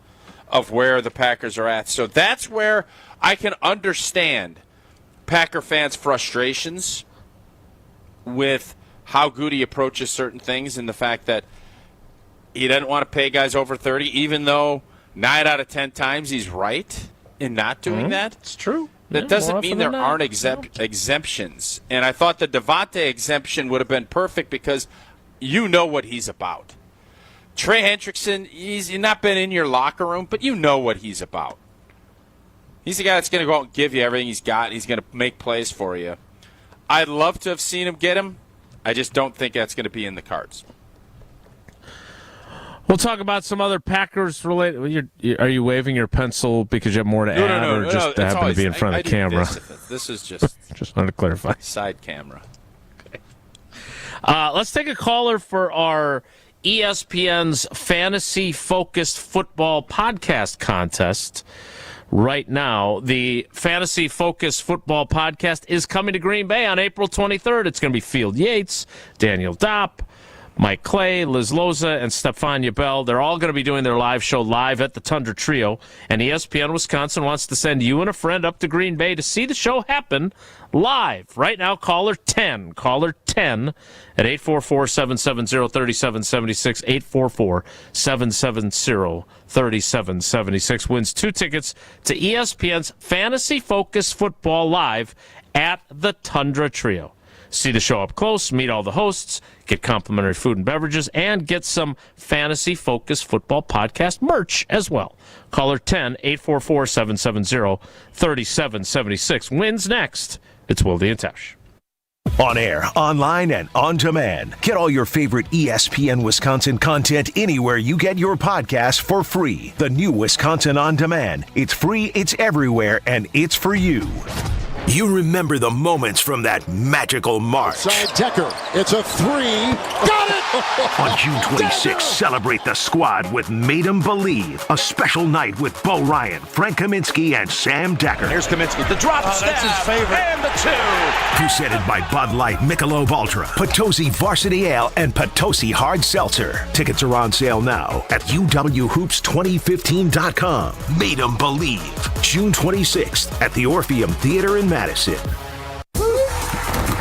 of where the Packers are at. So that's where I can understand Packer fans' frustrations with how Goody approaches certain things and the fact that he doesn't want to pay guys over 30, even though 9 out of 10 times he's right in not doing that. It's true. That doesn't mean there aren't exemptions. And I thought the Devontae exemption would have been perfect because you know what he's about. Trey Hendrickson, he's not been in your locker room, but you know what he's about. He's the guy that's going to go out and give you everything he's got. He's going to make plays for you. I'd love to have seen him get him. I just don't think that's going to be in the cards. We'll talk about some other Packers related. Are you waving your pencil because you have more to add, or just happen to be in front of the camera? This is just just wanted to clarify. Side camera. Okay. Let's take a caller for our ESPN's fantasy-focused football podcast contest. Right now, the fantasy-focused football podcast is coming to Green Bay on April 23rd. It's going to be Field Yates, Daniel Dopp, Mike Clay, Liz Loza, and Stefania Bell. They're all going to be doing their live show live at the Tundra Trio. And ESPN Wisconsin wants to send you and a friend up to Green Bay to see the show happen live. Right now, caller 10 at 844-770-3776, 844-770-3776 wins 2 tickets to ESPN's Fantasy Focus Football Live at the Tundra Trio. See the show up close, meet all the hosts, get complimentary food and beverages, and get some Fantasy Focus Football Podcast merch as well. Caller 10, 844-770-3776 wins next. It's Wilde and Tausch. On air, online, and on demand. Get all your favorite ESPN Wisconsin content anywhere you get your podcasts for free. The new Wisconsin On Demand. It's free, it's everywhere, and it's for you. You remember the moments from that magical March. Side Decker. It's a 3. Got it! On June 26th, celebrate the squad with Made 'em Believe. A special night with Bo Ryan, Frank Kaminsky, and Sam Decker. Here's Kaminsky. The drop stab. That's his favorite. And the 2. Presented by Bud Light, Michelob Ultra, Potosi Varsity Ale, and Potosi Hard Seltzer. Tickets are on sale now at uwhoops2015.com. Made 'em Believe. June 26th at the Orpheum Theater in Madison.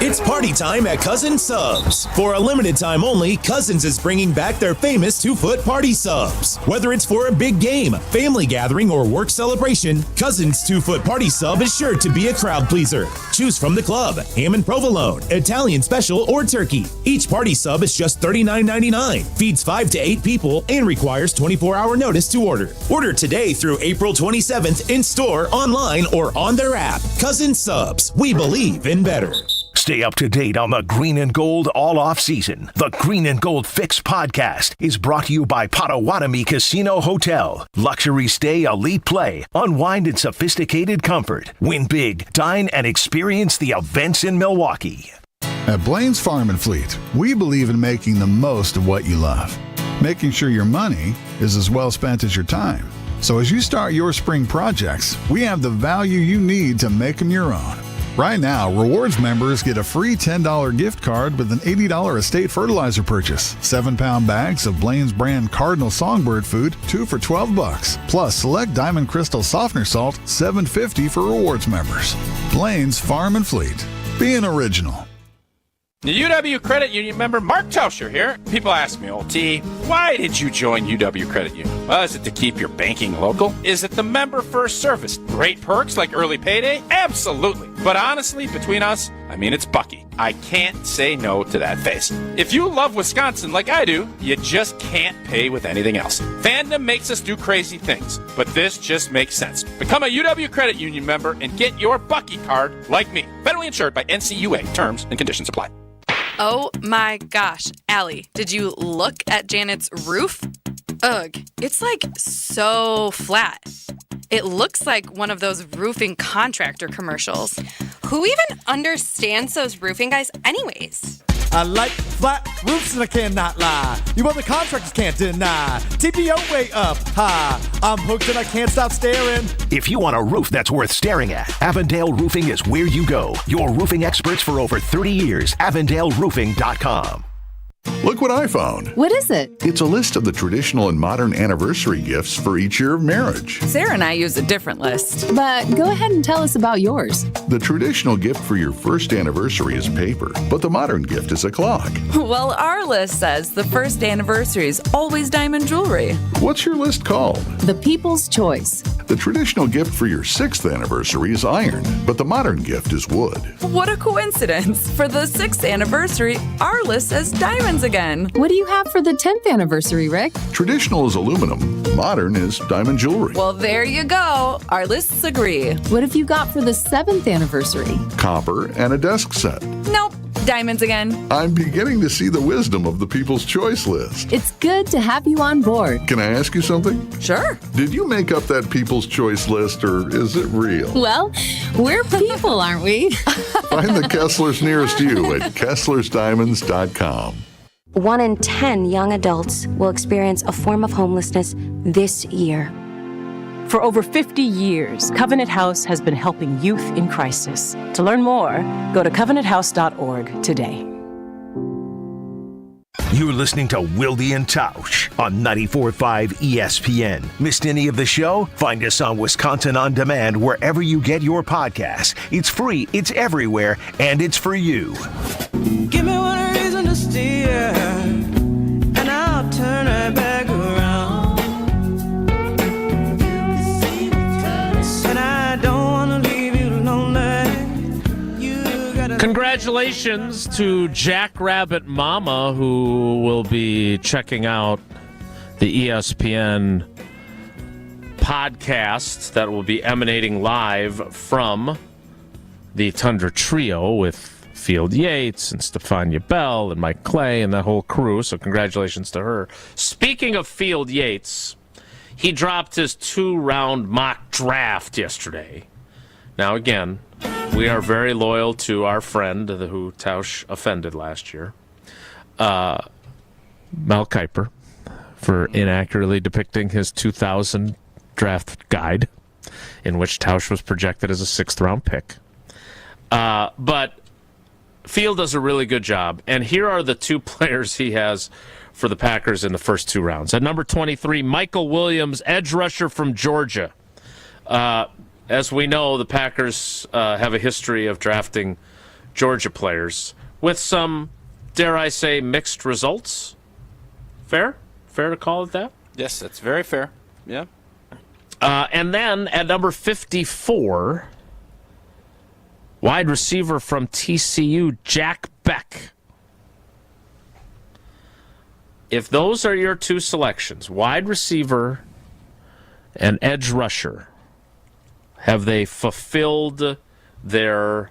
It's party time at Cousins Subs. For a limited time only, Cousins is bringing back their famous 2-foot party subs. Whether it's for a big game, family gathering, or work celebration, Cousins 2-foot party sub is sure to be a crowd pleaser. Choose from the club, ham and provolone, Italian special, or turkey. Each party sub is just $39.99, feeds 5 to 8 people, and requires 24-hour notice to order. Order today through April 27th in store, online, or on their app. Cousins Subs. We believe in better. Stay up to date on the Green and Gold all off season. The Green and Gold Fix podcast is brought to you by Potawatomi Casino Hotel. Luxury stay, elite play, unwind in sophisticated comfort. Win big, dine, and experience the events in Milwaukee. At Blaine's Farm and Fleet, we believe in making the most of what you love, making sure your money is as well spent as your time. So as you start your spring projects, we have the value you need to make them your own. Right now, rewards members get a free $10 gift card with an $80 estate fertilizer purchase. 7-pound bags of Blaine's brand Cardinal Songbird food, 2 for $12. Plus, select Diamond Crystal Softener Salt, $7.50 for rewards members. Blaine's Farm and Fleet. Be an original. The UW Credit Union member Mark Tauscher here. People ask me, T, why did you join UW Credit Union? Well, is it to keep your banking local? Is it the member first service? Great perks like early payday? Absolutely. But honestly, between us, it's Bucky. I can't say no to that face. If you love Wisconsin like I do, you just can't pay with anything else. Fandom makes us do crazy things, but this just makes sense. Become a UW Credit Union member and get your Bucky card like me. Federally insured by NCUA. Terms and conditions apply. Oh my gosh, Allie, did you look at Janet's roof? Ugh, it's like so flat. It looks like one of those roofing contractor commercials. Who even understands those roofing guys anyways? I like flat roofs and I cannot lie. You what the contractors can't deny. TPO way up high. I'm hooked and I can't stop staring. If you want a roof that's worth staring at, Avondale Roofing is where you go. Your roofing experts for over 30 years. AvondaleRoofing.com. Look what I found. What is it? It's a list of the traditional and modern anniversary gifts for each year of marriage. Sarah and I use a different list. But go ahead and tell us about yours. The traditional gift for your first anniversary is paper, but the modern gift is a clock. Well, our list says the first anniversary is always diamond jewelry. What's your list called? The People's Choice. The traditional gift for your 6th anniversary is iron, but the modern gift is wood. What a coincidence. For the 6th anniversary, our list says diamonds again. What do you have for the 10th anniversary, Rick? Traditional is aluminum, modern is diamond jewelry. Well, there you go. Our lists agree. What have you got for the 7th anniversary? Copper and a desk set. Nope. Diamonds again. I'm beginning to see the wisdom of the People's Choice list. It's good to have you on board. Can I ask you something? Sure. Did you make up that People's Choice list, or is it real? Well, we're people, aren't we? Find the Kesslers nearest you at KesslersDiamonds.com. 1 in 10 young adults will experience a form of homelessness this year. For over 50 years, Covenant House has been helping youth in crisis. To learn more, go to covenanthouse.org today. You're listening to Wilde and Tausch on 94.5 ESPN. Missed any of the show? Find us on Wisconsin On Demand wherever you get your podcasts. It's free, it's everywhere, and it's for you. Give me one reason to steer, and I'll turn right back around. And I don't want to leave you lonely. Congratulations to Jackrabbit Mama, who will be checking out the ESPN podcast that will be emanating live from the Tundra Trio with Field Yates and Stefania Bell and Mike Clay and that whole crew. So congratulations to her. Speaking of Field Yates, he dropped his 2-round mock draft yesterday. Now, again, we are very loyal to our friend who Tausch offended last year, Mel Kiper, for inaccurately depicting his 2000 draft guide, in which Tausch was projected as a 6th-round pick. But Field does a really good job, and here are the 2 players he has for the Packers in the first 2 rounds. At number 23, Michael Williams, edge rusher from Georgia. As we know, the Packers have a history of drafting Georgia players with some, dare I say, mixed results. Fair? Fair to call it that? Yes, that's very fair. Yeah. And then at number 54, wide receiver from TCU, Jack Beck. If those are your 2 selections, wide receiver and edge rusher, have they fulfilled their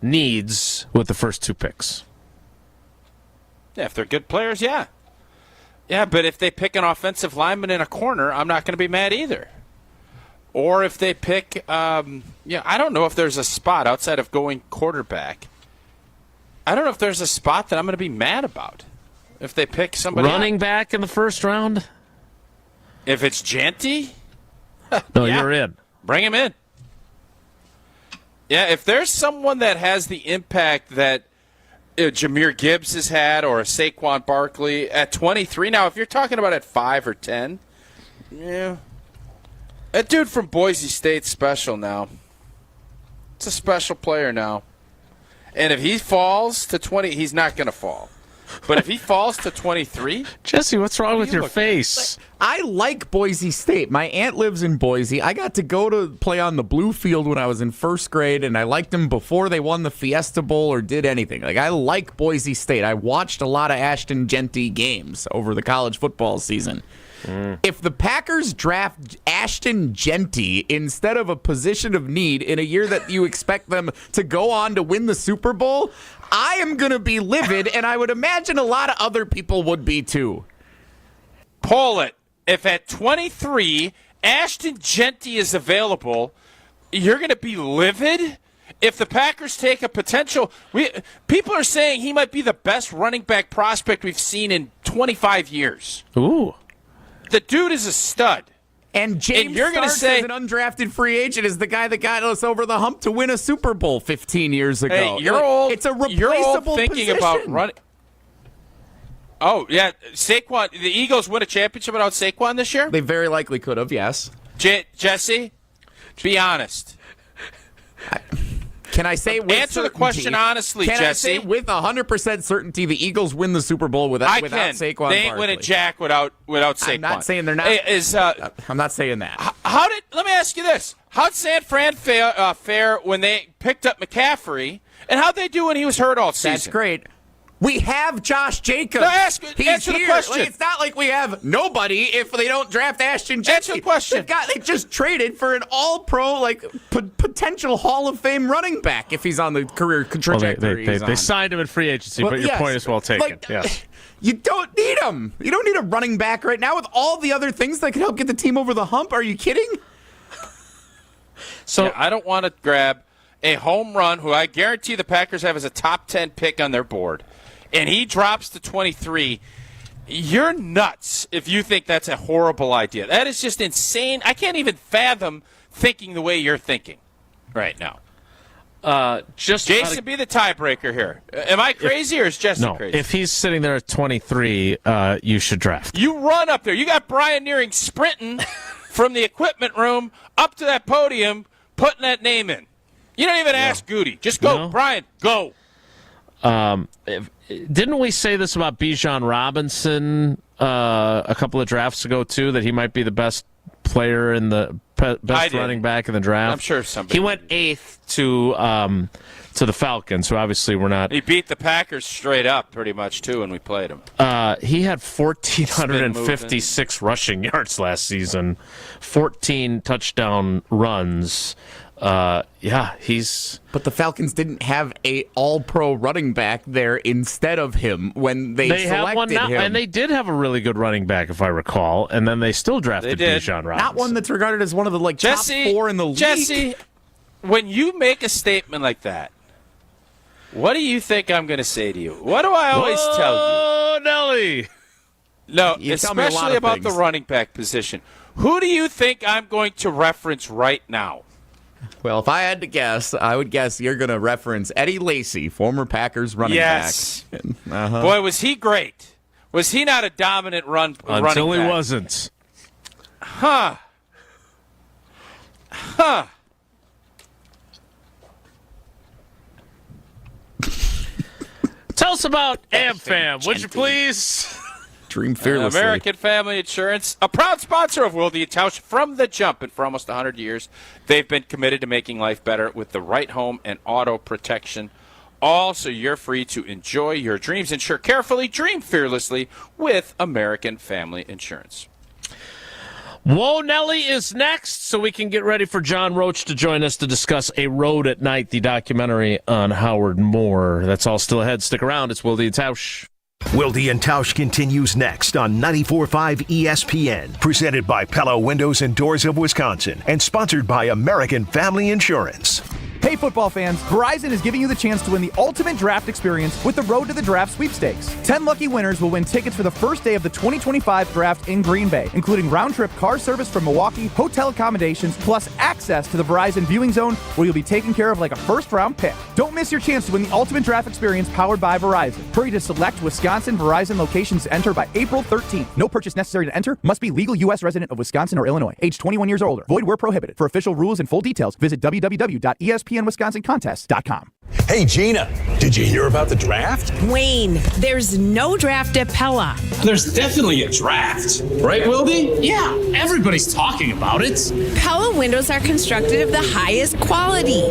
needs with the first 2 picks? Yeah, if they're good players, yeah. Yeah, but if they pick an offensive lineman in a corner, I'm not going to be mad either. Or if they pick, I don't know if there's a spot outside of going quarterback. I don't know if there's a spot that I'm going to be mad about. If they pick somebody running back in the first round? If it's Janty? No, you're in. Bring him in. Yeah, if there's someone that has the impact that Jahmyr Gibbs has had or a Saquon Barkley at 23. Now, if you're talking about at 5 or 10, yeah. That dude from Boise State's special now. It's a special player now. And if he falls to 20, he's not going to fall. But if he falls to 23, Jesse, what's wrong with your face? I like Boise State. My aunt lives in Boise. I got to go to play on the blue field when I was in first grade, and I liked them before they won the Fiesta Bowl or did anything. Like, I like Boise State. I watched a lot of Ashton Jeanty games over the college football season. If the Packers draft Ashton Jeanty instead of a position of need in a year that you expect them to go on to win the Super Bowl, I am going to be livid, and I would imagine a lot of other people would be too. Poll it. If at 23, Ashton Jeanty is available, you're going to be livid? If the Packers take a potential, people are saying he might be the best running back prospect we've seen in 25 years. Ooh. The dude is a stud. And James you're gonna Starks say, as an undrafted free agent is the guy that got us over the hump to win a Super Bowl 15 years ago. Hey, you're old. It's a replaceable You're old thinking position. about running. Oh, yeah. Saquon, the Eagles win a championship without Saquon this year? They very likely could have, yes. Jesse, be honest. Can I say with Answer the question honestly, Jesse? Jesse. I say with 100% certainty the Eagles win the Super Bowl without Saquon They ain't Barkley? winning jack without Saquon. I'm not saying they're not. I'm not saying that. Let me ask you this. How'd San Fran fare when they picked up McCaffrey, and how'd they do when he was hurt all season? That's great. We have Josh Jacobs. No, He's answer the here. question. Like, it's not like we have nobody if they don't draft Ashton Jeanty. Answer the question. They just traded for an all-pro, potential Hall of Fame running back if he's on the career trajectory. They signed him in free agency, but your point is well taken. Yes. You don't need him. You don't need a running back right now with all the other things that can help get the team over the hump. Are you kidding? So I don't want to grab a home run who I guarantee the Packers have as a top 10 pick on their board, and he drops to 23. You're nuts if you think that's a horrible idea. That is just insane. I can't even fathom thinking the way you're thinking right now. Jason, be the tiebreaker here. Am I crazy or is Jesse crazy? If he's sitting there at 23, you should draft. You run up there. You got Brian Nearing sprinting from the equipment room up to that podium, putting that name in. You don't even ask Goody. Just go, Brian, go. Didn't we say this about Bijan Robinson a couple of drafts ago, too, that he might be the best player in the best running back in the draft? I'm sure somebody. He went 8th to the Falcons, so obviously we're not. He beat the Packers straight up pretty much, too, when we played him. He had 1,456 rushing yards last season, 14 touchdown runs. He's. But the Falcons didn't have a all-pro running back there instead of him when they selected have one now, him. and they did have a really good running back, if I recall, and then they still drafted Bijan Robinson. Not one that's regarded as one of the top 4 in the league. Jesse, when you make a statement like that, what do you think I'm going to say to you? What do I always tell you? Oh, Nelly. No, You tell me a lot especially of about things. the running back position. Who do you think I'm going to reference right now? Well, if I had to guess, I would guess you're going to reference Eddie Lacy, former Packers running back. Boy, was he great. Was he not a dominant running back? Until he wasn't. Huh. Tell us about AmFam, would you please? Dream fearlessly. American Family Insurance, a proud sponsor of Wilde and Tausch from the jump, and for almost 100 years, they've been committed to making life better with the right home and auto protection. All so you're free to enjoy your dreams. Insure carefully, dream fearlessly with American Family Insurance. Whoa, Nelly is next, so we can get ready for John Roach to join us to discuss A Road at Night, the documentary on Howard Moore. That's all still ahead. Stick around. It's Wilde and Tausch. Wilde and Tausch continues next on 94.5 ESPN, presented by Pella Windows and Doors of Wisconsin, and sponsored by American Family Insurance. Hey, football fans, Verizon is giving you the chance to win the ultimate draft experience with the Road to the Draft sweepstakes. 10 lucky winners will win tickets for the first day of the 2025 draft in Green Bay, including round-trip car service from Milwaukee, hotel accommodations, plus access to the Verizon viewing zone where you'll be taken care of like a first-round pick. Don't miss your chance to win the ultimate draft experience powered by Verizon. Hurry to select Wisconsin Verizon locations to enter by April 13th. No purchase necessary to enter. Must be legal U.S. resident of Wisconsin or Illinois. Age 21 years or older. Void where prohibited. For official rules and full details, visit www.espn ESPNWisconsinContest.com. Hey, Gina, did you hear about the draft? Wayne, there's no draft at Pella. There's definitely a draft. Right, Wilde? Yeah, everybody's talking about it. Pella windows are constructed of the highest quality.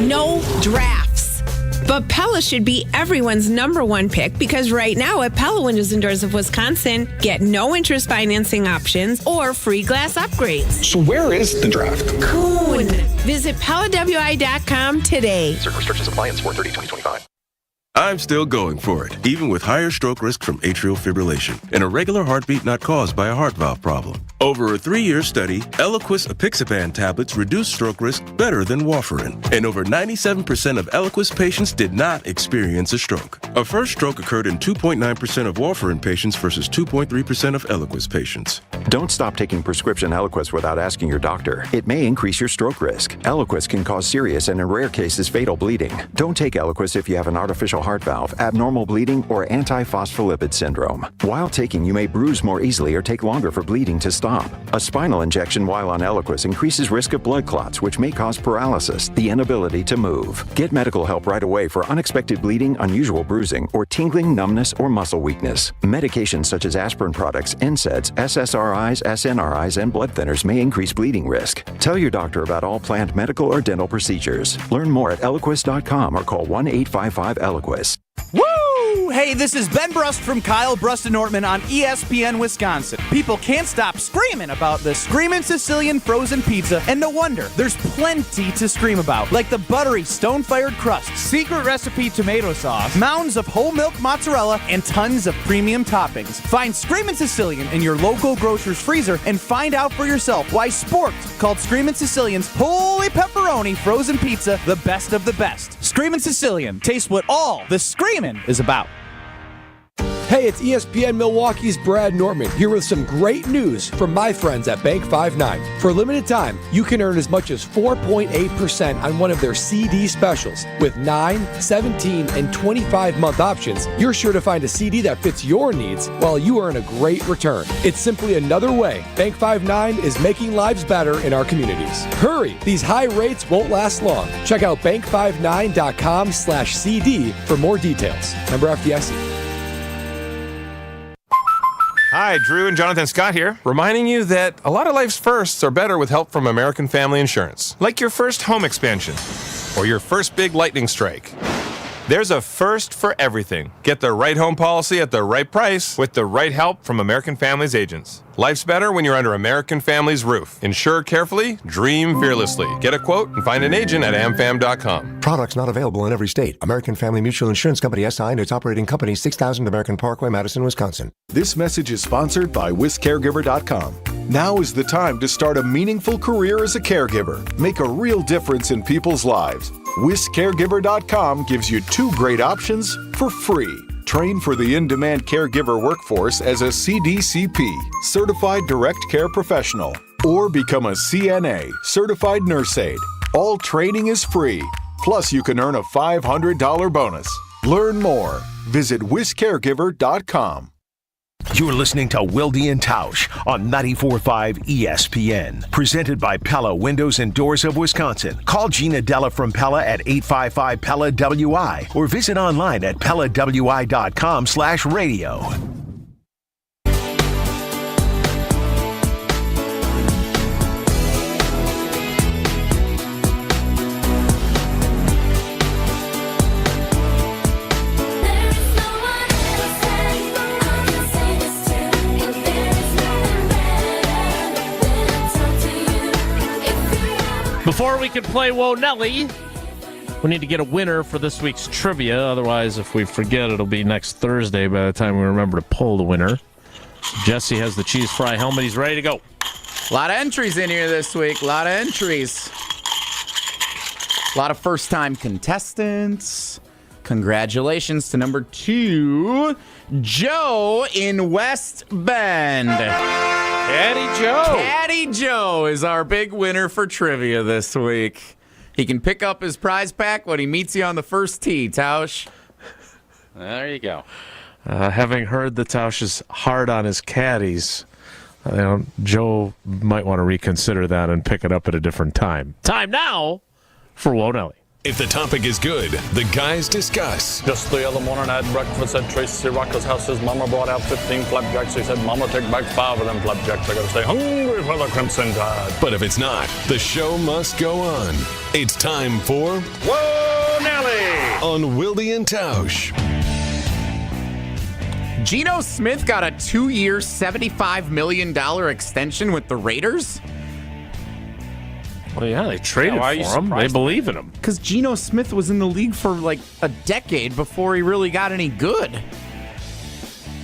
No drafts. But Pella should be everyone's number one pick because right now at Pella Windows and Doors of Wisconsin, get no interest financing options or free glass upgrades. So where is the draft? Coon. Visit PellaWI.com today. Certain restrictions apply in Sport 30-2025. I'm still going for it, even with higher stroke risk from atrial fibrillation and a regular heartbeat not caused by a heart valve problem. Over a 3-year study, Eliquis apixaban tablets reduced stroke risk better than warfarin, and over 97% of Eliquis patients did not experience a stroke. A first stroke occurred in 2.9% of warfarin patients versus 2.3% of Eliquis patients. Don't stop taking prescription Eliquis without asking your doctor. It may increase your stroke risk. Eliquis can cause serious and in rare cases fatal bleeding. Don't take Eliquis if you have an artificial heart valve, abnormal bleeding, or antiphospholipid syndrome. While taking, you may bruise more easily or take longer for bleeding to stop. A spinal injection while on Eliquis increases risk of blood clots, which may cause paralysis, the inability to move. Get medical help right away for unexpected bleeding, unusual bruising, or tingling, numbness, or muscle weakness. Medications such as aspirin products, NSAIDs, SSRIs, SNRIs, and blood thinners may increase bleeding risk. Tell your doctor about all planned medical or dental procedures. Learn more at Eliquis.com or call 1-855-ELIQUIS. Woo! Hey, this is Ben Brust from Kyle Brust and Nortman on ESPN Wisconsin. People can't stop screaming about the Screamin' Sicilian frozen pizza, and no wonder. There's plenty to scream about, like the buttery stone-fired crust, secret recipe tomato sauce, mounds of whole milk mozzarella, and tons of premium toppings. Find Screamin' Sicilian in your local grocer's freezer and find out for yourself why Sport called Screamin' Sicilian's Holy Pepperoni frozen pizza the best of the best. Screamin' Sicilian, taste what all the screamin' is about. Hey, it's ESPN Milwaukee's Brad Nortman here with some great news from my friends at Bank 5-9. For a limited time, you can earn as much as 4.8% on one of their CD specials. With 9, 17, and 25-month options, you're sure to find a CD that fits your needs while you earn a great return. It's simply another way Bank 5-9 is making lives better in our communities. Hurry, these high rates won't last long. Check out bank59.com/CD for more details. Member FDIC. Hi, Drew and Jonathan Scott here, reminding you that a lot of life's firsts are better with help from American Family Insurance. Like your first home expansion, or your first big lightning strike. There's a first for everything. Get the right home policy at the right price with the right help from American Family's agents. Life's better when you're under American Family's roof. Insure carefully, dream fearlessly. Get a quote and find an agent at amfam.com. Products not available in every state. American Family Mutual Insurance Company SI and its operating company 6000 American Parkway, Madison, Wisconsin. This message is sponsored by WisCaregiver.com. Now is the time to start a meaningful career as a caregiver. Make a real difference in people's lives. WisCaregiver.com gives you 2 great options for free. Train for the in-demand caregiver workforce as a CDCP, Certified Direct Care Professional, or become a CNA, Certified Nurse Aide. All training is free. Plus, you can earn a $500 bonus. Learn more. Visit WisCaregiver.com. You're listening to Wilde and Tausch on 94.5 ESPN. Presented by Pella Windows and Doors of Wisconsin. Call Gina Della from Pella at 855-PELLA-WI or visit online at PellaWI.com/radio. Before we can play Whoa Nelly, we need to get a winner for this week's trivia. Otherwise, if we forget, it'll be next Thursday by the time we remember to pull the winner. Jesse has the cheese fry helmet. He's ready to go. A lot of entries in here this week. A lot of entries. A lot of first-time contestants. Congratulations to number 2, Joe in West Bend. Caddy Joe. Caddy Joe is our big winner for trivia this week. He can pick up his prize pack when he meets you on the first tee, Tausch. There you go. Having heard that Tausch is hard on his caddies, Joe might want to reconsider that and pick it up at a different time. Time now for Whoa Nelly. If the topic is good, the guys discuss. Just the other morning I had breakfast at Tracy Rocker's house. His mama brought out 15 flapjacks. He said, Mama, take back 5 of them flapjacks. I gotta stay hungry for the Crimson Tide. But if it's not, the show must go on. It's time for Whoa, Nelly! On Wilde and Tausch. Geno Smith got a 2-year, $75 million extension with the Raiders? Well, yeah, they traded for him. They believe in him. Because Geno Smith was in the league for like a decade before he really got any good.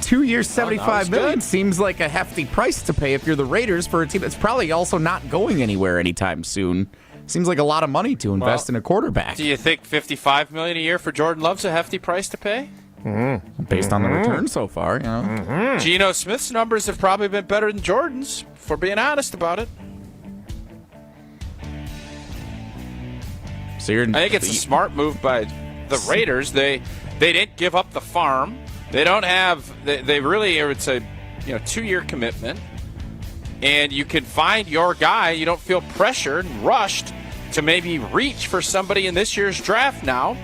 2 years, $75 million seems like a hefty price to pay if you're the Raiders for a team that's probably also not going anywhere anytime soon. Seems like a lot of money to invest in a quarterback. Do you think $55 million a year for Jordan Love's a hefty price to pay? Based on the return so far, you know. Geno Smith's numbers have probably been better than Jordan's, for being honest about it. So I think it's a smart move by the Raiders. They didn't give up the farm. They don't have. They really, it's a 2-year commitment, and you can find your guy. You don't feel pressured and rushed to maybe reach for somebody in this year's draft now.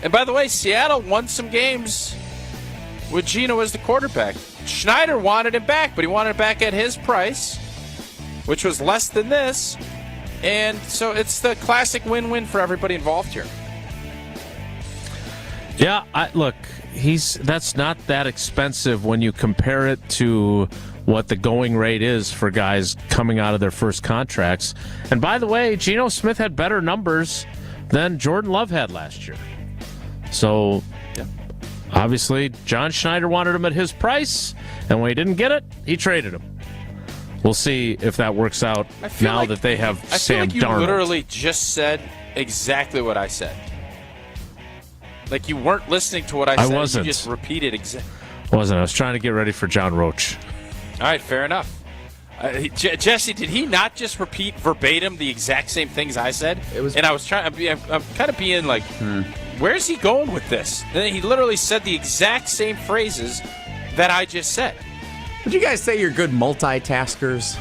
And by the way, Seattle won some games with Geno as the quarterback. Schneider wanted him back, but he wanted it back at his price, which was less than this. And so it's the classic win-win for everybody involved here. Yeah, look, that's not that expensive when you compare it to what the going rate is for guys coming out of their first contracts. And by the way, Geno Smith had better numbers than Jordan Love had last year. So, obviously, John Schneider wanted him at his price, and when he didn't get it, he traded him. We'll see if that works out now that they have Sam Darnold. I feel like you literally just said exactly what I said. Like you weren't listening to what I said. I wasn't. You just repeated exactly. I was trying to get ready for John Roach. All right, fair enough. Jesse, did he not just repeat verbatim the exact same things I said? And I was trying. I'm kind of being like, where's he going with this? And he literally said the exact same phrases that I just said. Would you guys say you're good multitaskers?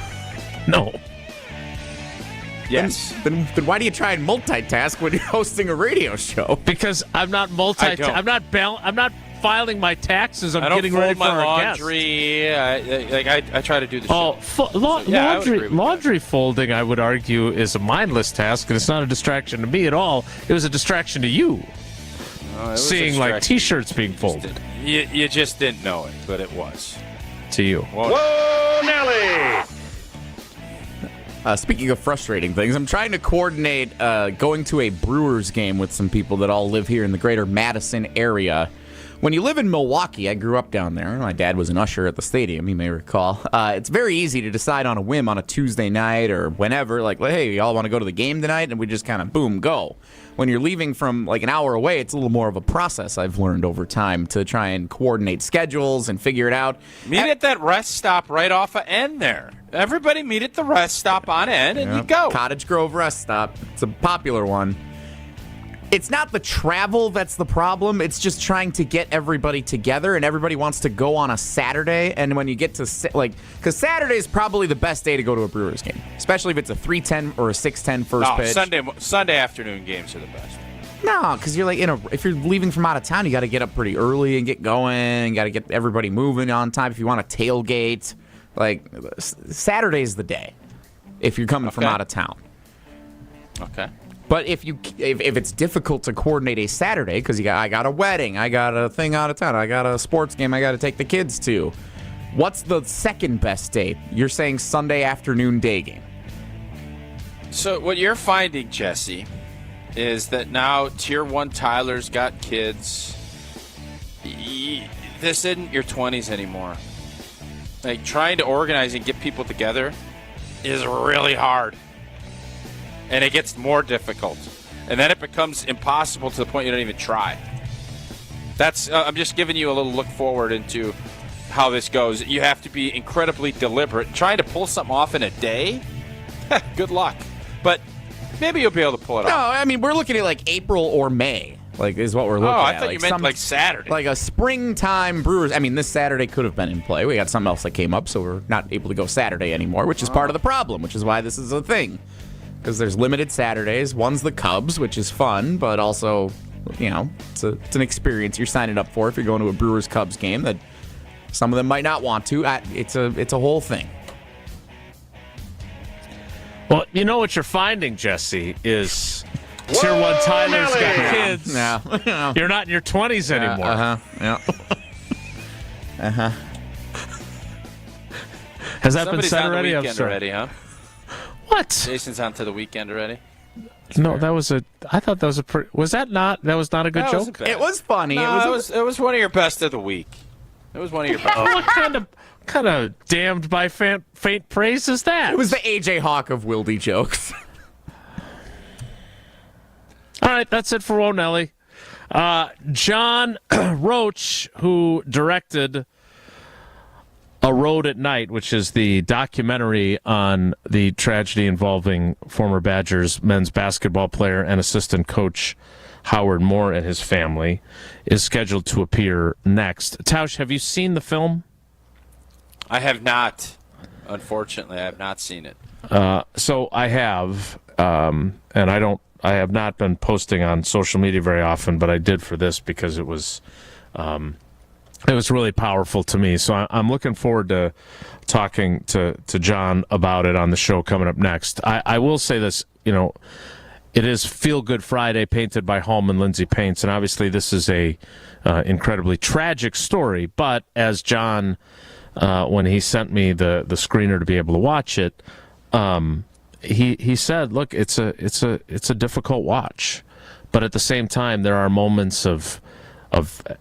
No. Yes. Then why do you try and multitask when you're hosting a radio show? Because I'm not I'm not filing my taxes. I'm getting ready for our laundry. I try to do the show. Laundry folding, I would argue, is a mindless task, and it's not a distraction to me at all. It was a distraction to you. Seeing like T-shirts being folded. You just didn't know it, but it was. To you. Whoa, Nelly! Speaking of frustrating things, I'm trying to coordinate going to a Brewers game with some people that all live here in the greater Madison area. When you live in Milwaukee, I grew up down there. My dad was an usher at the stadium, you may recall. It's very easy to decide on a whim on a Tuesday night or whenever, like, hey, y'all want to go to the game tonight? And we just kind of, boom, go. When you're leaving from like an hour away, it's a little more of a process I've learned over time to try and coordinate schedules and figure it out. Meet at that rest stop right off of N there. Everybody meet at the rest stop on N and you go. Cottage Grove rest stop. It's a popular one. It's not the travel that's the problem. It's just trying to get everybody together, and everybody wants to go on a Saturday. And when you get to, because Saturday is probably the best day to go to a Brewers game, especially if it's a 3:10 or a 6:10 first pitch. Sunday afternoon games are the best. No, because you're like, if you're leaving from out of town, you got to get up pretty early and get going. You got to get everybody moving on time. If you want to tailgate, like Saturday's the day if you're coming from out of town. Okay. But if it's difficult to coordinate a Saturday because I got a wedding, I got a thing out of town, I got a sports game I got to take the kids to, what's the second best day? You're saying Sunday afternoon day game. So what you're finding, Jesse, is that now Tier 1 Tyler's got kids. This isn't your 20s anymore. Like trying to organize and get people together is really hard. And it gets more difficult. And then it becomes impossible to the point you don't even try. That's I'm just giving you a little look forward into how this goes. You have to be incredibly deliberate. Trying to pull something off in a day, good luck. But maybe you'll be able to pull it off. No, I mean, we're looking at like April or May, like is what we're looking at. Oh, I thought you meant like Saturday. Like a springtime Brewers. I mean, this Saturday could have been in play. We got something else that came up, so we're not able to go Saturday anymore, which is part of the problem, which is why this is a thing. because there's limited Saturdays. One's the Cubs, which is fun, but also, it's an experience you're signing up for if you're going to a Brewers-Cubs game that some of them might not want to. It's a whole thing. Well, you know what you're finding, Jesse, is Tier 1 Tyler's got kids. No. You're not in your 20s anymore. Has that been said already? On the weekend already, huh? What? Jason's on to the weekend already. No, I thought that was a pretty... Was that not a good joke? It was funny. No, it was one of your best of the week. It was one of your best. What kind of damned by faint praise is that? It was the AJ Hawk of Wilde jokes. All right, that's it for Onelli. John Roach, who directed A Road at Night, which is the documentary on the tragedy involving former Badgers men's basketball player and assistant coach Howard Moore and his family, is scheduled to appear next. Tausch, have you seen the film? I have not. Unfortunately, I have not seen it. So I have, and I have not been posting on social media very often, but I did for this because it was really powerful to me. So I'm looking forward to talking to John about it on the show coming up next. I will say this, it is Feel Good Friday, painted by Hallman Lindsay Paints, and obviously this is a incredibly tragic story. But as John, when he sent me the screener to be able to watch it, he said, "Look, it's a difficult watch, but at the same time, there are moments of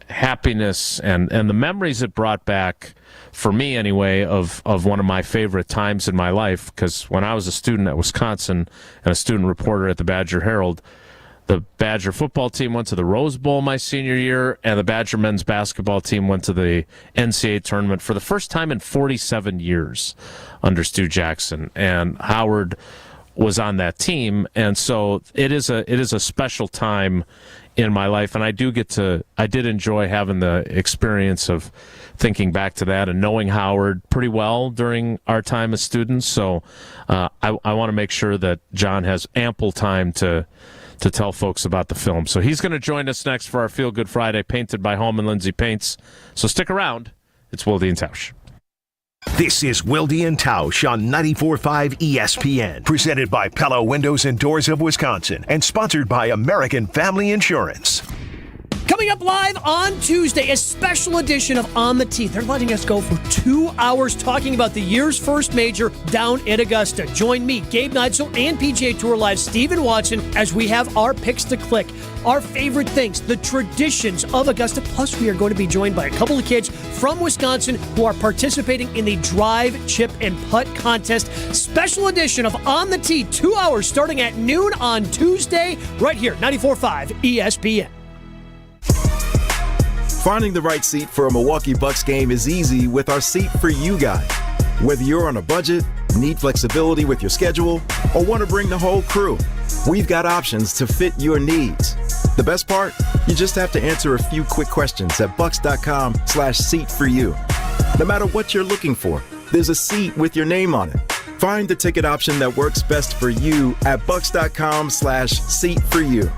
happiness and the memories it brought back." For me, anyway, of one of my favorite times in my life, because when I was a student at Wisconsin and a student reporter at the Badger Herald, the Badger football team went to the Rose Bowl my senior year, and the Badger men's basketball team went to the NCAA tournament for the first time in 47 years under Stu Jackson, and Howard was on that team, and so it is a special time in my life, and I did enjoy having the experience of thinking back to that and knowing Howard pretty well during our time as students. So I want to make sure that John has ample time to tell folks about the film. So he's going to join us next for our Feel Good Friday, painted by Hallman Lindsay Paints. So stick around. It's Wilde and Tausch. This is Wilde and Tausch on 94.5 ESPN, presented by Pella Windows and Doors of Wisconsin, and sponsored by American Family Insurance. Coming up live on Tuesday, a special edition of On the Tee. They're letting us go for 2 hours talking about the year's first major down at Augusta. Join me, Gabe Neitzel, and PGA Tour Live Stephen Watson as we have our picks to click. Our favorite things, the traditions of Augusta. Plus, we are going to be joined by a couple of kids from Wisconsin who are participating in the Drive, Chip, and Putt contest. Special edition of On the Tee, 2 hours starting at noon on Tuesday, right here, 94.5 ESPN. Finding the right seat for a Milwaukee Bucks game is easy with our Seat for You guide. Whether you're on a budget, need flexibility with your schedule, or want to bring the whole crew, we've got options to fit your needs. The best part? You just have to answer a few quick questions at bucks.com/seat4you. No matter what you're looking for, there's a seat with your name on it. Find the ticket option that works best for you at bucks.com/seat4you.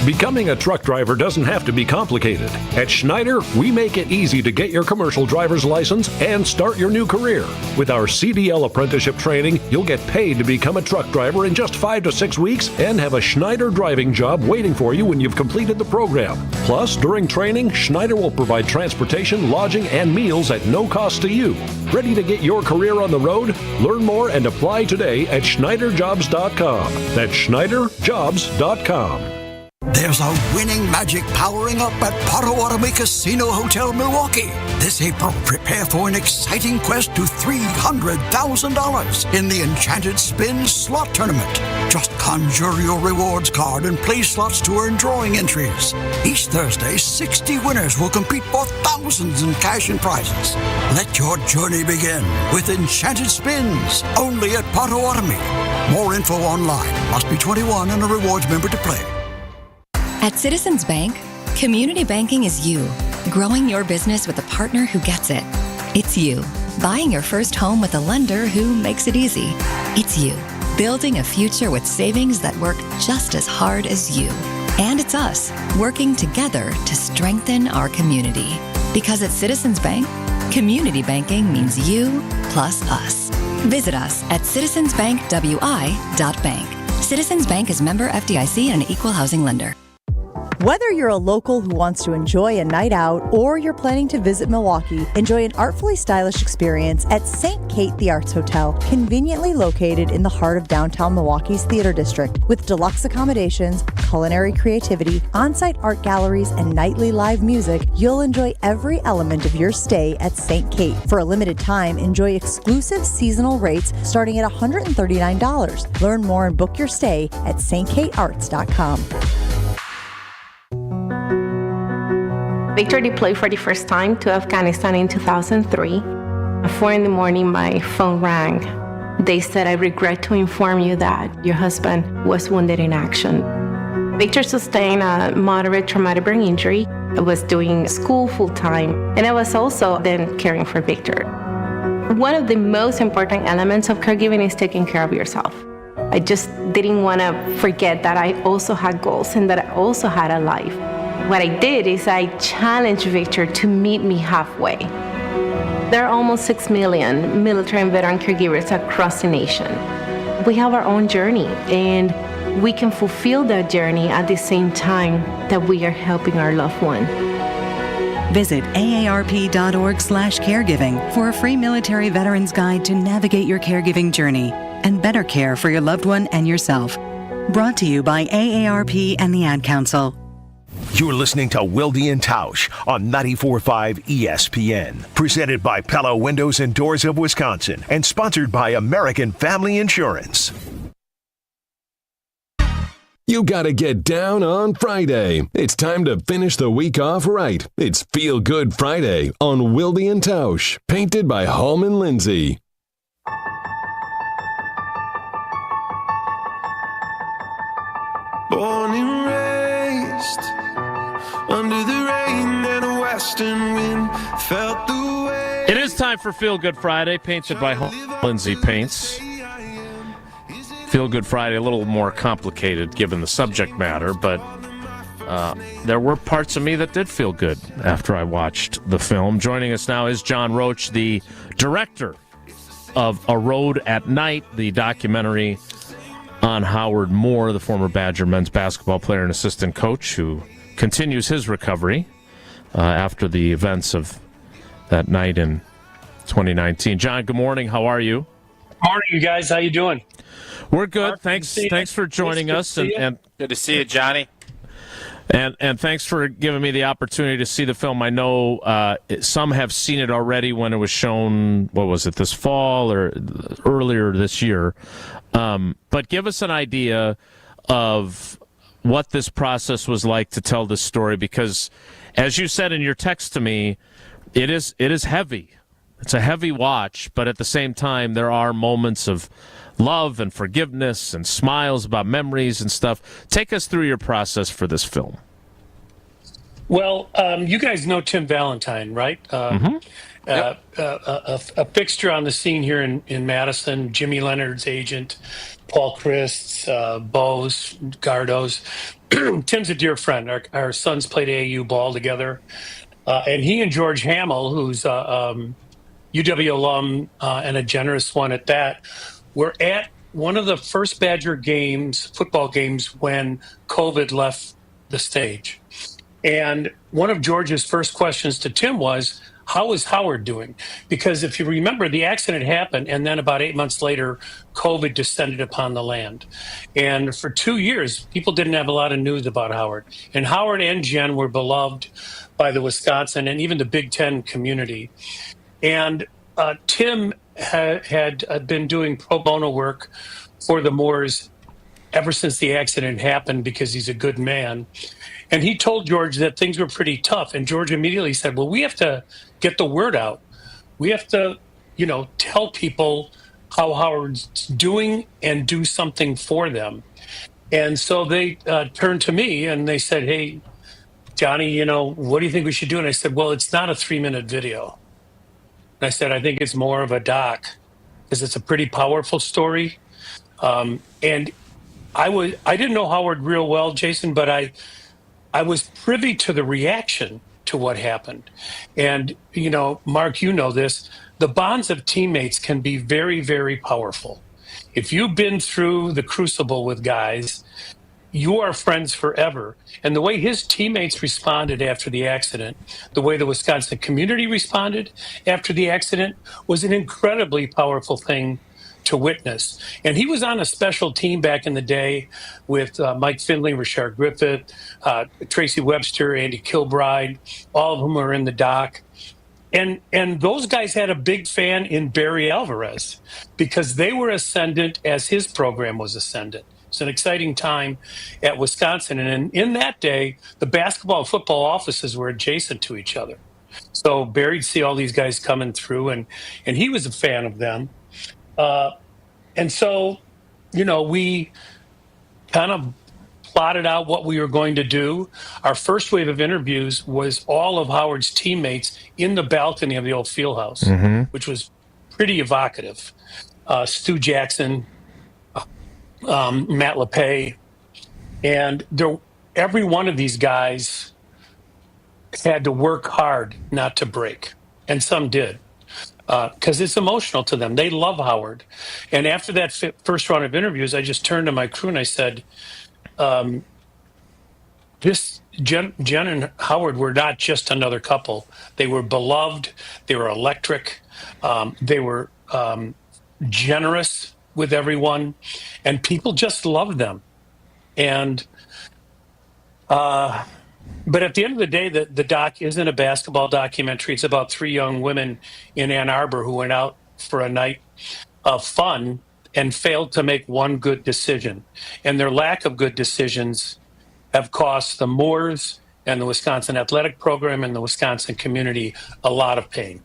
Becoming a truck driver doesn't have to be complicated. At Schneider, we make it easy to get your commercial driver's license and start your new career. With our CDL apprenticeship training, you'll get paid to become a truck driver in just 5 to 6 weeks and have a Schneider driving job waiting for you when you've completed the program. Plus, during training, Schneider will provide transportation, lodging, and meals at no cost to you. Ready to get your career on the road? Learn more and apply today at SchneiderJobs.com. That's SchneiderJobs.com. There's a winning magic powering up at Potawatomi Casino Hotel, Milwaukee. This April, prepare for an exciting quest to $300,000 in the Enchanted Spin Slot Tournament. Just conjure your rewards card and play slots to earn drawing entries. Each Thursday, 60 winners will compete for thousands in cash and prizes. Let your journey begin with Enchanted Spins, only at Potawatomi. More info online. Must be 21 and a rewards member to play. At Citizens Bank, community banking is you, growing your business with a partner who gets it. It's you. Buying your first home with a lender who makes it easy. It's you, building a future with savings that work just as hard as you. And it's us, working together to strengthen our community. Because at Citizens Bank, community banking means you plus us. Visit us at citizensbankwi.bank. Citizens Bank is member FDIC and an equal housing lender. Whether you're a local who wants to enjoy a night out or you're planning to visit Milwaukee, enjoy an artfully stylish experience at St. Kate the Arts Hotel, conveniently located in the heart of downtown Milwaukee's Theater District. With deluxe accommodations, culinary creativity, on-site art galleries, and nightly live music, you'll enjoy every element of your stay at St. Kate. For a limited time, enjoy exclusive seasonal rates starting at $139. Learn more and book your stay at stkatearts.com. Victor deployed for the first time to Afghanistan in 2003. At 4 in the morning, my phone rang. They said, "I regret to inform you that your husband was wounded in action." Victor sustained a moderate traumatic brain injury. I was doing school full-time, and I was also then caring for Victor. One of the most important elements of caregiving is taking care of yourself. I just didn't want to forget that I also had goals and that I also had a life. What I did is I challenged Victor to meet me halfway. There are almost 6 million military and veteran caregivers across the nation. We have our own journey, and we can fulfill that journey at the same time that we are helping our loved one. Visit aarp.org/caregiving for a free military veterans guide to navigate your caregiving journey and better care for your loved one and yourself. Brought to you by AARP and the Ad Council. You're listening to Wilde and Tausch on 94.5 ESPN. Presented by Pella Windows and Doors of Wisconsin and sponsored by American Family Insurance. You gotta get down on Friday. It's time to finish the week off right. It's Feel Good Friday on Wilde and Tausch. Painted by Hallman Lindsay. Born and raised under the rain and a western wind, felt the way. It is time for Feel Good Friday, painted by Lindsay Paints. Feel Good Friday, a little more complicated given the subject matter, but there were parts of me that did feel good after I watched the film. Joining us now is John Roach, the director of A Road at Night, the documentary on Howard Moore, the former Badger men's basketball player and assistant coach who continues his recovery after the events of that night in 2019. John, good morning. How are you? Morning, you guys. How you doing? We're good. Thanks for joining us. And good to see you, Johnny. And thanks for giving me the opportunity to see the film. I know some have seen it already when it was shown, what was it, this fall or earlier this year. But give us an idea of what this process was like to tell this story, because as you said in your text to me, it is heavy. It's a heavy watch, but at the same time, there are moments of love and forgiveness and smiles about memories and stuff. Take us through your process for this film. Well, you guys know Tim Valentine, right? A fixture on the scene here in Madison, Jimmy Leonard's agent, Paul Christ's, Bose, Gardo's. Tim's a dear friend. Our sons played AAU ball together. And he and George Hamill, who's UW alum and a generous one at that, were at one of the first Badger games, football games, when COVID left the stage. And one of George's first questions to Tim was, how is Howard doing? Because if you remember, the accident happened, and then about 8 months later, COVID descended upon the land. And for 2 years, people didn't have a lot of news about Howard. And Howard and Jen were beloved by the Wisconsin and even the Big Ten community. And Tim had been doing pro bono work for the Moores ever since the accident happened, because he's a good man. And he told George that things were pretty tough. And George immediately said, well, we have to get the word out. We have to, tell people how Howard's doing and do something for them. And so they turned to me and they said, hey, Johnny, what do you think we should do? And I said, well, it's not a 3-minute video. And I said, I think it's more of a doc because it's a pretty powerful story. And I didn't know Howard real well, Jason, but I was privy to the reaction to what happened. And, Mark, you know this, the bonds of teammates can be very, very powerful. If you've been through the crucible with guys, you are friends forever. And the way his teammates responded after the accident, the way the Wisconsin community responded after the accident was an incredibly powerful thing to witness. And he was on a special team back in the day with Mike Finley, Richard Griffith, Tracy Webster, Andy Kilbride, all of whom are in the doc. And those guys had a big fan in Barry Alvarez because they were ascendant as his program was ascendant. It's an exciting time at Wisconsin. And in that day, the basketball and football offices were adjacent to each other. So Barry'd see all these guys coming through, and he was a fan of them. And so, we kind of plotted out what we were going to do. Our first wave of interviews was all of Howard's teammates in the balcony of the old Fieldhouse, which was pretty evocative. Stu Jackson, Matt LePay, and every one of these guys had to work hard not to break, and some did. Because it's emotional to them. They love Howard. And after that first round of interviews, I just turned to my crew and I said, Jen and Howard were not just another couple. They were beloved. They were electric. They were generous with everyone. And people just loved them. And but at the end of the day, the doc isn't a basketball documentary. It's about three young women in Ann Arbor who went out for a night of fun and failed to make one good decision. And their lack of good decisions have cost the Moors and the Wisconsin Athletic Program and the Wisconsin community a lot of pain.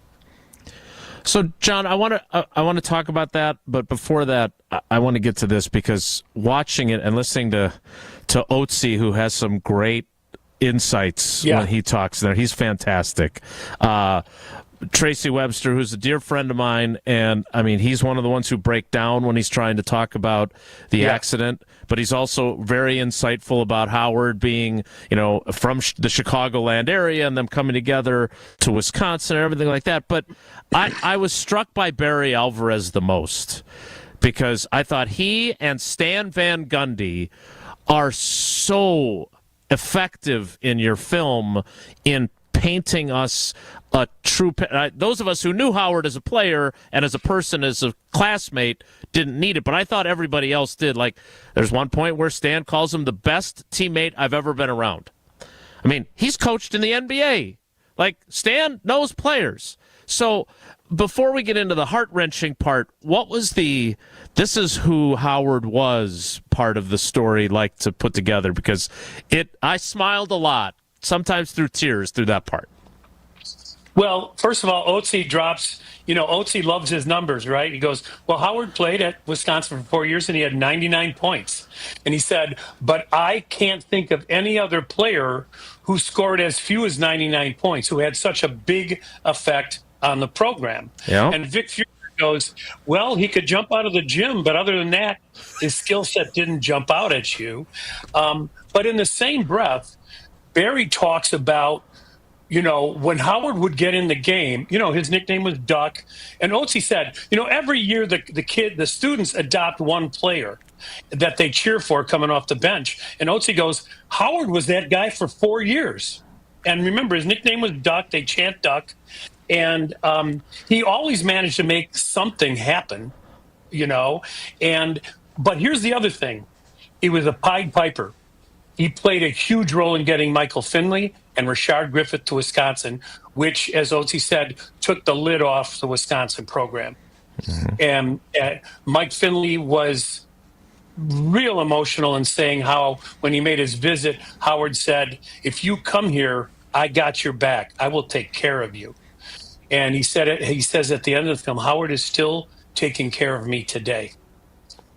So, John, I want to talk about that, but before that, I want to get to this because watching it and listening to Otzi, who has some great insights when he talks there. He's fantastic. Tracy Webster, who's a dear friend of mine, and I mean, he's one of the ones who break down when he's trying to talk about the accident, but he's also very insightful about Howard being, from the Chicagoland area and them coming together to Wisconsin and everything like that. But I was struck by Barry Alvarez the most because I thought he and Stan Van Gundy are so effective in your film in painting us a true those of us who knew Howard as a player and as a person, as a classmate, didn't need it, but I thought everybody else did. Like, there's one point where Stan calls him the best teammate I've ever been around. I mean, he's coached in the NBA. Like, Stan knows players. So before we get into the heart-wrenching part, what was this is who Howard was part of the story like to put together? Because I smiled a lot, sometimes through tears, through that part. Well, first of all, Otzi drops, Otzi loves his numbers, right? He goes, well, Howard played at Wisconsin for 4 years and he had 99 points. And he said, but I can't think of any other player who scored as few as 99 points, who had such a big effect on the program. Yeah. And Vic Fuhrer goes, well, he could jump out of the gym, but other than that, his skill set didn't jump out at you. But in the same breath, Barry talks about, when Howard would get in the game, his nickname was Duck. And Otzi said, every year the students adopt one player that they cheer for coming off the bench. And Otzi goes, Howard was that guy for 4 years. And remember, his nickname was Duck. They chant Duck. And he always managed to make something happen, But here's the other thing. He was a Pied Piper. He played a huge role in getting Michael Finley and Richard Griffith to Wisconsin, which, as Otzi said, took the lid off the Wisconsin program. Mm-hmm. And Mike Finley was real emotional in saying how, when he made his visit, Howard said, if you come here, I got your back. I will take care of you. And he says at the end of the film, Howard is still taking care of me today.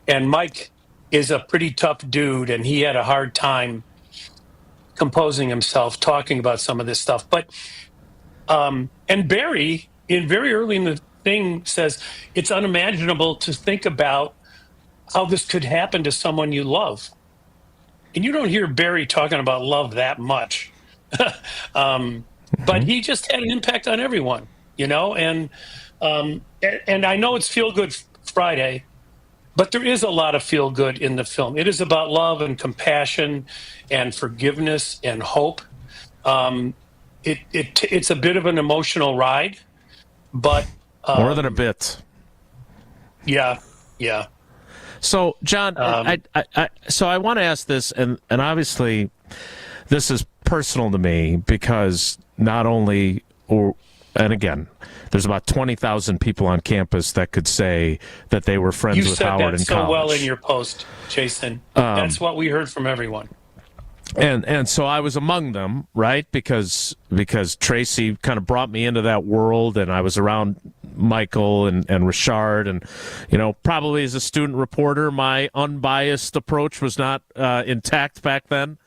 And Mike is a pretty tough dude, and he had a hard time composing himself, talking about some of this stuff. But and Barry very early in the thing says it's unimaginable to think about how this could happen to someone you love. And you don't hear Barry talking about love that much. But he just had an impact on everyone, and I know it's Feel Good Friday, but there is a lot of feel good in the film. It is about love and compassion and forgiveness and hope. It's a bit of an emotional ride, but more than a bit. Yeah. So, John, I want to ask this, and obviously, this is personal to me because not only, and again, there's about 20,000 people on campus that could say that they were friends with Howard in college. You said that so well in your post, Jason. That's what we heard from everyone. And so I was among them, right? Because Tracy kind of brought me into that world, and I was around Michael and Richard, and probably as a student reporter, my unbiased approach was not intact back then,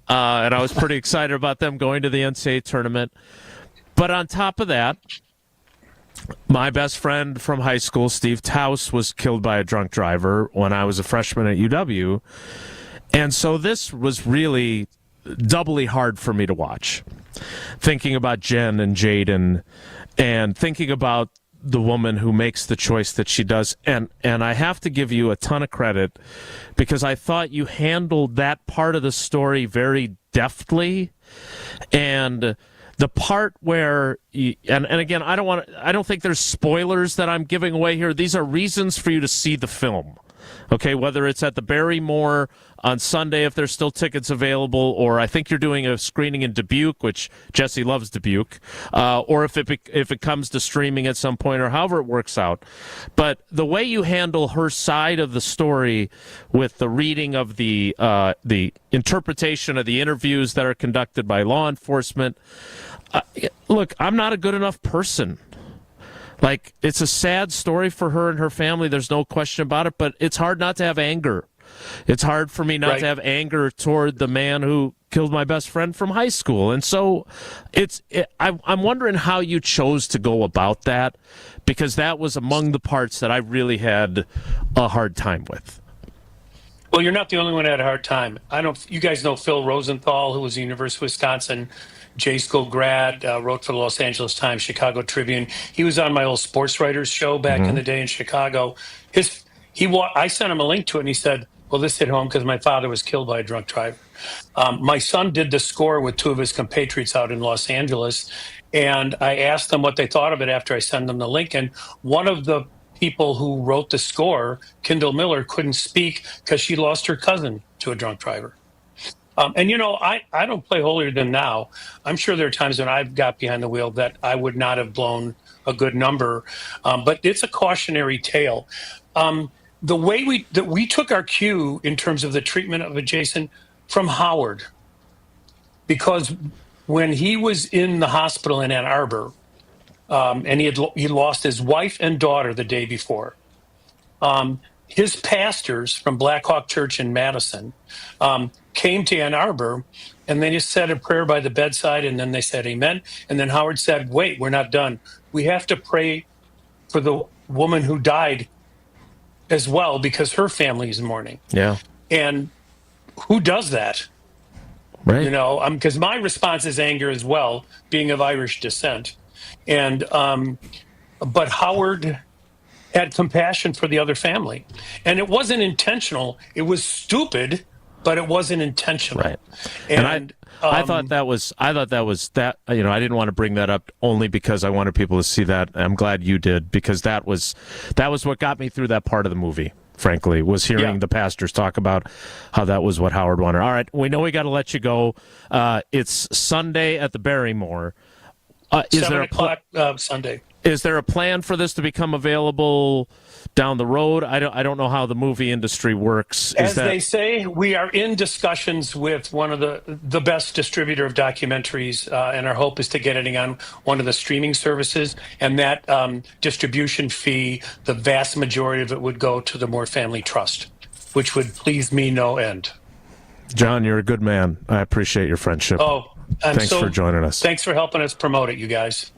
and I was pretty excited about them going to the NCAA tournament. But on top of that, my best friend from high school, Steve Tausch, was killed by a drunk driver when I was a freshman at UW. And so this was really doubly hard for me to watch, thinking about Jen and Jaden and thinking about the woman who makes the choice that she does. And I have to give you a ton of credit because I thought you handled that part of the story very deftly. And the part where, and again, I don't think there's spoilers that I'm giving away here. These are reasons for you to see the film. Okay, whether it's at the Barrymore on Sunday, if there's still tickets available, or I think you're doing a screening in Dubuque, which Jesse loves Dubuque, or if it comes to streaming at some point, or however it works out. But the way you handle her side of the story with the reading of the interpretation of the interviews that are conducted by law enforcement, look, I'm not a good enough person. Like, it's a sad story for her and her family. There's no question about it, but it's hard not to have anger. It's hard for me not to have anger toward the man who killed my best friend from high school. And so I'm wondering how you chose to go about that, because that was among the parts that I really had a hard time with. Well, you're not the only one who had a hard time. You guys know Phil Rosenthal, who was the University of Wisconsin J-School grad, wrote for the Los Angeles Times, Chicago Tribune. He was on my old sports writers show back in the day in Chicago. I sent him a link to it, and he said, well, this hit home because my father was killed by a drunk driver. My son did the score with two of his compatriots out in Los Angeles, and I asked them what they thought of it after I sent them the link, and one of the people who wrote the score, Kendall Miller, couldn't speak because she lost her cousin to a drunk driver. And, I don't play holier than thou. I'm sure there are times when I've got behind the wheel that I would not have blown a good number. But it's a cautionary tale. The way we took our cue in terms of the treatment of it, Jason, from Howard, because when he was in the hospital in Ann Arbor, and he lost his wife and daughter the day before, his pastors from Black Hawk Church in Madison came to Ann Arbor, and they just said a prayer by the bedside, and then they said amen. And then Howard said, wait, we're not done. We have to pray for the woman who died as well, because her family is mourning. Yeah. And who does that? Right. Because my response is anger as well, being of Irish descent. And but Howard had compassion for the other family. And it wasn't intentional. It was stupid, but it wasn't intentional. Right. And I thought that was I didn't want to bring that up only because I wanted people to see that. I'm glad you did, because that was what got me through that part of the movie, frankly, was hearing the pastors talk about how that was what Howard wanted. All right, we know we got to let you go. It's Sunday at the Barrymore. 7 o'clock Sunday. Is there a plan for this to become available down the road? I don't know how the movie industry works. They say, we are in discussions with one of the best distributor of documentaries, and our hope is to get it on one of the streaming services. And that distribution fee, the vast majority of it would go to the Moore Family Trust, which would please me no end. John, you're a good man. I appreciate your friendship. Oh, thanks for joining us. Thanks for helping us promote it, you guys.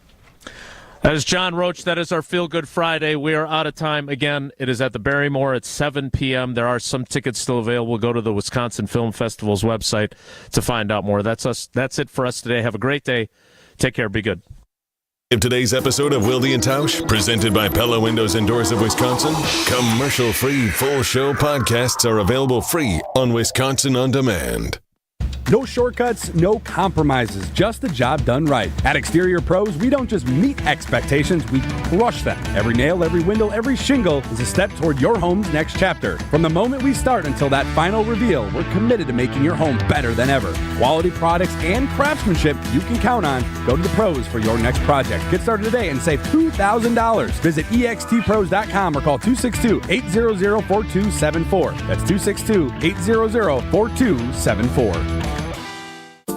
That is John Roach. That is our Feel Good Friday. We are out of time. Again, it is at the Barrymore at 7 p.m. There are some tickets still available. Go to the Wisconsin Film Festival's website to find out more. That's us. That's it for us today. Have a great day. Take care. Be good. In today's episode of Wilde and Tausch, presented by Pella Windows and Doors of Wisconsin, commercial-free full show podcasts are available free on Wisconsin On Demand. No shortcuts, no compromises, just the job done right. At Exterior Pros, we don't just meet expectations, we crush them. Every nail, every window, every shingle is a step toward your home's next chapter. From the moment we start until that final reveal, we're committed to making your home better than ever. Quality products and craftsmanship you can count on. Go to the pros for your next project. Get started today and save $2,000. Visit extpros.com or call 262-800-4274. That's 262-800-4274.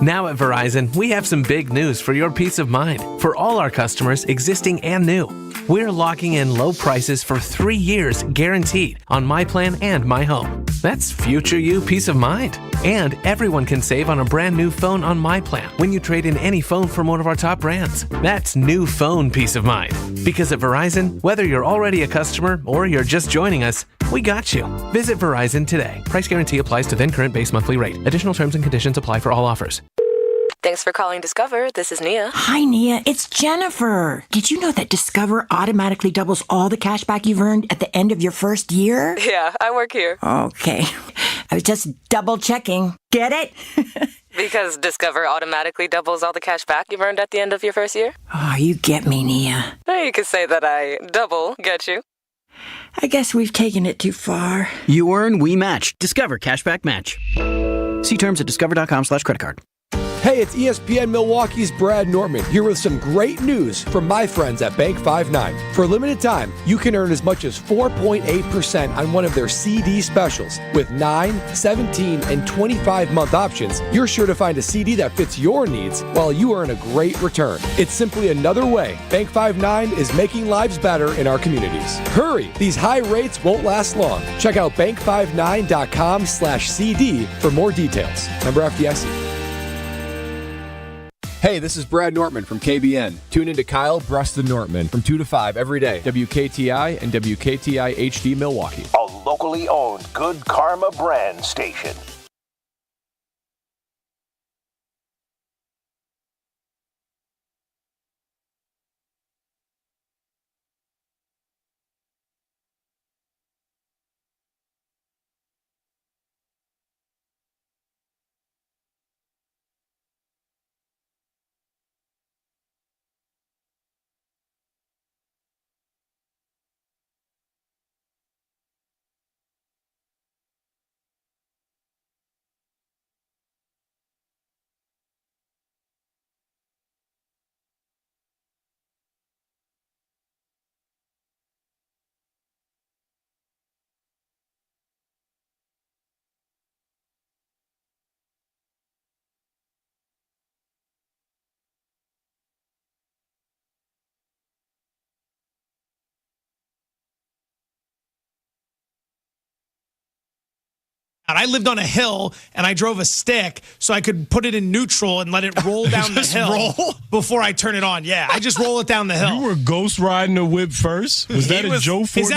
Now at Verizon, we have some big news for your peace of mind. For all our customers, existing and new, we're locking in low prices for 3 years guaranteed on My Plan and My Home. That's future you peace of mind. And everyone can save on a brand new phone on My Plan when you trade in any phone from one of our top brands. That's new phone peace of mind. Because at Verizon, whether you're already a customer or you're just joining us, we got you. Visit Verizon today. Price guarantee applies to then current base monthly rate. Additional terms and conditions apply for all offers. Thanks for calling Discover. This is Nia. Hi, Nia. It's Jennifer. Did you know that Discover automatically doubles all the cash back you've earned at the end of your first year? Yeah, I work here. Okay. I was just double checking. Get it? Because Discover automatically doubles all the cash back you've earned at the end of your first year? Oh, you get me, Nia. You could say that I double get you. I guess we've taken it too far. You earn, we match. Discover Cashback Match. See terms at discover.com/creditcard. Hey, it's ESPN Milwaukee's Brad Nortman here with some great news from my friends at Bank 59. For a limited time, you can earn as much as 4.8% on one of their CD specials. With 9, 17, and 25-month options, you're sure to find a CD that fits your needs while you earn a great return. It's simply another way Bank 59 is making lives better in our communities. Hurry! These high rates won't last long. Check out bank59.com/CD for more details. Member FDIC. Hey, this is Brad Nortman from KBN. Tune into Kyle Breston Nortman from 2 to 5 every day. WKTI and WKTI HD Milwaukee. A locally owned Good Karma brand station. I lived on a hill, and I drove a stick so I could put it in neutral and let it roll down the hill before I turn it on. Yeah, I just roll it down the hill. You were ghost riding a whip first? Was that a Joe Fortnite?